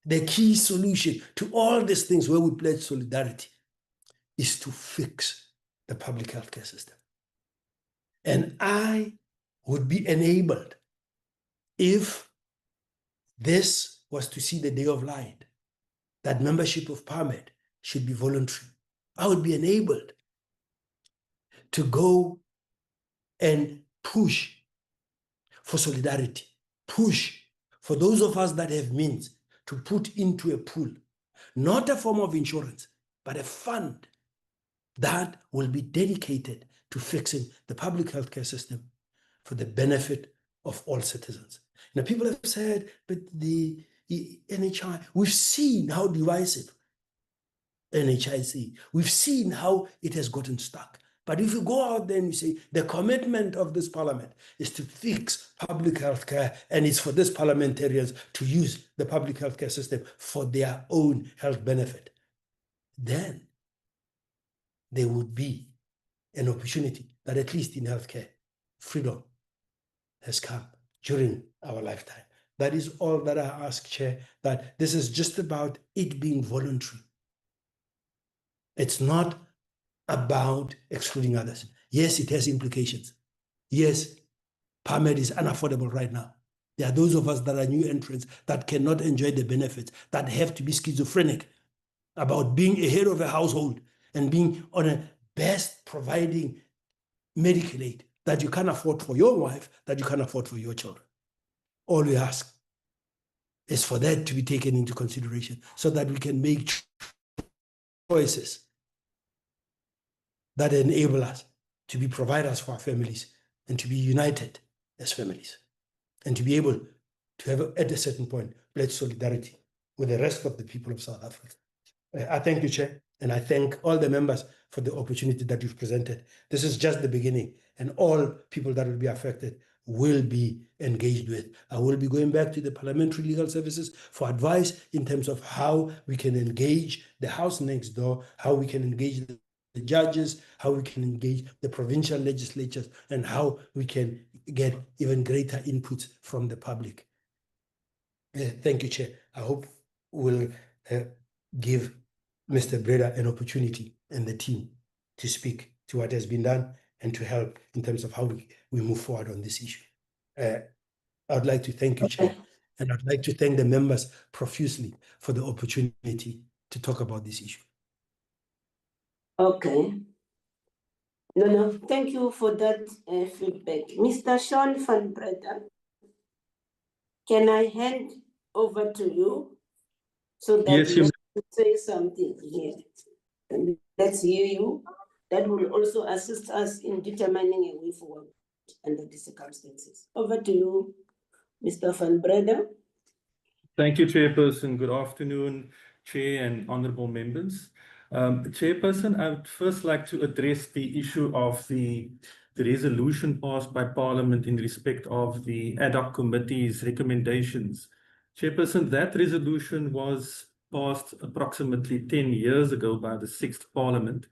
The key solution to all these things where we pledge solidarity is to fix the public health care system. And I would be enabled if this was to see the day of light, that membership of PARMED should be voluntary. I would be enabled to go and push for solidarity, push for those of us that have means to put into a pool, not a form of insurance, but a fund that will be dedicated to fixing the public healthcare system for the benefit of all citizens. Now, people have said, but the NHI, we've seen how divisive NHIC, we've seen how it has gotten stuck. But if you go out there and you say, the commitment of this parliament is to fix public health care, and it's for these parliamentarians to use the public health care system for their own health benefit, then there would be an opportunity that at least in healthcare, freedom has come during our lifetime. That is all that I ask, Chair, that this is just about it being voluntary. It's not about excluding others. Yes, it has implications. Yes, PARMED is unaffordable right now. There are those of us that are new entrants that cannot enjoy the benefits, that have to be schizophrenic about being a head of a household and being on a best providing medical aid that you can afford for your wife, that you can afford for your children. All we ask is for that to be taken into consideration so that we can make choices that enable us to be providers for our families and to be united as families and to be able to have, at a certain point, pledge solidarity with the rest of the people of South Africa. I thank you, Chair, and I thank all the members for the opportunity that you've presented. This is just the beginning, and all people that will be affected will be engaged with. I will be going back to the Parliamentary Legal Services for advice in terms of how we can engage the House next door, how we can engage the judges, how we can engage the provincial legislatures, and how we can get even greater input from the public. Thank you, Chair. I hope we'll give Mr. Breda an opportunity and the team to speak to what has been done and to help in terms of how we move forward on this issue. I'd like to thank you, Chair, and I'd like to thank the members profusely for the opportunity to talk about this issue. Okay. No, thank you for that feedback. Mr. Sean van Breda, can I hand over to you so that Yes, you can say something here? And let's hear you. That will also assist us in determining a way forward under the circumstances. Over to you, Mr. van Breda. Thank you, Chairperson. Good afternoon, Chair and honorable members. Chairperson, I would first like to address the issue of the resolution passed by Parliament in respect of the ad hoc committee's recommendations. Chairperson, that resolution was passed approximately 10 years ago by the 6th Parliament.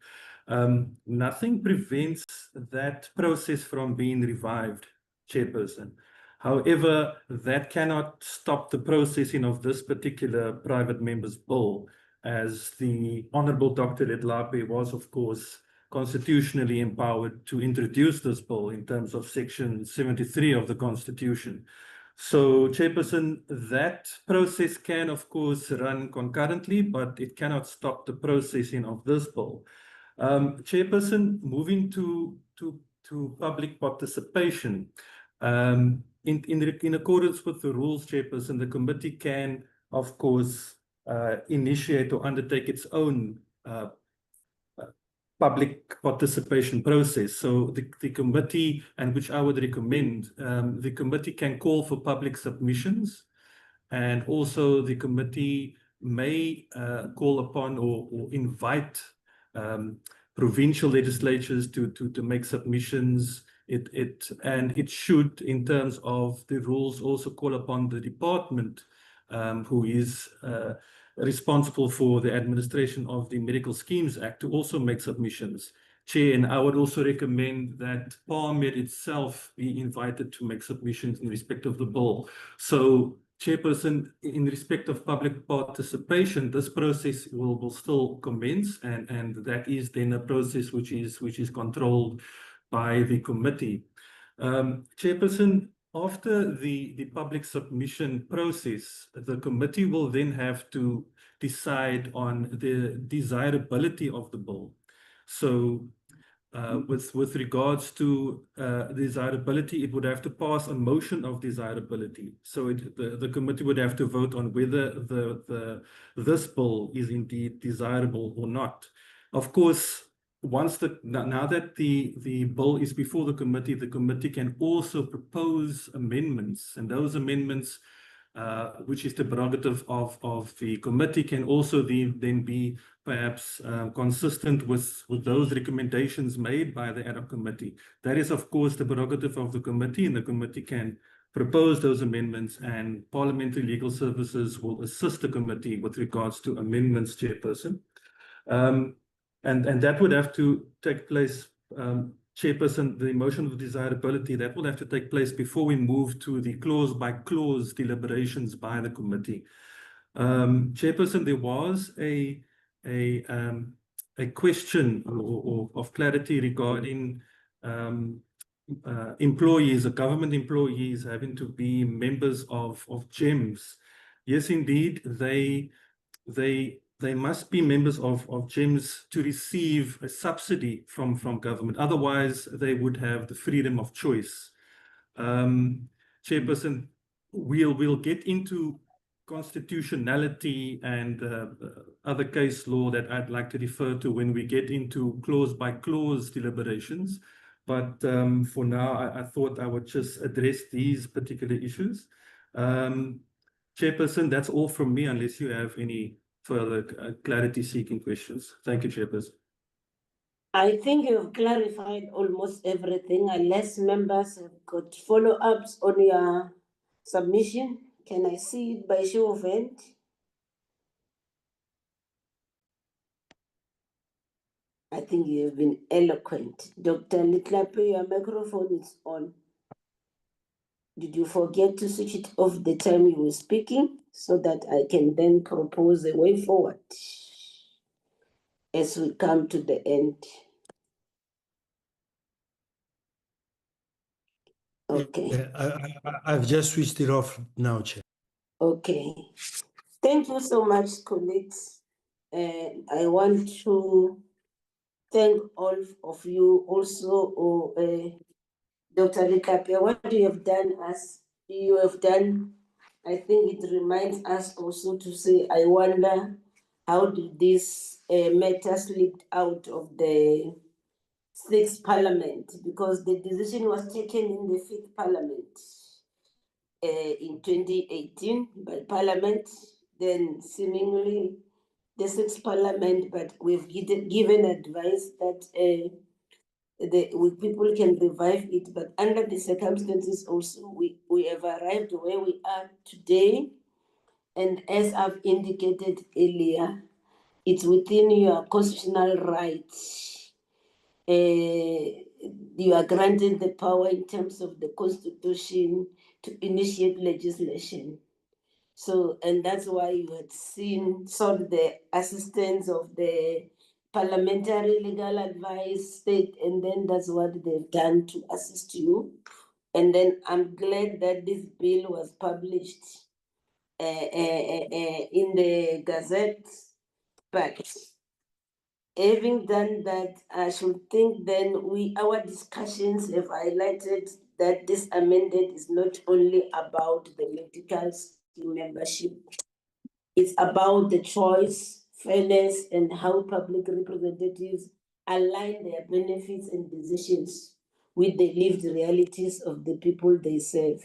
Nothing prevents that process from being revived, Chairperson. However, that cannot stop the processing of this particular private member's bill, as the Honourable Dr. Letlape was, of course, constitutionally empowered to introduce this bill in terms of Section 73 of the Constitution. So, Chairperson, that process can, of course, run concurrently, but it cannot stop the processing of this bill. Chairperson, moving to public participation, in accordance with the rules, Chairperson, the committee can, of course, initiate or undertake its own public participation process. So the committee, and which I would recommend, the committee can call for public submissions, and also the committee may call upon or invite provincial legislatures to make submissions. It should, in terms of the rules, also call upon the department who is responsible for the administration of the Medical Schemes Act to also make submissions. Chair, and I would also recommend that PARMED itself be invited to make submissions in respect of the bill. So, Chairperson, in respect of public participation, this process will still commence, and that is then a process which is controlled by the committee. Chairperson, after the public submission process, the committee will then have to decide on the desirability of the bill. So with regards to desirability, it would have to pass a motion of desirability. So the committee would have to vote on whether this bill is indeed desirable or not. Of course, now that the bill is before the committee can also propose amendments, and those amendments, which is the prerogative of the committee, can also then be perhaps consistent with those recommendations made by the ad hoc committee. That is, of course, the prerogative of the committee, and the committee can propose those amendments, and Parliamentary Legal Services will assist the committee with regards to amendments, Chairperson. And that would have to take place, Chairperson, the motion of desirability, that will have to take place before we move to the clause-by-clause deliberations by the committee. Chairperson, there was a question or of clarity regarding employees, government employees having to be members of GEMS. Yes, indeed, they must be members of GEMS to receive a subsidy from government. Otherwise, they would have the freedom of choice. Chairperson, we'll get into constitutionality and other case law that I'd like to refer to when we get into clause-by-clause deliberations. But for now, I thought I would just address these particular issues. Chairperson, that's all from me, unless you have any further clarity-seeking questions. Thank you, Chairperson. I think you've clarified almost everything, unless members have got follow-ups on your submission. Can I see it by show of hand? I think you have been eloquent. Dr. Letlape, your microphone is on. Did you forget to switch it off the time you were speaking so that I can then propose a way forward as we come to the end? Okay. I've just switched it off now, Chair. Okay. Thank you so much, colleagues. I want to thank all of you also, Dr. Letlape. What you have done I think it reminds us also to say, I wonder how did this matter slip out of the 6th Parliament, because the decision was taken in the 5th Parliament in 2018 by Parliament, then seemingly the 6th Parliament, but we've given advice that people can revive it, but under the circumstances also, we have arrived where we are today. And as I've indicated earlier, it's within your constitutional rights. You are granted the power in terms of the Constitution to initiate legislation. So, and that's why you had sought the assistance of the Parliamentary Legal Advice State, and then that's what they've done to assist you. And then I'm glad that this bill was published in the Gazette, but having done that, I should think then our discussions have highlighted that this amendment is not only about the medical scheme membership, it's about the choice, fairness, and how public representatives align their benefits and decisions with the lived realities of the people they serve.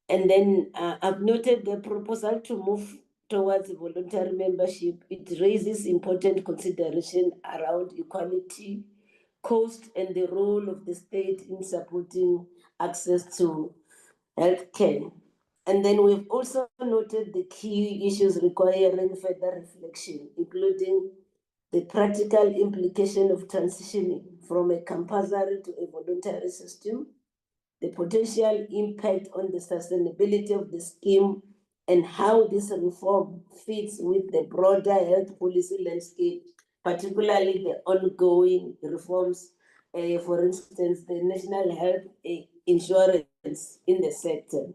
And then I've noted the proposal to move towards voluntary membership. It raises important consideration around equality, cost, and the role of the state in supporting access to healthcare. And then we've also noted the key issues requiring further reflection, including the practical implication of transitioning from a compulsory to a voluntary system, the potential impact on the sustainability of the scheme, and how this reform fits with the broader health policy landscape, particularly the ongoing reforms, for instance, the national health insurance in the sector.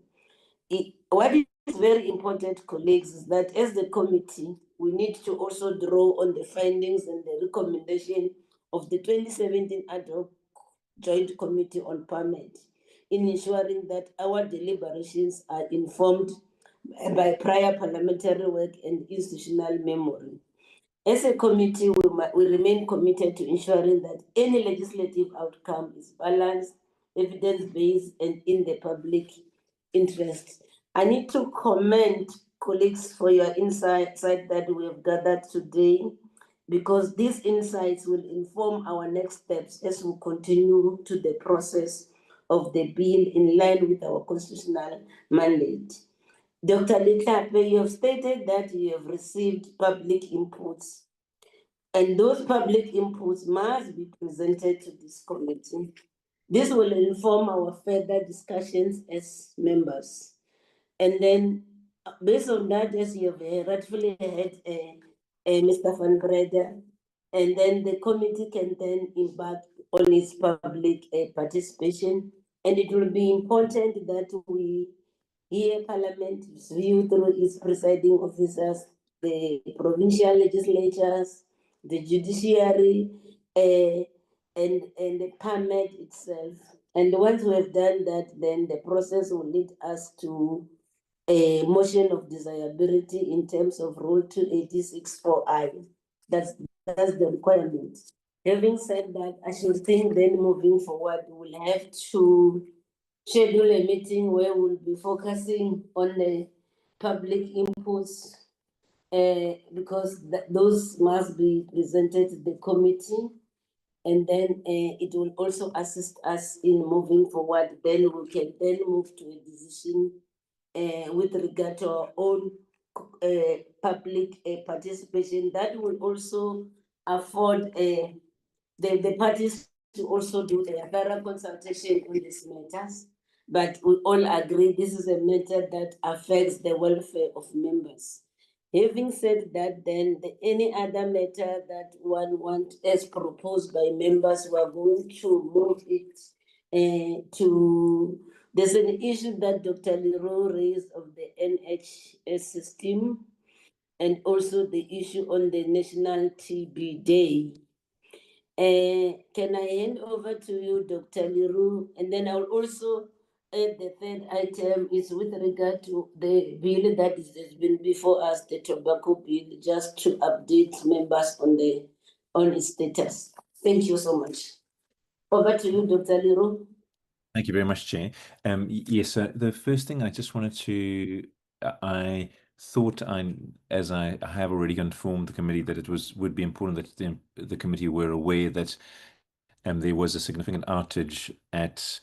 What is very important, colleagues, is that as the committee, we need to also draw on the findings and the recommendation of the 2017 ad hoc Joint Committee on PARMED in ensuring that our deliberations are informed by prior parliamentary work and institutional memory. As a committee, we remain committed to ensuring that any legislative outcome is balanced, evidence-based, and in the public interest. I need to commend colleagues for your insight that we have gathered today, because these insights will inform our next steps as we continue to the process of the bill in line with our constitutional mandate. Dr. Letlape, you have stated that you have received public inputs, and those public inputs must be presented to this committee. This will inform our further discussions as members. And then, based on that, as you have rightfully heard, Mr. Van Breda, and then the committee can then embark on its public participation. And it will be important that we hear Parliament's view through its presiding officers, the provincial legislatures, the judiciary, and the PARMED itself. And once we have done that, then the process will lead us to a motion of desirability in terms of Rule 286(4)(I). That's the requirement. Having said that, I should think then moving forward, we'll have to schedule a meeting where we'll be focusing on the public inputs, because those must be presented to the committee. and then it will also assist us in moving forward. Then we can then move to a decision with regard to our own public participation. That will also afford the parties to also do a thorough consultation on these matters. But we all agree this is a matter that affects the welfare of members. Having said that, then any other matter that one wants as proposed by members, we are going to move it to. There's an issue that Dr. Leroux raised of the NHS system, and also the issue on the National TB Day. Can I hand over to you, Dr. Leroux? And then I'll also add the third item is with regard to the bill that has been before us, the tobacco bill, just to update members on its status. Thank you so much. Over to you, Dr. Leroux. Thank you very much, Chair. Yes, the first thing I just wanted to, I thought as I have already informed the committee that it would be important that the committee were aware that there was a significant outage at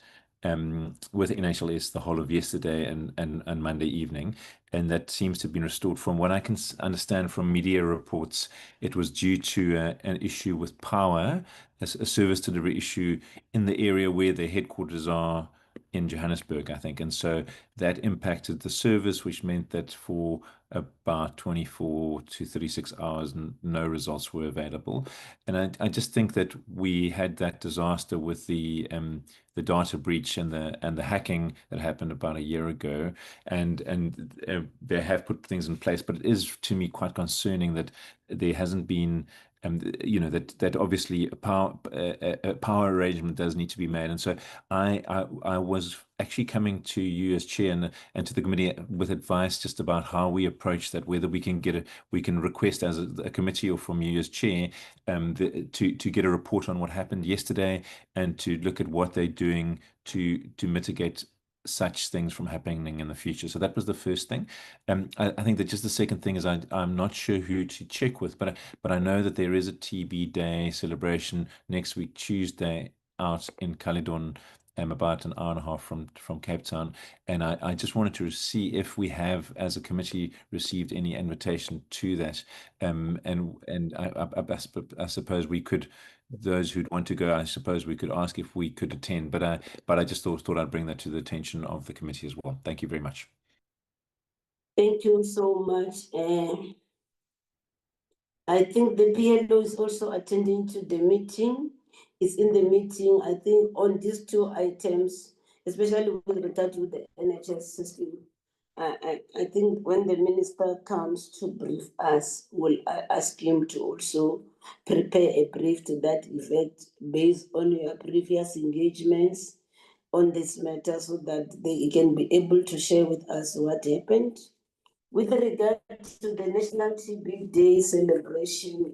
with NHLS the whole of yesterday and Monday evening, and that seems to have been restored. From what I can understand from media reports, it was due to an issue with power, a service delivery issue in the area where the headquarters are in Johannesburg, I think. And so that impacted the service, which meant that for about 24 to 36 hours, no results were available. And I just think that we had that disaster with the data breach and the hacking that happened about a year ago, and they have put things in place. But it is, to me, quite concerning that there hasn't been that obviously a power arrangement does need to be made. And so I was actually coming to you as chair and to the committee with advice just about how we approach that, whether we can request as a committee or from you as chair to get a report on what happened yesterday and to look at what they're doing to mitigate such things from happening in the future. So that was the first thing. I think that just the second thing is I'm not sure who to check with, but I know that there is a TB Day celebration next week, Tuesday, out in Caledon, about an hour and a half from Cape Town. And I just wanted to see if we have, as a committee, received any invitation to that. And I suppose we could, those who'd want to go, I suppose we could ask if we could attend, but I just thought I'd bring that to the attention of the committee as well. Thank you very much. Thank you so much. I think the PLO is also attending to the meeting. It's in the meeting, I think, on these two items, especially with regard to the NHS system. I think when the minister comes to brief us, we'll ask him to also prepare a brief to that effect based on your previous engagements on this matter so that they can be able to share with us what happened. With regard to the National TB Day celebration,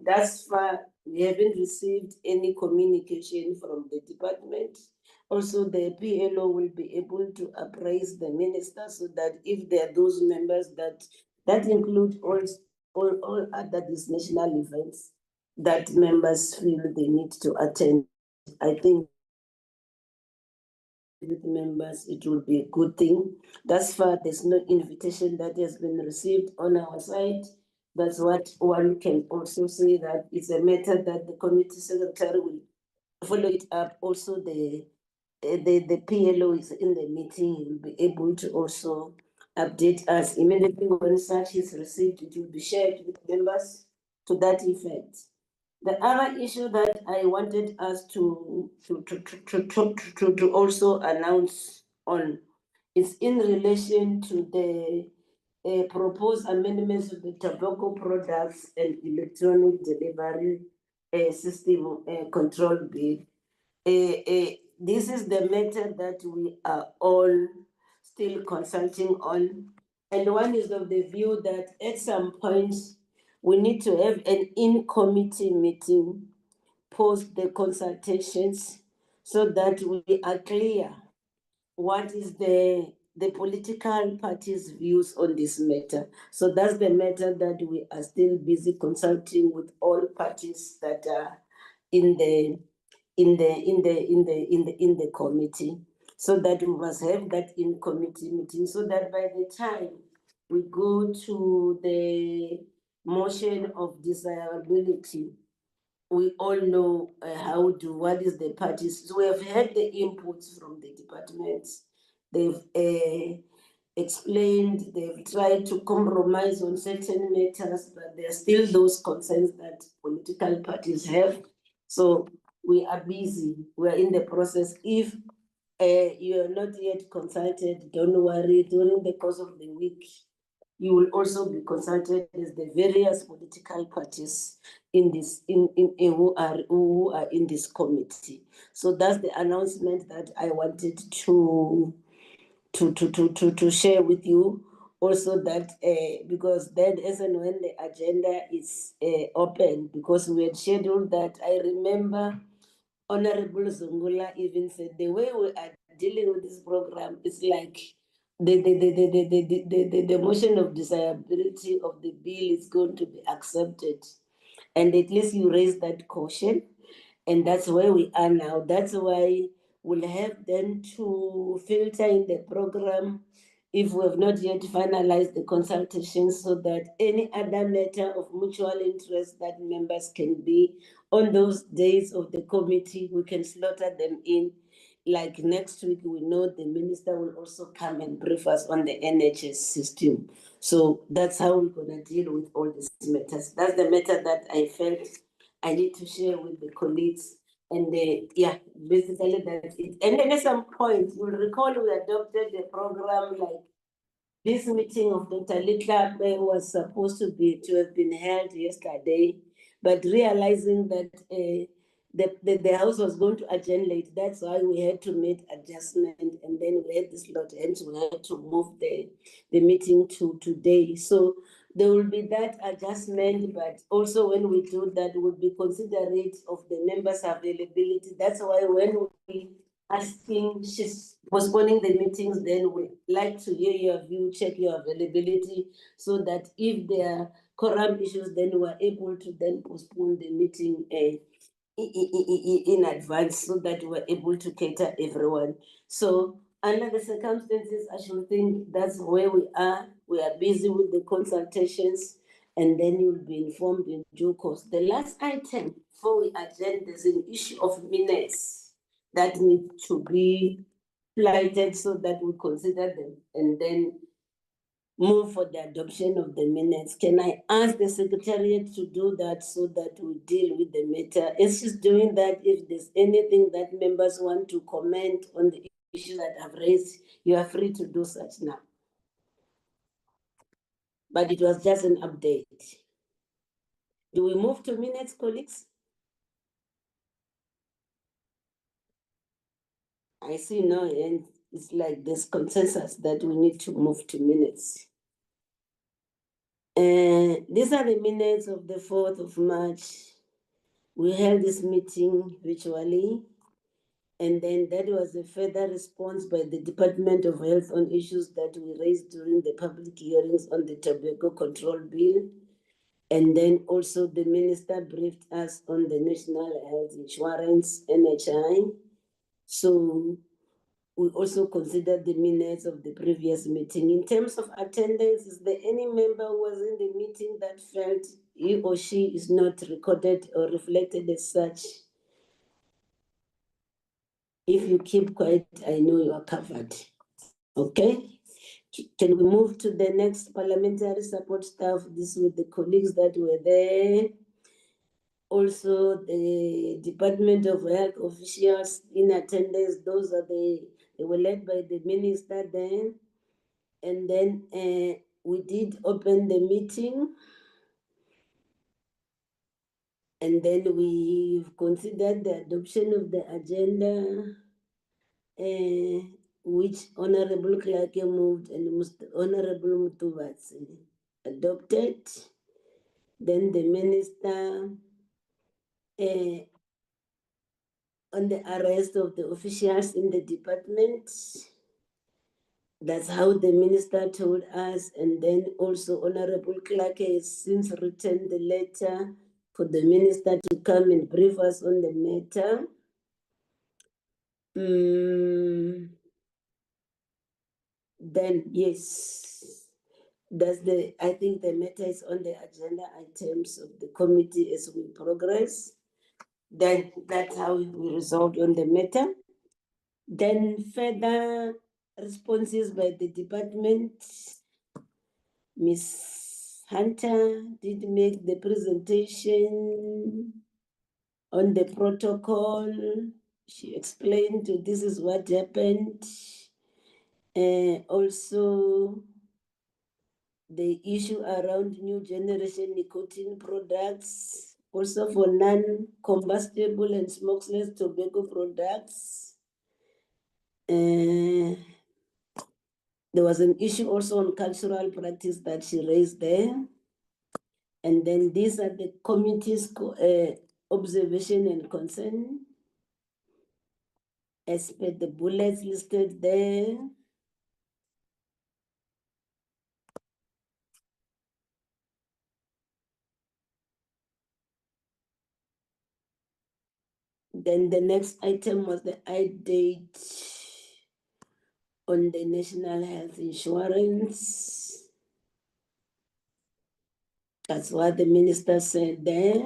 thus far, we haven't received any communication from the department. Also, the PLO will be able to appraise the minister so that if there are those members that include all other these national events that members feel they need to attend, I think with members, it will be a good thing. Thus far, there's no invitation that has been received on our side. That's what one can also say, that it's a matter that the committee secretary will follow it up. Also, the PLO is in the meeting. He will be able to also update us immediately when such is received. It will be shared with members to that effect. The other issue that I wanted us to also announce on is in relation to the proposed amendments to the tobacco products and electronic delivery system control bill. This is the matter that we are all still consulting on. And one is of the view that at some point, we need to have an in-committee meeting post the consultations so that we are clear what is the political parties' views on this matter. So that's the matter that we are still busy consulting with all parties that are in the committee, so that we must have that in committee meeting, so that by the time we go to the motion of desirability, we all know what is the parties. So we have had the inputs from the departments. They've explained, they've tried to compromise on certain matters, but there are still those concerns that political parties have. So we are busy, we are in the process. If you are not yet consulted, don't worry, during the course of the week, you will also be consulted as the various political parties in this who are in this committee. So that's the announcement that I wanted to share with you. Also that because then as and when the agenda is open, because we had scheduled that, I remember Honorable Zungula even said the way we are dealing with this program is like the motion of desirability of the bill is going to be accepted. And at least you raise that caution. And that's where we are now. That's why we'll have then to filter in the program if we have not yet finalized the consultations, so that any other matter of mutual interest that members can be on those days of the committee, we can slaughter them in. Like next week, we know the minister will also come and brief us on the NHS system. So that's how we're going to deal with all these matters. That's the matter that I felt I need to share with the colleagues. And basically that's it. And then at some point, you'll recall we adopted the program, like this meeting of Dr. Letlape was supposed to have been held yesterday, but realizing that the House was going to adjourn late, that's why we had to make adjustment, and then we had this lot, and we had to move the meeting to today. So there will be that adjustment, but also when we do that, we'll be considerate of the members' availability. That's why when we asking, she's postponing the meetings, then we like to hear your view, check your availability, so that if there are quorum issues, then we're able to then postpone the meeting in advance, so that we're able to cater everyone. So under the circumstances, I should think that's where we are. We are busy with the consultations, and then you'll be informed in due course. The last item before we adjourn, there's an issue of minutes that need to be flighted, so that we consider them and then move for the adoption of the minutes. Can I ask the Secretariat to do that, so that we deal with the matter? As she's doing that, if there's anything that members want to comment on the issue that I've raised, you are free to do such now. But it was just an update. Do we move to minutes, colleagues? I see no hand. It's like there's consensus that we need to move to minutes. These are the minutes of the 4th of March. We held this meeting virtually, and then that was a further response by the Department of Health on issues that we raised during the public hearings on the Tobacco Control Bill. And then also the minister briefed us on the National Health Insurance, NHI. So we also considered the minutes of the previous meeting. In terms of attendance, is there any member who was in the meeting that felt he or she is not recorded or reflected as such? If you keep quiet, I know you are covered. Okay? Can we move to the next parliamentary support staff? This with the colleagues that were there. Also, the Department of Health officials in attendance, they were led by the minister then. And then we did open the meeting. And then we've considered the adoption of the agenda, which Honorable Clark moved and Honorable Mutuvasi adopted. Then the minister on the arrest of the officials in the department. That's how the minister told us. And then also Honorable Clark has since written the letter for the minister to come and brief us on the matter. Then yes, I think the matter is on the agenda items of the committee as we progress. Then that's how we resolved on the matter. Then further responses by the department. Ms. Hunter did make the presentation on the protocol. She explained this is what happened. Also, the issue around new generation nicotine products, also for non-combustible and smokeless tobacco products. There was an issue also on cultural practice that she raised there. And then these are the committee's observation and concern as per the bullets listed there. Then the next item was the date on the national health insurance. That's what the minister said there.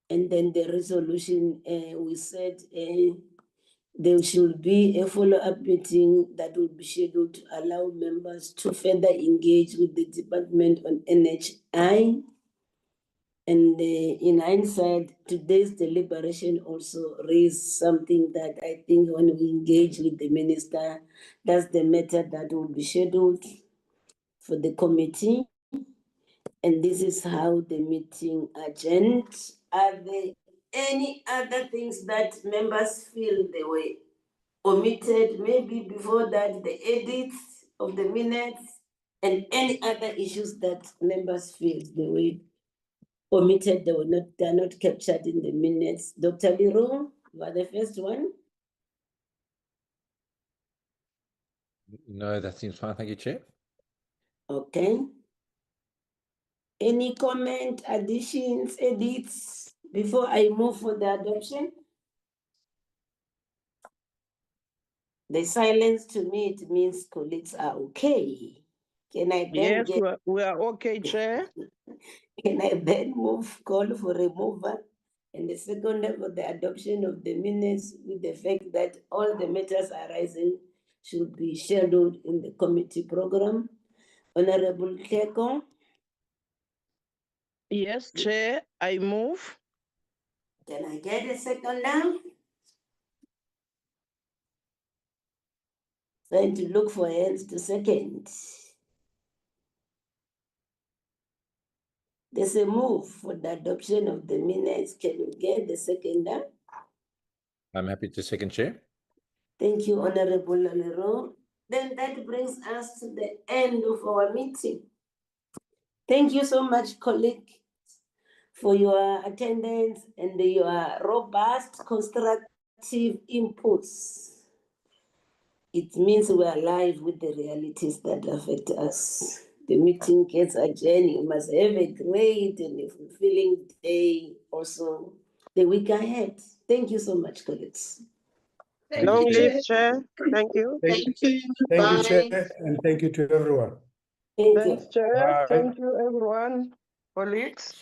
And then the resolution, we said there should be a follow-up meeting that will be scheduled to allow members to further engage with the department on NHI. And in hindsight, today's deliberation also raised something that I think when we engage with the minister, that's the matter that will be scheduled for the committee. And this is how the meeting agenda. Are there any other things that members feel they were omitted, maybe before that, the edits of the minutes, and any other issues that members feel they were omitted, they're not captured in the minutes? Dr. Leroux, you are the first one. No, that seems fine. Thank you, Chair. Okay. Any comment, additions, edits before I move for the adoption? The silence to me, it means colleagues are okay. Can I then Yes, we are okay, Chair. Can I then call for removal and the second for the adoption of the minutes with the fact that all the matters arising should be scheduled in the committee program? Honorable Keko? Yes, Chair, I move. Can I get a second now? Trying to look for hands to second. There's a move for the adoption of the minutes. Can you get the second now? I'm happy to second, Chair. Thank you, Honorable Leroux. Then that brings us to the end of our meeting. Thank you so much, colleague, for your attendance and your robust, constructive inputs. It means we are alive with the realities that affect us. The meeting gets adjourned. You must have a great and fulfilling day, also the week ahead. Thank you so much, colleagues. Long live, Chair. Thank you. Thank you, Chair, and thank you to everyone. Thank Thanks, you. Chair. Bye. Thank you, everyone. Colleagues.